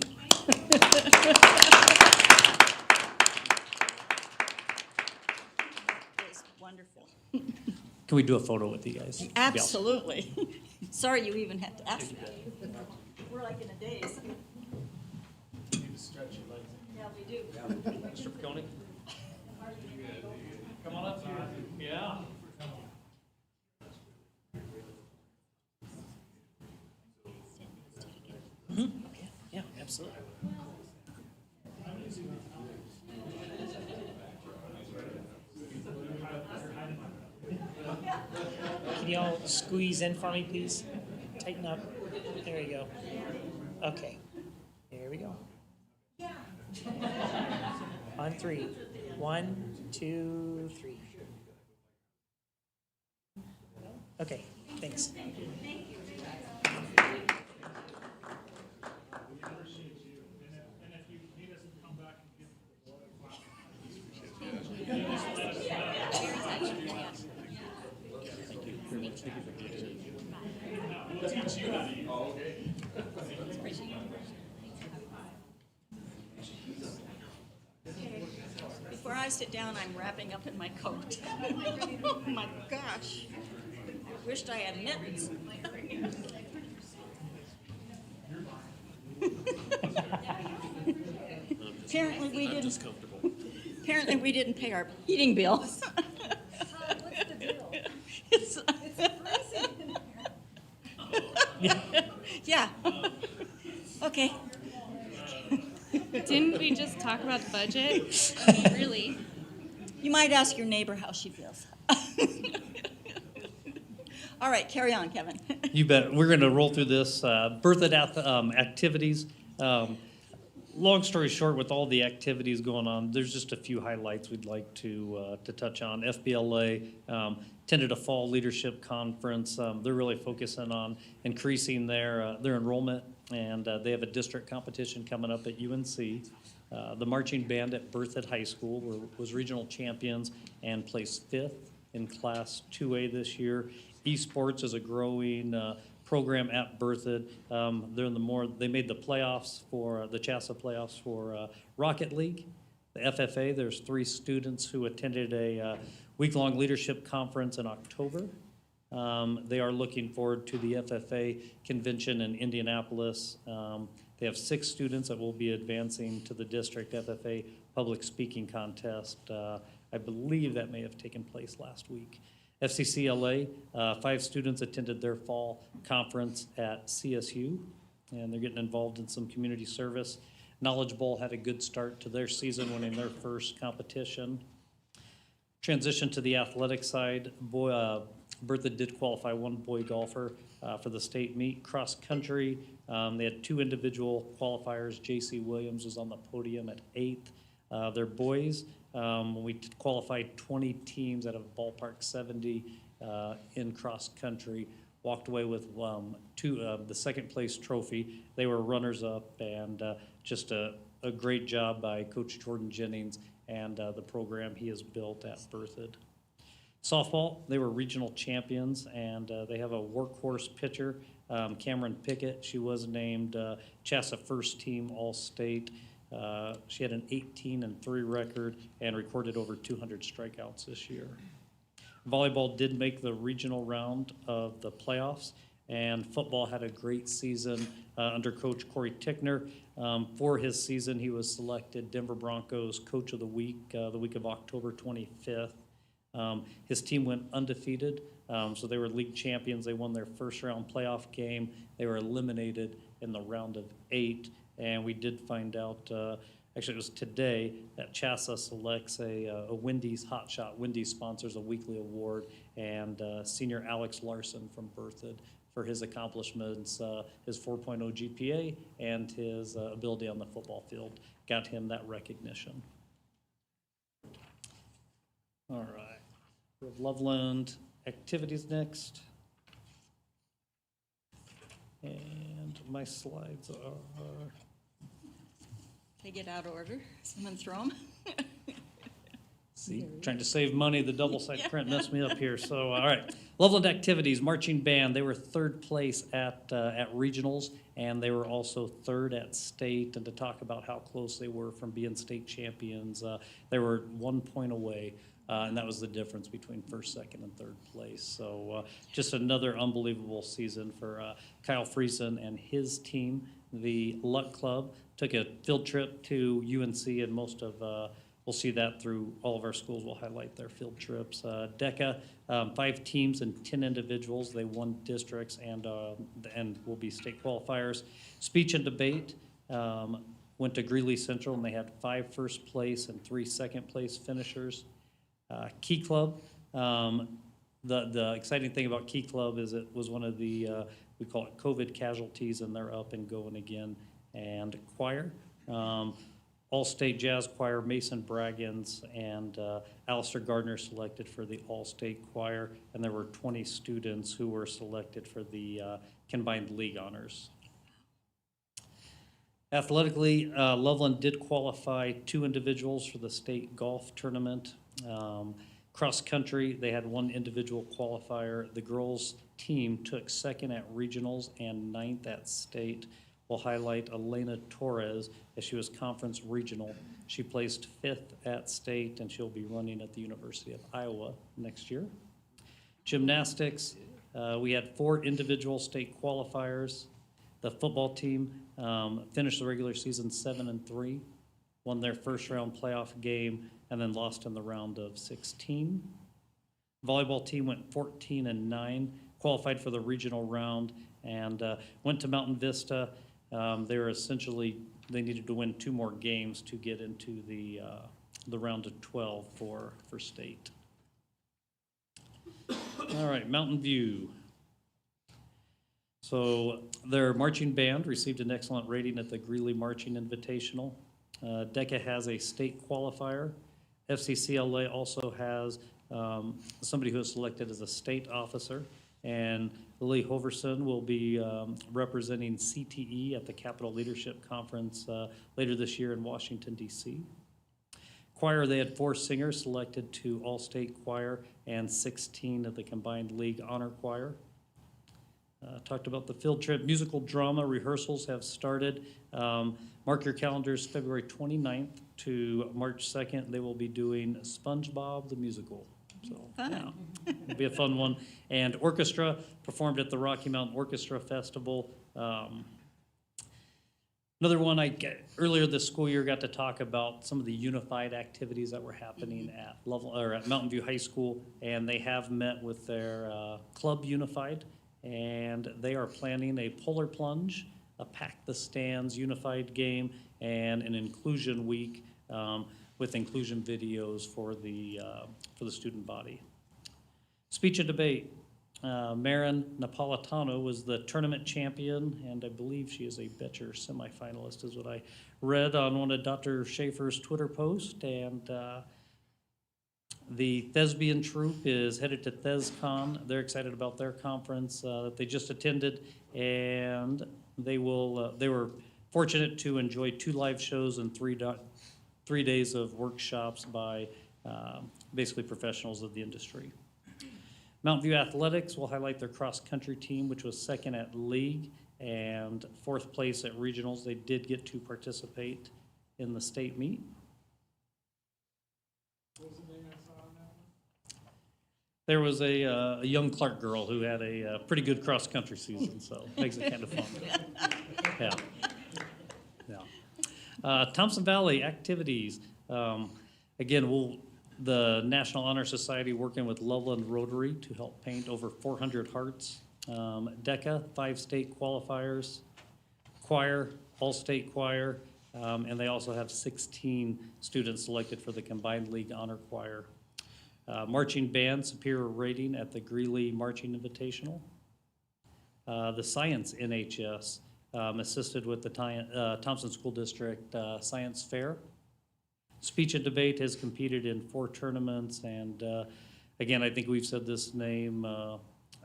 It's wonderful. Can we do a photo with you guys? Absolutely. Sorry you even had to ask that. We're like in a daze. You need to stretch your legs. Yeah, we do. Mr. Piconi? Come on up here. Yeah. Yeah, absolutely. Can y'all squeeze in for me, please? Tighten up. There you go. Okay. There we go. On 3. 1, 2, 3. Okay, thanks. Before I sit down, I'm wrapping up in my coat. Oh my gosh. I wished I had mittens. Apparently we didn't. Apparently we didn't pay our heating bill. What's the deal? It's freezing in here. Yeah. Okay. Didn't we just talk about the budget? I mean, really? You might ask your neighbor how she feels. All right, carry on, Kevin. You bet. We're going to roll through this. Berthoud activities. Long story short, with all the activities going on, there's just a few highlights we'd like to touch on. FBLA attended a fall leadership conference. They're really focusing on increasing their enrollment, and they have a district competition coming up at UNC. The marching band at Berthoud High School was regional champions and placed 5th in Class 2A this year. Esports is a growing program at Berthoud. They made the playoffs for the CHASA playoffs for Rocket League. The FFA, there's 3 students who attended a week-long leadership conference in October. They are looking forward to the FFA convention in Indianapolis. They have 6 students that will be advancing to the district FFA public speaking contest. I believe that may have taken place last week. FCCLA, 5 students attended their fall conference at CSU, and they're getting involved in some community service. Knowledge Bowl had a good start to their season, winning their first competition. Transition to the athletic side, Berthoud did qualify one boy golfer for the state meet. Cross country, they had two individual qualifiers. J.C. Williams was on the podium at 8th. Their boys, we qualified 20 teams out of ballpark 70 in cross country. Walked away with the second place trophy. They were runners up, and just a great job by Coach Jordan Jennings and the program he has built at Berthoud. Softball, they were regional champions, and they have a workhorse pitcher, Cameron Pickett. She was named CHSAA First Team All-State. She had an 18-3 record and recorded over 200 strikeouts this year. Volleyball did make the regional round of the playoffs, and football had a great season under Coach Corey Tickner. For his season, he was selected Denver Broncos Coach of the week of October 25th. His team went undefeated, so they were league champions. They won their first round playoff game. They were eliminated in the round of 8, and we did find out, actually it was today, that CHSAA selects a Wendy's Hot Shot. Wendy's sponsors a weekly award, and senior Alex Larson from Berthoud for his accomplishments, his 4.0 GPA, and his ability on the football field got him that recognition. All right. We have Loveland activities next. And my slides are... They get out of order. Someone throw them. See, trying to save money, the double-sided print messed me up here. So, all right. Loveland activities, marching band, they were third place at regionals, and they were also third at state. And to talk about how close they were from being state champions, they were 1 point away. And that was the difference between first, second, and third place. So just another unbelievable season for Kyle Friesen and his team. The Luck Club took a field trip to UNC, and most of, we'll see that through all of our schools. We'll highlight their field trips. DECA, 5 teams and 10 individuals. They won districts and will be state qualifiers. Speech and debate went to Greeley Central, and they had 5 first place and 3 second place finishers. Key Club, the exciting thing about Key Club is it was one of the, we call it COVID casualties, and they're up and going again. And choir, All-State Jazz Choir, Mason Braggins, and Alistair Gardner selected for the All-State Choir, and there were 20 students who were selected for the Combined League Honors. Athletically, Loveland did qualify 2 individuals for the state golf tournament. Cross country, they had 1 individual qualifier. The girls' team took 2nd at regionals and 9th at state. We'll highlight Elena Torres as she was conference regional. She placed 5th at state, and she'll be running at the University of Iowa next year. Gymnastics, we had 4 individual state qualifiers. The football team finished the regular season 7-3, won their first round playoff game, and then lost in the round of 16. Volleyball team went 14-9, qualified for the regional round, and went to Mountain Vista. They were essentially, they needed to win 2 more games to get into the round of 12 for state. All right, Mountain View. So their marching band received an excellent rating at the Greeley Marching Invitational. DECA has a state qualifier. FCCLA also has somebody who is selected as a state officer, and Lily Hoverson will be representing CTE at the Capital Leadership Conference later this year in Washington, D.C. Choir, they had 4 singers selected to All-State Choir and 16 of the Combined League Honor Choir. Talked about the field trip. Musical drama rehearsals have started. Mark your calendars, February 29th to March 2nd. They will be doing SpongeBob the Musical. So, yeah, it'll be a fun one. And orchestra performed at the Rocky Mountain Orchestra Festival. Another one earlier this school year got to talk about some of the unified activities that were happening at Mountain View High School, and they have met with their Club Unified, and they are planning a polar plunge, a Pack the Stands unified game, and an inclusion week with inclusion videos for the student body. Speech and debate. Marin Napolitano was the tournament champion, and I believe she is a Betcher semifinalist, is what I read on one of Dr. Schaefer's Twitter posts. And the Thespian troupe is headed to ThesCon. They're excited about their conference that they just attended, and they were fortunate to enjoy 2 live shows and 3 days of workshops by basically professionals of the industry. Mountain View Athletics will highlight their cross-country team, which was second at league and 4th place at regionals. They did get to participate in the state meet. There was a young Clark girl who had a pretty good cross-country season, so makes it kind of fun. Yeah. Yeah. Thompson Valley activities. Again, the National Honor Society working with Loveland Rotary to help paint over 400 hearts. DECA, 5 state qualifiers. Choir, all-state choir. And they also have 16 students selected for the Combined League Honor Choir. Marching band, superior rating at the Greeley Marching Invitational. The Science NHS assisted with the Thompson School District Science Fair. Speech and Debate has competed in 4 tournaments, and again, I think we've said this name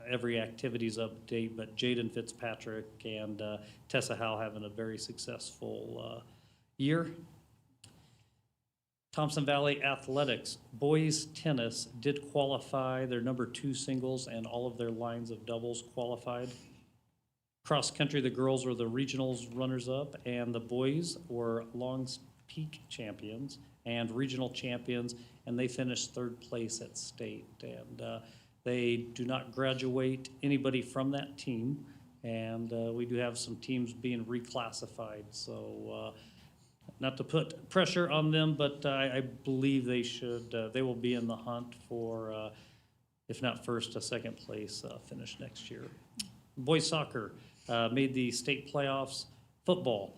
every activities update, but Jaden Fitzpatrick and Tessa Howe having a very successful year. Thompson Valley Athletics, boys tennis did qualify. Their number 2 singles and all of their lines of doubles qualified. Cross country, the girls were the regionals runners-up, and the boys were Longs Peak champions and regional champions, and they finished 3rd place at state. And they do not graduate anybody from that team, and we do have some teams being reclassified. So not to put pressure on them, but I believe they should. They will be in the hunt for, if not first, a 2nd place finish next year. Boys soccer made the state playoffs. Football.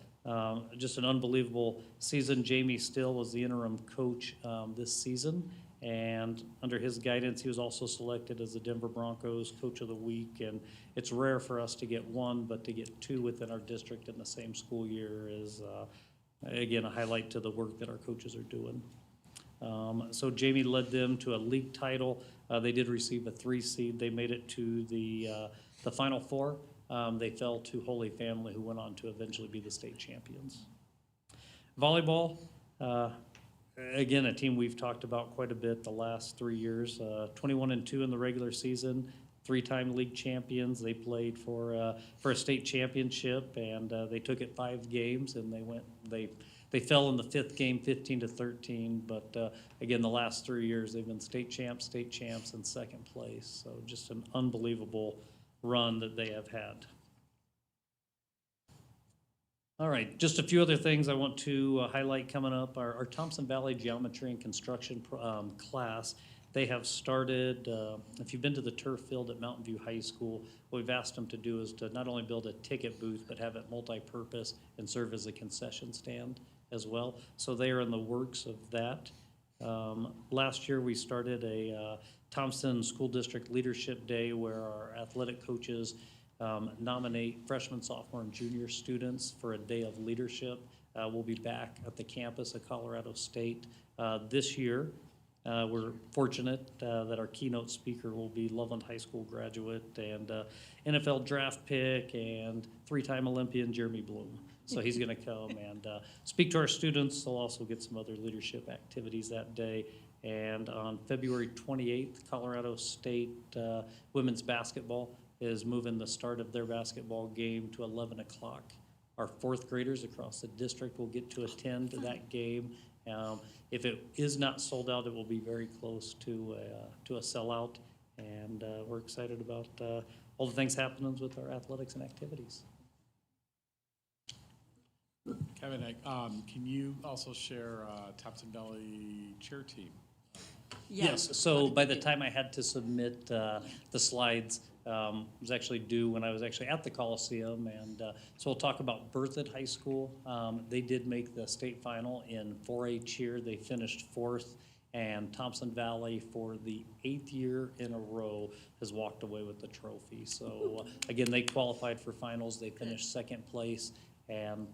Just an unbelievable season. Jamie Still was the interim coach this season, and under his guidance, he was also selected as the Denver Broncos Coach of the Week. And it's rare for us to get 1, but to get 2 within our district in the same school year is, again, a highlight to the work that our coaches are doing. So Jamie led them to a league title. They did receive a 3 seed. They made it to the Final Four. They fell to Holy Family, who went on to eventually be the state champions. Volleyball, again, a team we've talked about quite a bit the last 3 years. 21-2 in the regular season, 3-time league champions. They played for a state championship, and they took it 5 games, and they fell in the 5th game, 15-13. But again, the last 3 years they've been state champs, and 2nd place. So just an unbelievable run that they have had. All right, just a few other things I want to highlight coming up. Our Thompson Valley Geometry and Construction class, they have started, if you've been to the turf field at Mountain View High School, what we've asked them to do is to not only build a ticket booth, but have it multi-purpose and serve as a concession stand as well. So they are in the works of that. Last year, we started a Thompson School District Leadership Day, where our athletic coaches nominate freshman, sophomore, and junior students for a day of leadership. We'll be back at the campus at Colorado State this year. We're fortunate that our keynote speaker will be Loveland High School graduate and NFL draft pick and 3-time Olympian Jeremy Bloom. So he's going to come and speak to our students. They'll also get some other leadership activities that day. And on February 28th, Colorado State women's basketball is moving the start of their basketball game to 11 o'clock. Our 4th graders across the district will get to attend that game. If it is not sold out, it will be very close to a sellout. And we're excited about all the things happening with our athletics and activities. Kevin, can you also share Thompson Valley cheer team? Yes, so by the time I had to submit the slides, was actually due when I was actually at the Coliseum, and so we'll talk about Berthoud High School. They did make the state final in 4A cheer. They finished 4th, And Thompson Valley, for the 8th year in a row, has walked away with the trophy. So again, they qualified for finals. They finished second place. And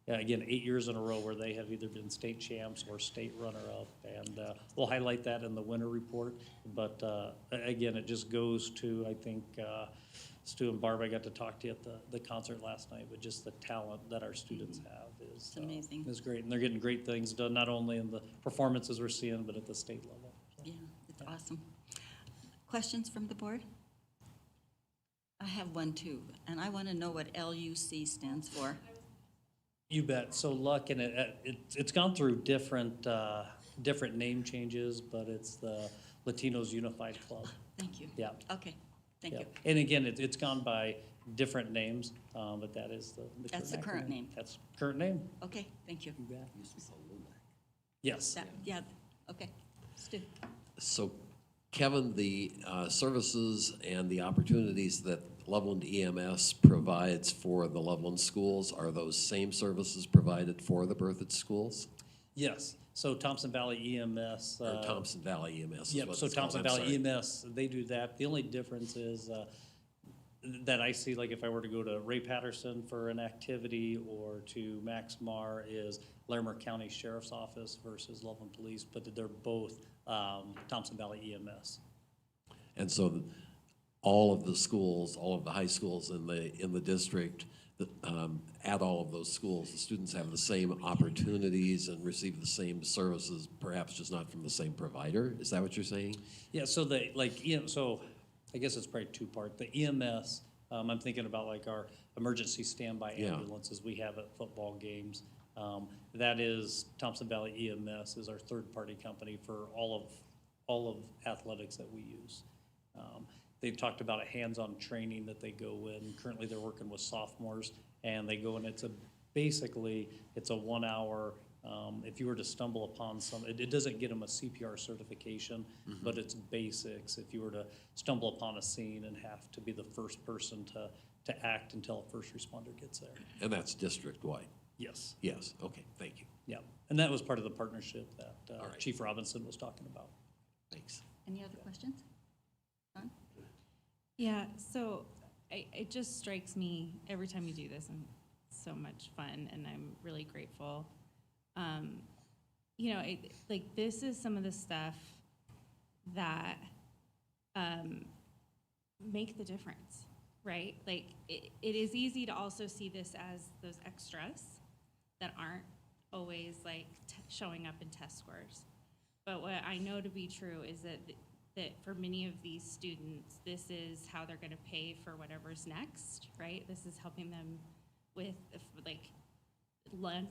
yeah, again, 8 years in a row where they have either been state champs or state runner-up. And we'll highlight that in the winter report. But again, it just goes to, I think, Stu and Barb, I got to talk to you at the concert last night, but just the talent that our students have is amazing. Is great. And they're getting great things done, not only in the performances we're seeing, but at the state level. Yeah, it's awesome. Questions from the board? I have one too, and I want to know what LUC stands for. You bet. So Luck, and it's gone through different name changes, but it's the Latinos Unified Club. Thank you. Yeah. Okay, thank you. And again, it's gone by different names, but that is the That's the current acronym. name. That's current name. Okay, thank you. Yes. Yeah, okay. Stu? So Kevin, the services and the opportunities that Loveland EMS provides for the Loveland schools, are those same services provided for the Berthoud schools? Yes. So Thompson Valley EMS. Or Thompson Valley EMS is Yep, what so it's called. Thompson I'm Valley sorry. EMS, they do that. The only difference is that I see, like if I were to go to Ray Patterson for an activity or to Max Mar, is Larimer County Sheriff's Office versus Loveland Police, but they're both Thompson Valley EMS. And so all of the schools, all of the high schools in the district, at all of those schools, the students have the same opportunities and receive the same services, perhaps just not from the same provider? Is that what you're saying? Yeah, so so I guess it's probably two-part. The EMS, I'm thinking about like our emergency standby Yeah. ambulances we have at football games. That is, Thompson Valley EMS is our third-party company for all of athletics that we use. They've talked about a hands-on training that they go in. Currently, they're working with sophomores, and they go in. Basically it's a 1 hour. If you were to stumble upon it doesn't get them a CPR certification, but it's basics. If you were to stumble upon a scene and have to be the first person to act until a first responder gets there. And that's district-wide? Yes. Yes, okay, thank you. Yeah, and that was part of the partnership that All right. Chief Robinson was talking about. Thanks. Any other questions? John? Yeah, so it just strikes me every time you do this, and it's so much fun, and I'm really grateful. Like this is some of the stuff that make the difference, right? Like it is easy to also see this as those extras that aren't always like showing up in test scores. But what I know to be true is that for many of these students, this is how they're going to pay for whatever's next, right? This is helping them with like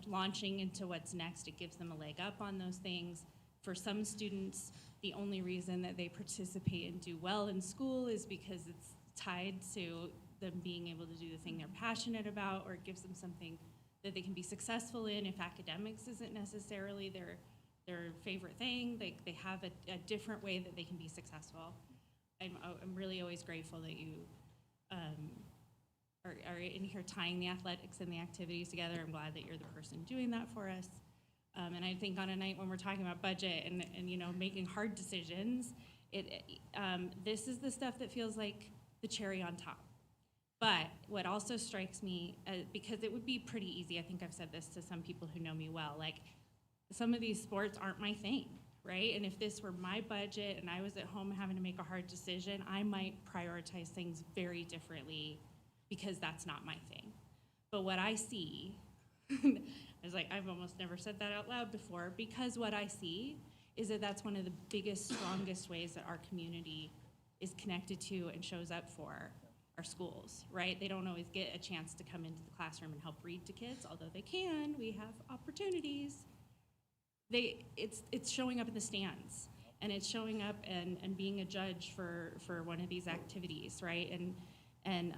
launching into what's next. It gives them a leg up on those things. For some students, the only reason that they participate and do well in school is because it's tied to them being able to do the thing they're passionate about, or it gives them something that they can be successful in if academics isn't necessarily their favorite thing. They have a different way that they can be successful. I'm really always grateful that you are in here tying the athletics and the activities together. I'm glad that you're the person doing that for us. And I think on a night when we're talking about budget and making hard decisions, this is the stuff that feels like the cherry on top. But what also strikes me, because it would be pretty easy, I think I've said this to some people who know me well, like some of these sports aren't my thing, right? And if this were my budget and I was at home having to make a hard decision, I might prioritize things very differently because that's not my thing. But what I see, I was like, I've almost never said that out loud before, because what I see is that that's one of the biggest, strongest ways that our community is connected to and shows up for our schools, right? They don't always get a chance to come into the classroom and help read to kids, although they can. We have opportunities. It's showing up in the stands, and it's showing up and being a judge for one of these activities, right? And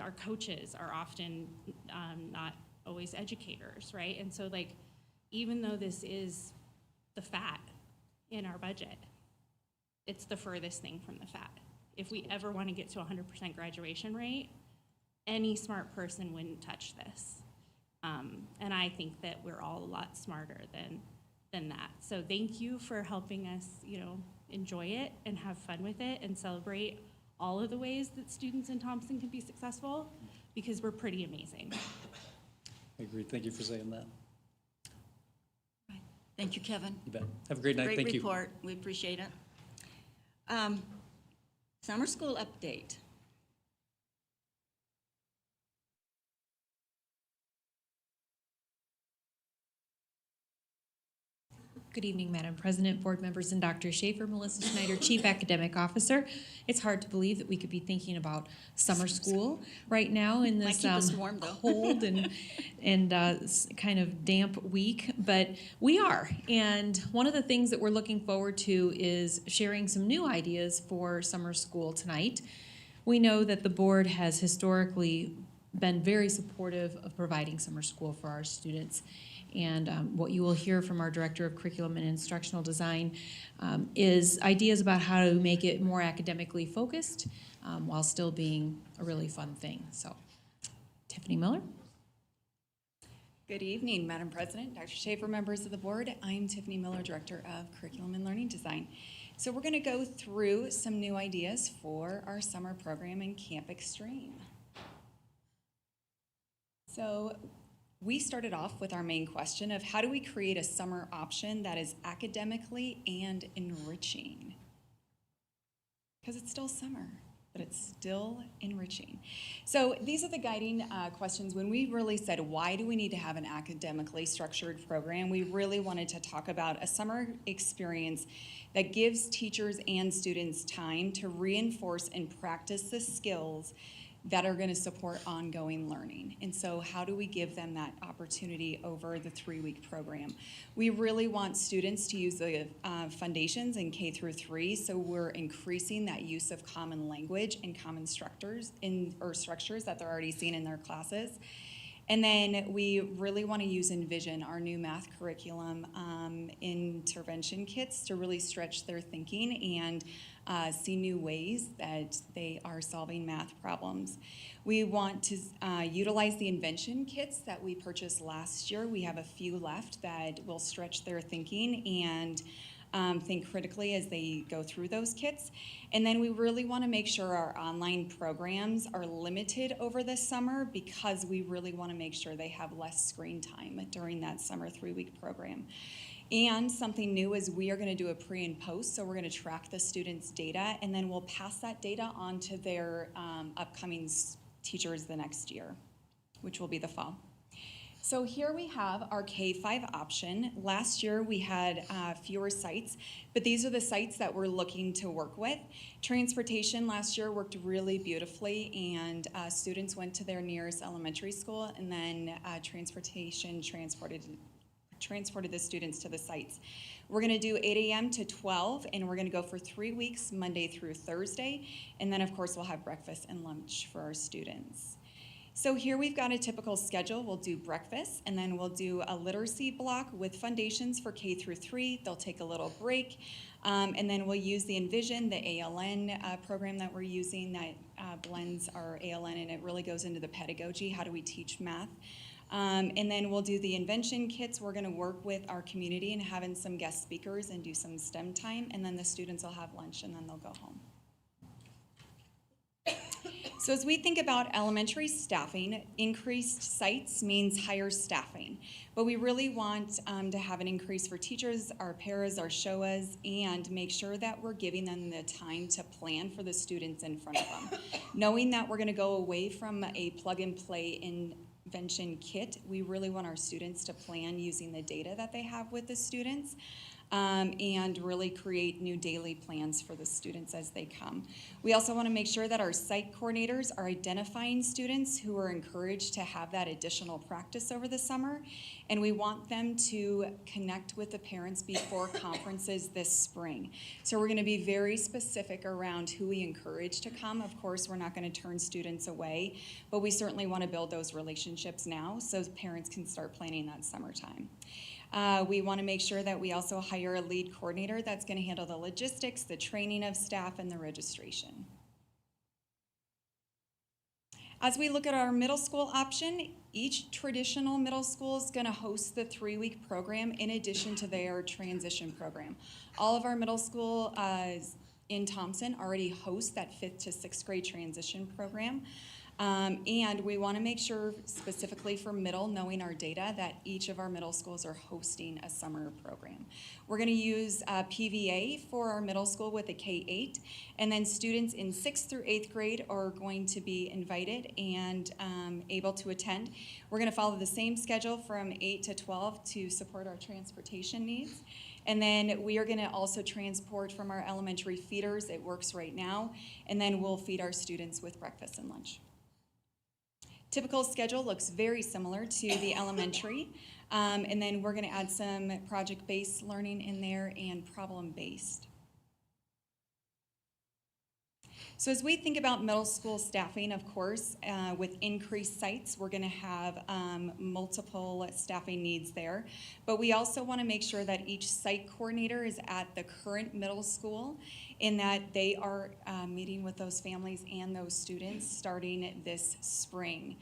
our coaches are often not always educators, right? And so like, even though this is the fat in our budget, it's the furthest thing from the fat. If we ever want to get to 100% graduation rate, any smart person wouldn't touch this. And I think that we're all a lot smarter than that. So thank you for helping us, enjoy it and have fun with it and celebrate all of the ways that students in Thompson can be successful, because we're pretty amazing. I agree. Thank you for saying that. Thank you, Kevin. You bet. Have a great night. Thank you. Great report. We appreciate it. Summer school update. Good evening, Madam President, board members, and Dr. Schaefer. Melissa Schneider, Chief Academic Officer. It's hard to believe that we could be thinking about summer school right now in this Might keep us warm, though. cold and kind of damp week, but we are. And one of the things that we're looking forward to is sharing some new ideas for summer school tonight. We know that the board has historically been very supportive of providing summer school for our students. And what you will hear from our Director of Curriculum and Instructional Design is ideas about how to make it more academically focused while still being a really fun thing. So, Tiffany Miller. Good evening, Madam President, Dr. Schaefer, members of the board. I'm Tiffany Miller, Director of Curriculum and Learning Design. So we're going to go through some new ideas for our summer program in Camp Extreme. So we started off with our main question of how do we create a summer option that is academically and enriching? Because it's still summer, but it's still enriching. So these are the guiding questions. When we really said, why do we need to have an academically structured program? We really wanted to talk about a summer experience that gives teachers and students time to reinforce and practice the skills that are going to support ongoing learning. And so how do we give them that opportunity over the 3-week program? We really want students to use the foundations in K through 3, so we're increasing that use of common language and common structures that they're already seeing in their classes. And then we really want to use Envision, our new math curriculum, intervention kits to really stretch their thinking and see new ways that they are solving math problems. We want to utilize the invention kits that we purchased last year. We have a few left that will stretch their thinking and think critically as they go through those kits. And then we really want to make sure our online programs are limited over the summer because we really want to make sure they have less screen time during that summer 3-week program. And something new is we are going to do a pre and post, so we're going to track the students' data, and then we'll pass that data on to their upcoming teachers the next year, which will be the fall. So here we have our K-5 option. Last year we had fewer sites, but these are the sites that we're looking to work with. Transportation last year worked really beautifully, and students went to their nearest elementary school, and then transportation transported the students to the sites. We're going to do 8 a.m. to 12, and we're going to go for 3 weeks, Monday through Thursday, and then of course we'll have breakfast and lunch for our students. So here we've got a typical schedule. We'll do breakfast, and then we'll do a literacy block with foundations for K through 3. They'll take a little break, and then we'll use the Envision, the ALN program that we're using that blends our ALN, and it really goes into the pedagogy. How do we teach math? And then we'll do the invention kits. We're going to work with our community and having some guest speakers and do some STEM time, and then the students will have lunch and then they'll go home. So as we think about elementary staffing, increased sites means higher staffing. But we really want to have an increase for teachers, our paras, our SHOAs, and make sure that we're giving them the time to plan for the students in front of them. Knowing that we're going to go away from a plug-and-play intervention kit, we really want our students to plan using the data that they have with the students. And really create new daily plans for the students as they come. We also want to make sure that our site coordinators are identifying students who are encouraged to have that additional practice over the summer, and we want them to connect with the parents before conferences this spring. So we're going to be very specific around who we encourage to come. Of course, we're not going to turn students away, but we certainly want to build those relationships now so parents can start planning that summertime. We want to make sure that we also hire a lead coordinator that's going to handle the logistics, the training of staff, and the registration. As we look at our middle school option, each traditional middle school is going to host the 3-week program in addition to their transition program. All of our middle school in Thompson already host that 5th to 6th grade transition program. And we want to make sure, specifically for middle, knowing our data, that each of our middle schools are hosting a summer program. We're going to use PVA for our middle school with a K-8, and then students in 6th through 8th grade are going to be invited and able to attend. We're going to follow the same schedule from 8 to 12 to support our transportation needs. And then we are going to also transport from our elementary feeders. It works right now. And then we'll feed our students with breakfast and lunch. Typical schedule looks very similar to the elementary. And then we're going to add some project-based learning in there and problem-based. So as we think about middle school staffing, of course, with increased sites, we're going to have multiple staffing needs there. But we also want to make sure that each site coordinator is at the current middle school in that they are meeting with those families and those students starting this spring.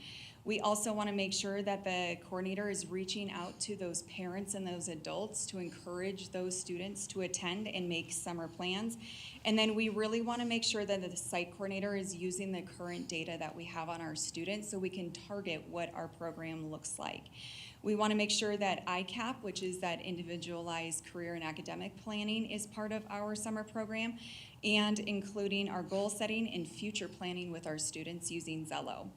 We also want to make sure that the coordinator is reaching out to those parents and those adults to encourage those students to attend and make summer plans. And then we really want to make sure that the site coordinator is using the current data that we have on our students so we can target what our program looks like. We want to make sure that ICAP, which is that individualized career and academic planning, is part of our summer program, and including our goal setting and future planning with our students using Zello.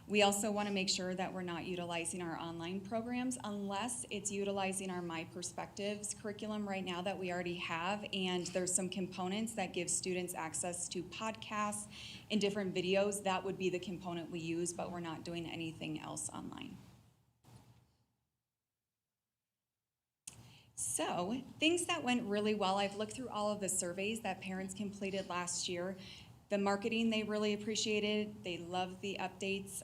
We also want to make sure that we're not utilizing our online programs unless it's utilizing our My Perspectives curriculum right now that we already have, and there's some components that give students access to podcasts and different videos. That would be the component we use, but we're not doing anything else online. So, things that went really well, I've looked through all of the surveys that parents completed last year. The marketing they really appreciated. They loved the updates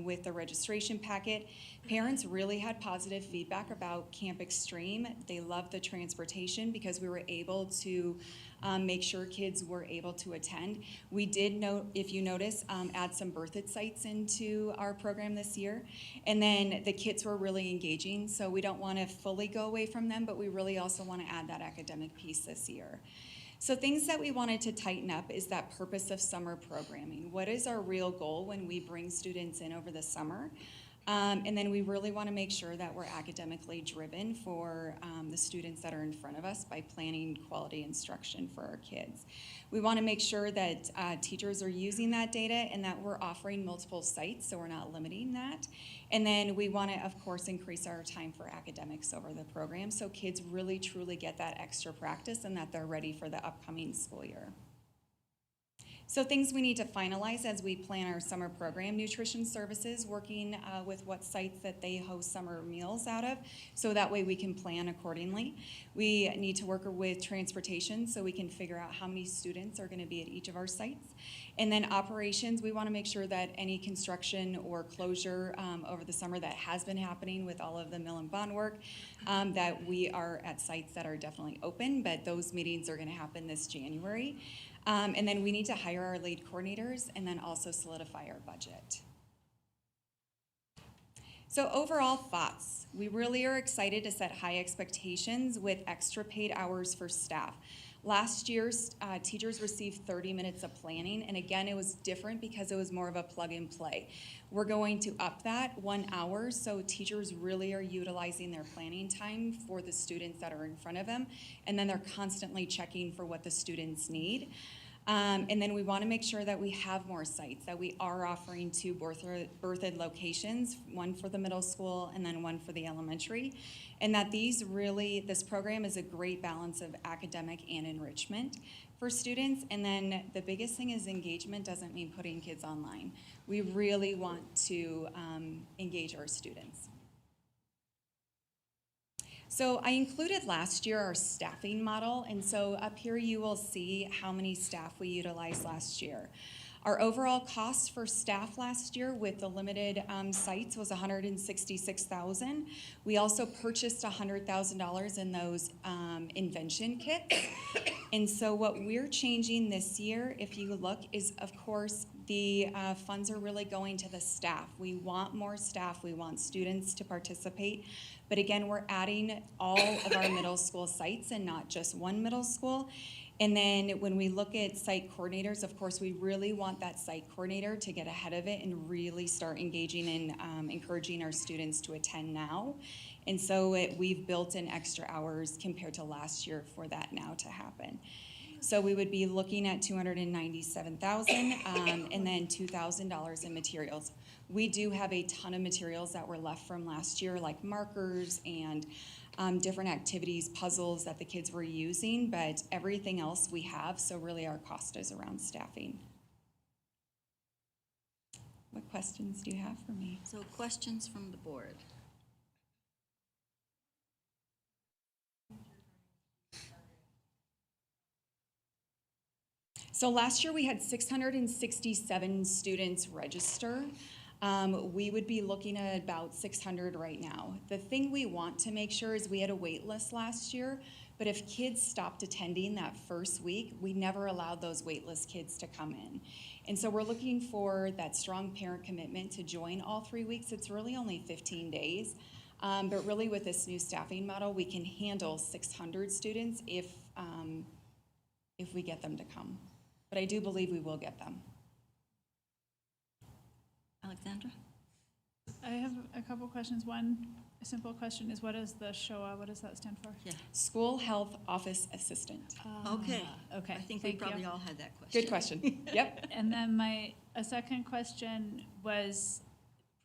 with the registration packet. Parents really had positive feedback about Camp Extreme. They loved the transportation because we were able to make sure kids were able to attend. We did note, if you notice, add some birth-it sites into our program this year. And then the kits were really engaging, so we don't want to fully go away from them, but we really also want to add that academic piece this year. So things that we wanted to tighten up is that purpose of summer programming. What is our real goal when we bring students in over the summer? And then we really want to make sure that we're academically driven for the students that are in front of us by planning quality instruction for our kids. We want to make sure that teachers are using that data and that we're offering multiple sites, so we're not limiting that. And then we want to, of course, increase our time for academics over the program so kids really, truly get that extra practice and that they're ready for the upcoming school year. So things we need to finalize as we plan our summer program: nutrition services, working with what sites that they host summer meals out of, so that way we can plan accordingly. We need to work with transportation so we can figure out how many students are going to be at each of our sites. And then operations, we want to make sure that any construction or closure over the summer that has been happening with all of the mill and bond work, that we are at sites that are definitely open, but those meetings are going to happen this January. And then we need to hire our lead coordinators and then also solidify our budget. So overall thoughts, we really are excited to set high expectations with extra paid hours for staff. Last year, teachers received 30 minutes of planning, and again, it was different because it was more of a plug and play. We're going to up that 1 hour, so teachers really are utilizing their planning time for the students that are in front of them, and then they're constantly checking for what the students need. And then we want to make sure that we have more sites, that we are offering 2 birth-ed locations, one for the middle school and then one for the elementary, and that this program is a great balance of academic and enrichment for students. And then the biggest thing is engagement doesn't mean putting kids online. We really want to engage our students. So I included last year our staffing model, and so up here you will see how many staff we utilized last year. Our overall cost for staff last year with the limited sites was $166,000. We also purchased $100,000 in those invention kits. And so what we're changing this year, if you look, is of course The funds are really going to the staff. We want more staff. We want students to participate. But again, we're adding all of our middle school sites and not just one middle school. And then when we look at site coordinators, of course, we really want that site coordinator to get ahead of it and really start engaging and encouraging our students to attend now. And so we've built in extra hours compared to last year for that now to happen. So we would be looking at $297,000 and then $2,000 in materials. We do have a ton of materials that were left from last year, like markers and different activities, puzzles that the kids were using, but everything else we have, so really our cost is around staffing. What questions do you have for me? So questions from the board? So last year we had 667 students register. We would be looking at about 600 right now. The thing we want to make sure is we had a wait list last year, but if kids stopped attending that first week, we never allowed those wait list kids to come in. And so we're looking for that strong parent commitment to join all 3 weeks. It's really only 15 days. But really with this new staffing model, we can handle 600 students if we get them to come. But I do believe we will get them. Alexandra? I have a couple questions. One simple question is, what is the SHOA? What does that stand for? Yeah. School Health Office Assistant. Okay. I think we Thank probably you. all had that question. Good question. Yep. And then a second question was,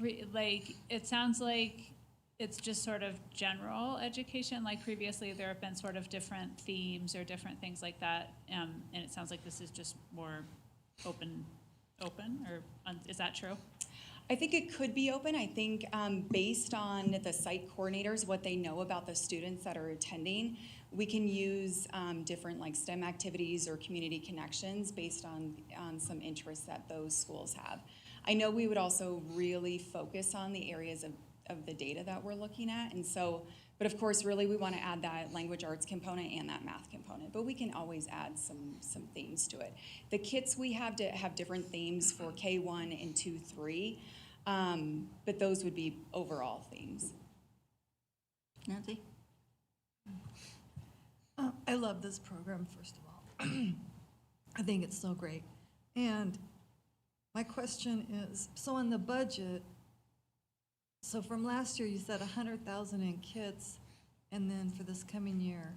it sounds like it's just sort of general education, like previously there have been sort of different themes or different things like that, and it sounds like this is just more open, is that true? I think it could be open. I think based on the site coordinators, what they know about the students that are attending, we can use different like STEM activities or community connections based on some interests that those schools have. I know we would also really focus on the areas of the data that we're looking at, and so, but of course, really we want to add that language arts component and that math component, but we can always add some themes to it. The kits we have to have different themes for K1 and 2, 3, but those would be overall themes. Nancy? I love this program, first of all. I think it's so great. And my question is, so in the budget, so from last year, you said 100,000 in kits, and then for this coming year,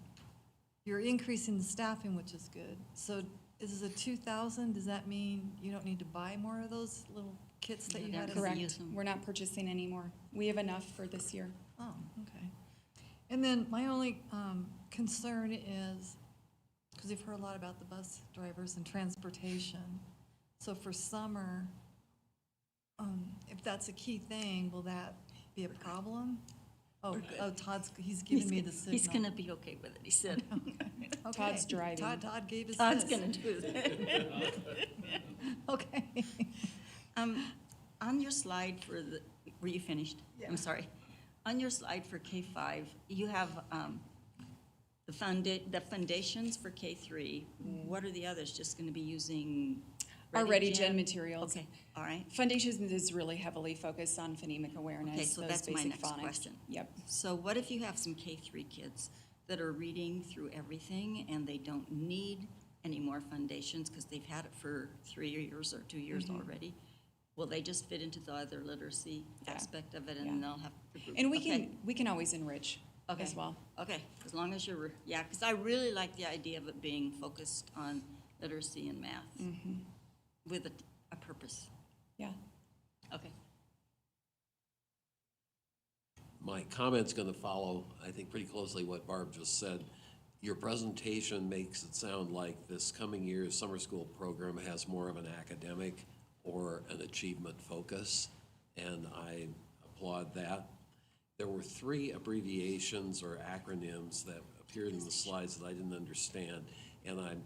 you're increasing the staffing, which is good. So is it 2,000? Does that mean you don't need to buy more of those little kits that you had? Correct. We're not purchasing anymore. We have enough for this year. Oh, okay. And then my only concern is, because we've heard a lot about the bus drivers and transportation. So for summer, if that's a key thing, will that be a problem? Oh, he's giving me the signal. He's gonna be okay with it, he said. Okay. Todd's driving. Todd gave us Todd's this. gonna do it. Okay. On your slide for were you finished? Yeah. I'm sorry. On your slide for K5, you have the foundations for K3. What are the others? Just gonna be using Our Ready Gen materials. Okay, all right. Foundations is really heavily focused on phonemic awareness. Okay, so those that's my basic next phonics. question. Yep. So what if you have some K3 kids that are reading through everything and they don't need any more foundations because they've had it for 3 years or 2 years Mhm. already? Will they just fit into the other literacy aspect of it and Yeah. they'll have the group? And Okay. we can always enrich Okay. as well. Okay, as long as you're, yeah, because I really like the idea of it being focused on literacy and math Mm-hmm. with a purpose. Yeah. Okay. My comment's going to follow, I think, pretty closely what Barb just said. Your presentation makes it sound like this coming year's summer school program has more of an academic or an achievement focus, and I applaud that. There were 3 abbreviations or acronyms that appeared in the slides that I didn't understand, and I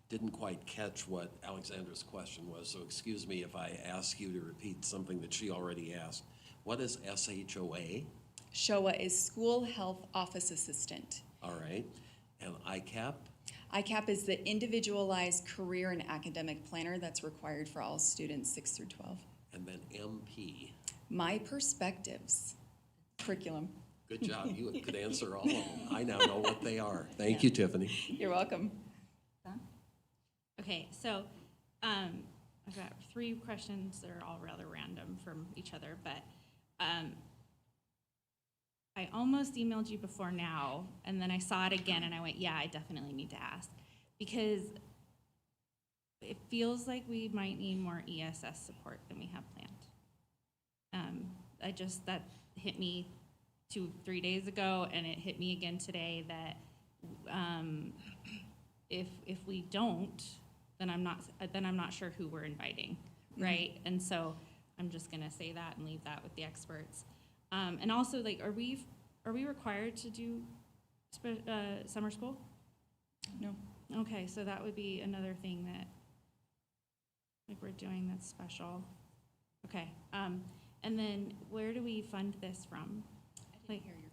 didn't quite catch what Alexandra's question was, so excuse me if I ask you to repeat something that she already asked. What is SHOA? SHOA is School Health Office Assistant. All right. And ICAP? ICAP is the individualized career and academic planner that's required for all students 6 through 12. And then MP. My perspectives curriculum. Good job. You could answer all of them. I now know what they are. Thank you, Tiffany. You're welcome. Okay, so I've got 3 questions that are all rather random from each other, but I almost emailed you before now, and then I saw it again, and I went, yeah, I definitely need to ask, because it feels like we might need more ESS support than we have planned. That hit me 2-3 days ago, and it hit me again today that if we don't, then I'm not sure who we're inviting, right? And so I'm just gonna say that and leave that with the experts. And also, like, are we required to do summer school? No. Okay, so that would be another thing that, like, we're doing that's special. Okay, and then where do we fund this from? I didn't hear your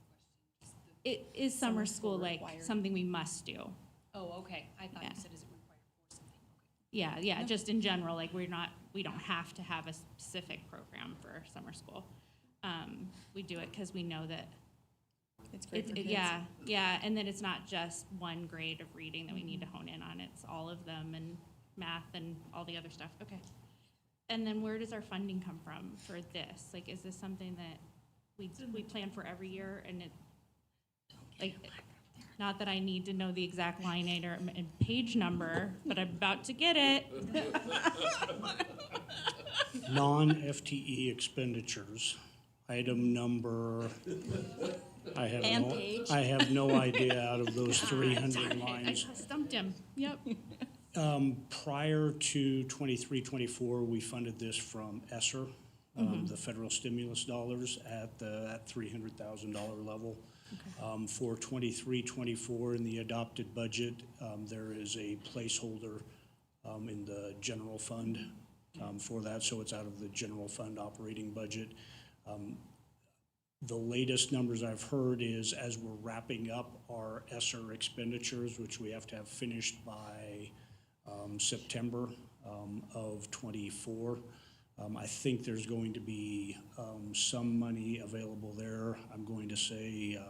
It is summer school like required? something we must do? Oh, okay. I thought Yeah. you said is it required for something? Yeah, No. just in general, like we don't have to have a specific program for summer school. We do it because we know that It's great for kids. yeah, and then it's not just one grade of reading that we need to hone in on, it's all of them and math and all the other stuff, okay. And then where does our funding come from for this? Like, is this something that we plan for every year and it, like, not that I need to know the exact line item and page number, but I'm about to get it. Non-FTE expenditures, item number, I have no idea out of those 300 lines. I stumped him, yep. Prior to 23-24, we funded this from ESSER, the federal stimulus dollars at that $300,000 level. For 23-24 in the adopted budget, there is a placeholder in the general fund for that, so it's out of the general fund operating budget. The latest numbers I've heard is as we're wrapping up our ESSER expenditures, which we have to have finished by September of 24. I think there's going to be some money available there. I'm going to say,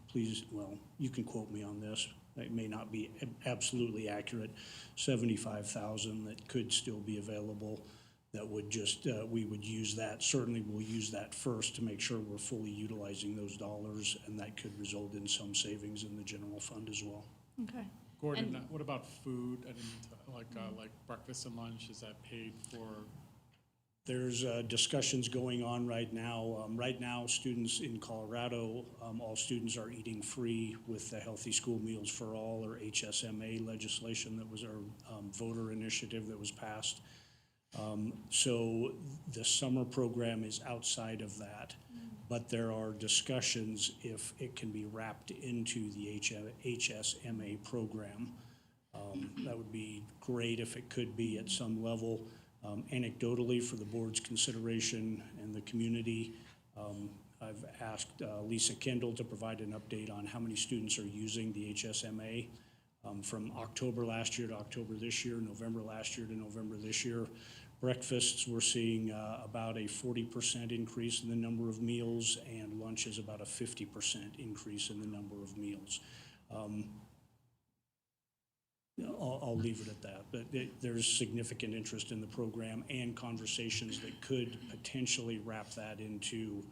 please, well, you can quote me on this. It may not be absolutely accurate. 75,000 that could still be available. That would just, we would use that. Certainly we'll use that first to make sure we're fully utilizing those dollars, and that could result in some savings in the general fund as well. Okay. Gordon, what about food? I didn't, like breakfast and lunch, is that paid for? There's discussions going on right now. Right now, students in Colorado, all students are eating free with the Healthy School Meals for All, or HSMA legislation that was our voter initiative that was passed. So the summer program is outside of that, but there are discussions if it can be wrapped into the HSMA program. That would be great if it could be at some level. Anecdotally, for the board's consideration and the community, I've asked Lisa Kendall to provide an update on how many students are using the HSMA from October last year to October this year, November last year to November this year. Breakfasts, we're seeing about a 40% increase in the number of meals, and lunch is about a 50% increase in the number of meals. I'll leave it at that, but there's significant interest in the program and conversations that could potentially wrap that into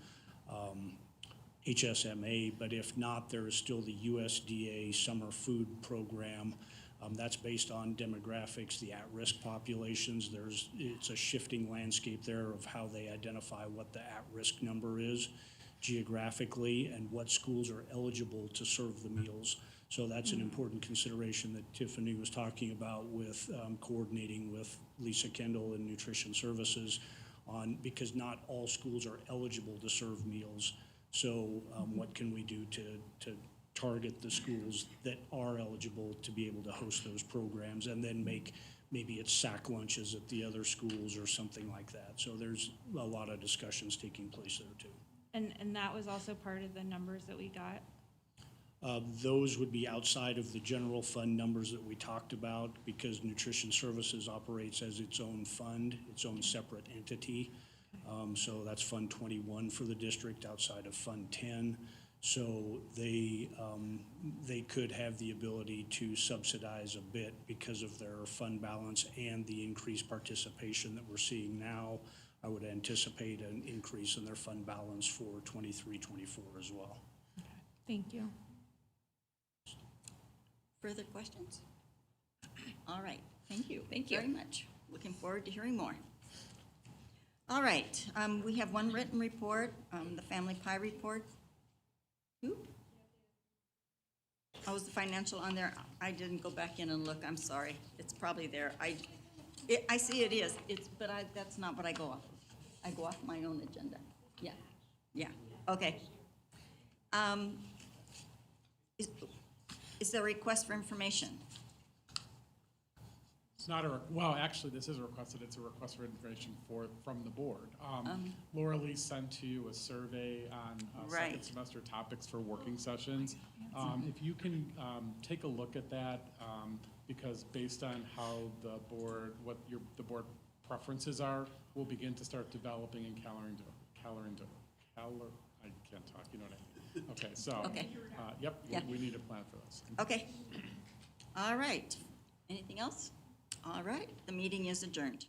HSMA, but if not, there is still the USDA summer food program. That's based on demographics, the at-risk populations. It's a shifting landscape there of how they identify what the at-risk number is geographically and what schools are eligible to serve the meals. So that's an important consideration that Tiffany was talking about with coordinating with Lisa Kendall and Nutrition Services on, because not all schools are eligible to serve meals. So what can we do to target the schools that are eligible to be able to host those programs, and then maybe it's sack lunches at the other schools or something like that. So there's a lot of discussions taking place there too. And that was also part of the numbers that we got? Those would be outside of the general fund numbers that we talked about because Nutrition Services operates as its own fund, its own separate entity. So that's Fund 21 for the district outside of Fund 10. So they could have the ability to subsidize a bit because of their fund balance and the increased participation that we're seeing now. I would anticipate an increase in their fund balance for 23-24 as well. Thank you. Further questions? All right, thank you. Thank you. Very much. Looking forward to hearing more. All right, we have one written report, the Family Pie report. Who? Oh, is the financial on there? I didn't go back in and look, I'm sorry. It's probably there. I see it is, but that's not what I go off of. I go off my own agenda. Yeah, okay. Is there a request for information? It's not well, actually, this is requested. It's a request for information from the board. Laura Lee sent to you a survey on second semester topics for working sessions. If you can take a look at that, because based on how the board, the board preferences are, we'll begin to start developing and I can't talk, you know what I mean. Okay, so, Okay. Yep, Yeah. we need a plan for this. Okay. All right. Anything else? All right, the meeting is adjourned.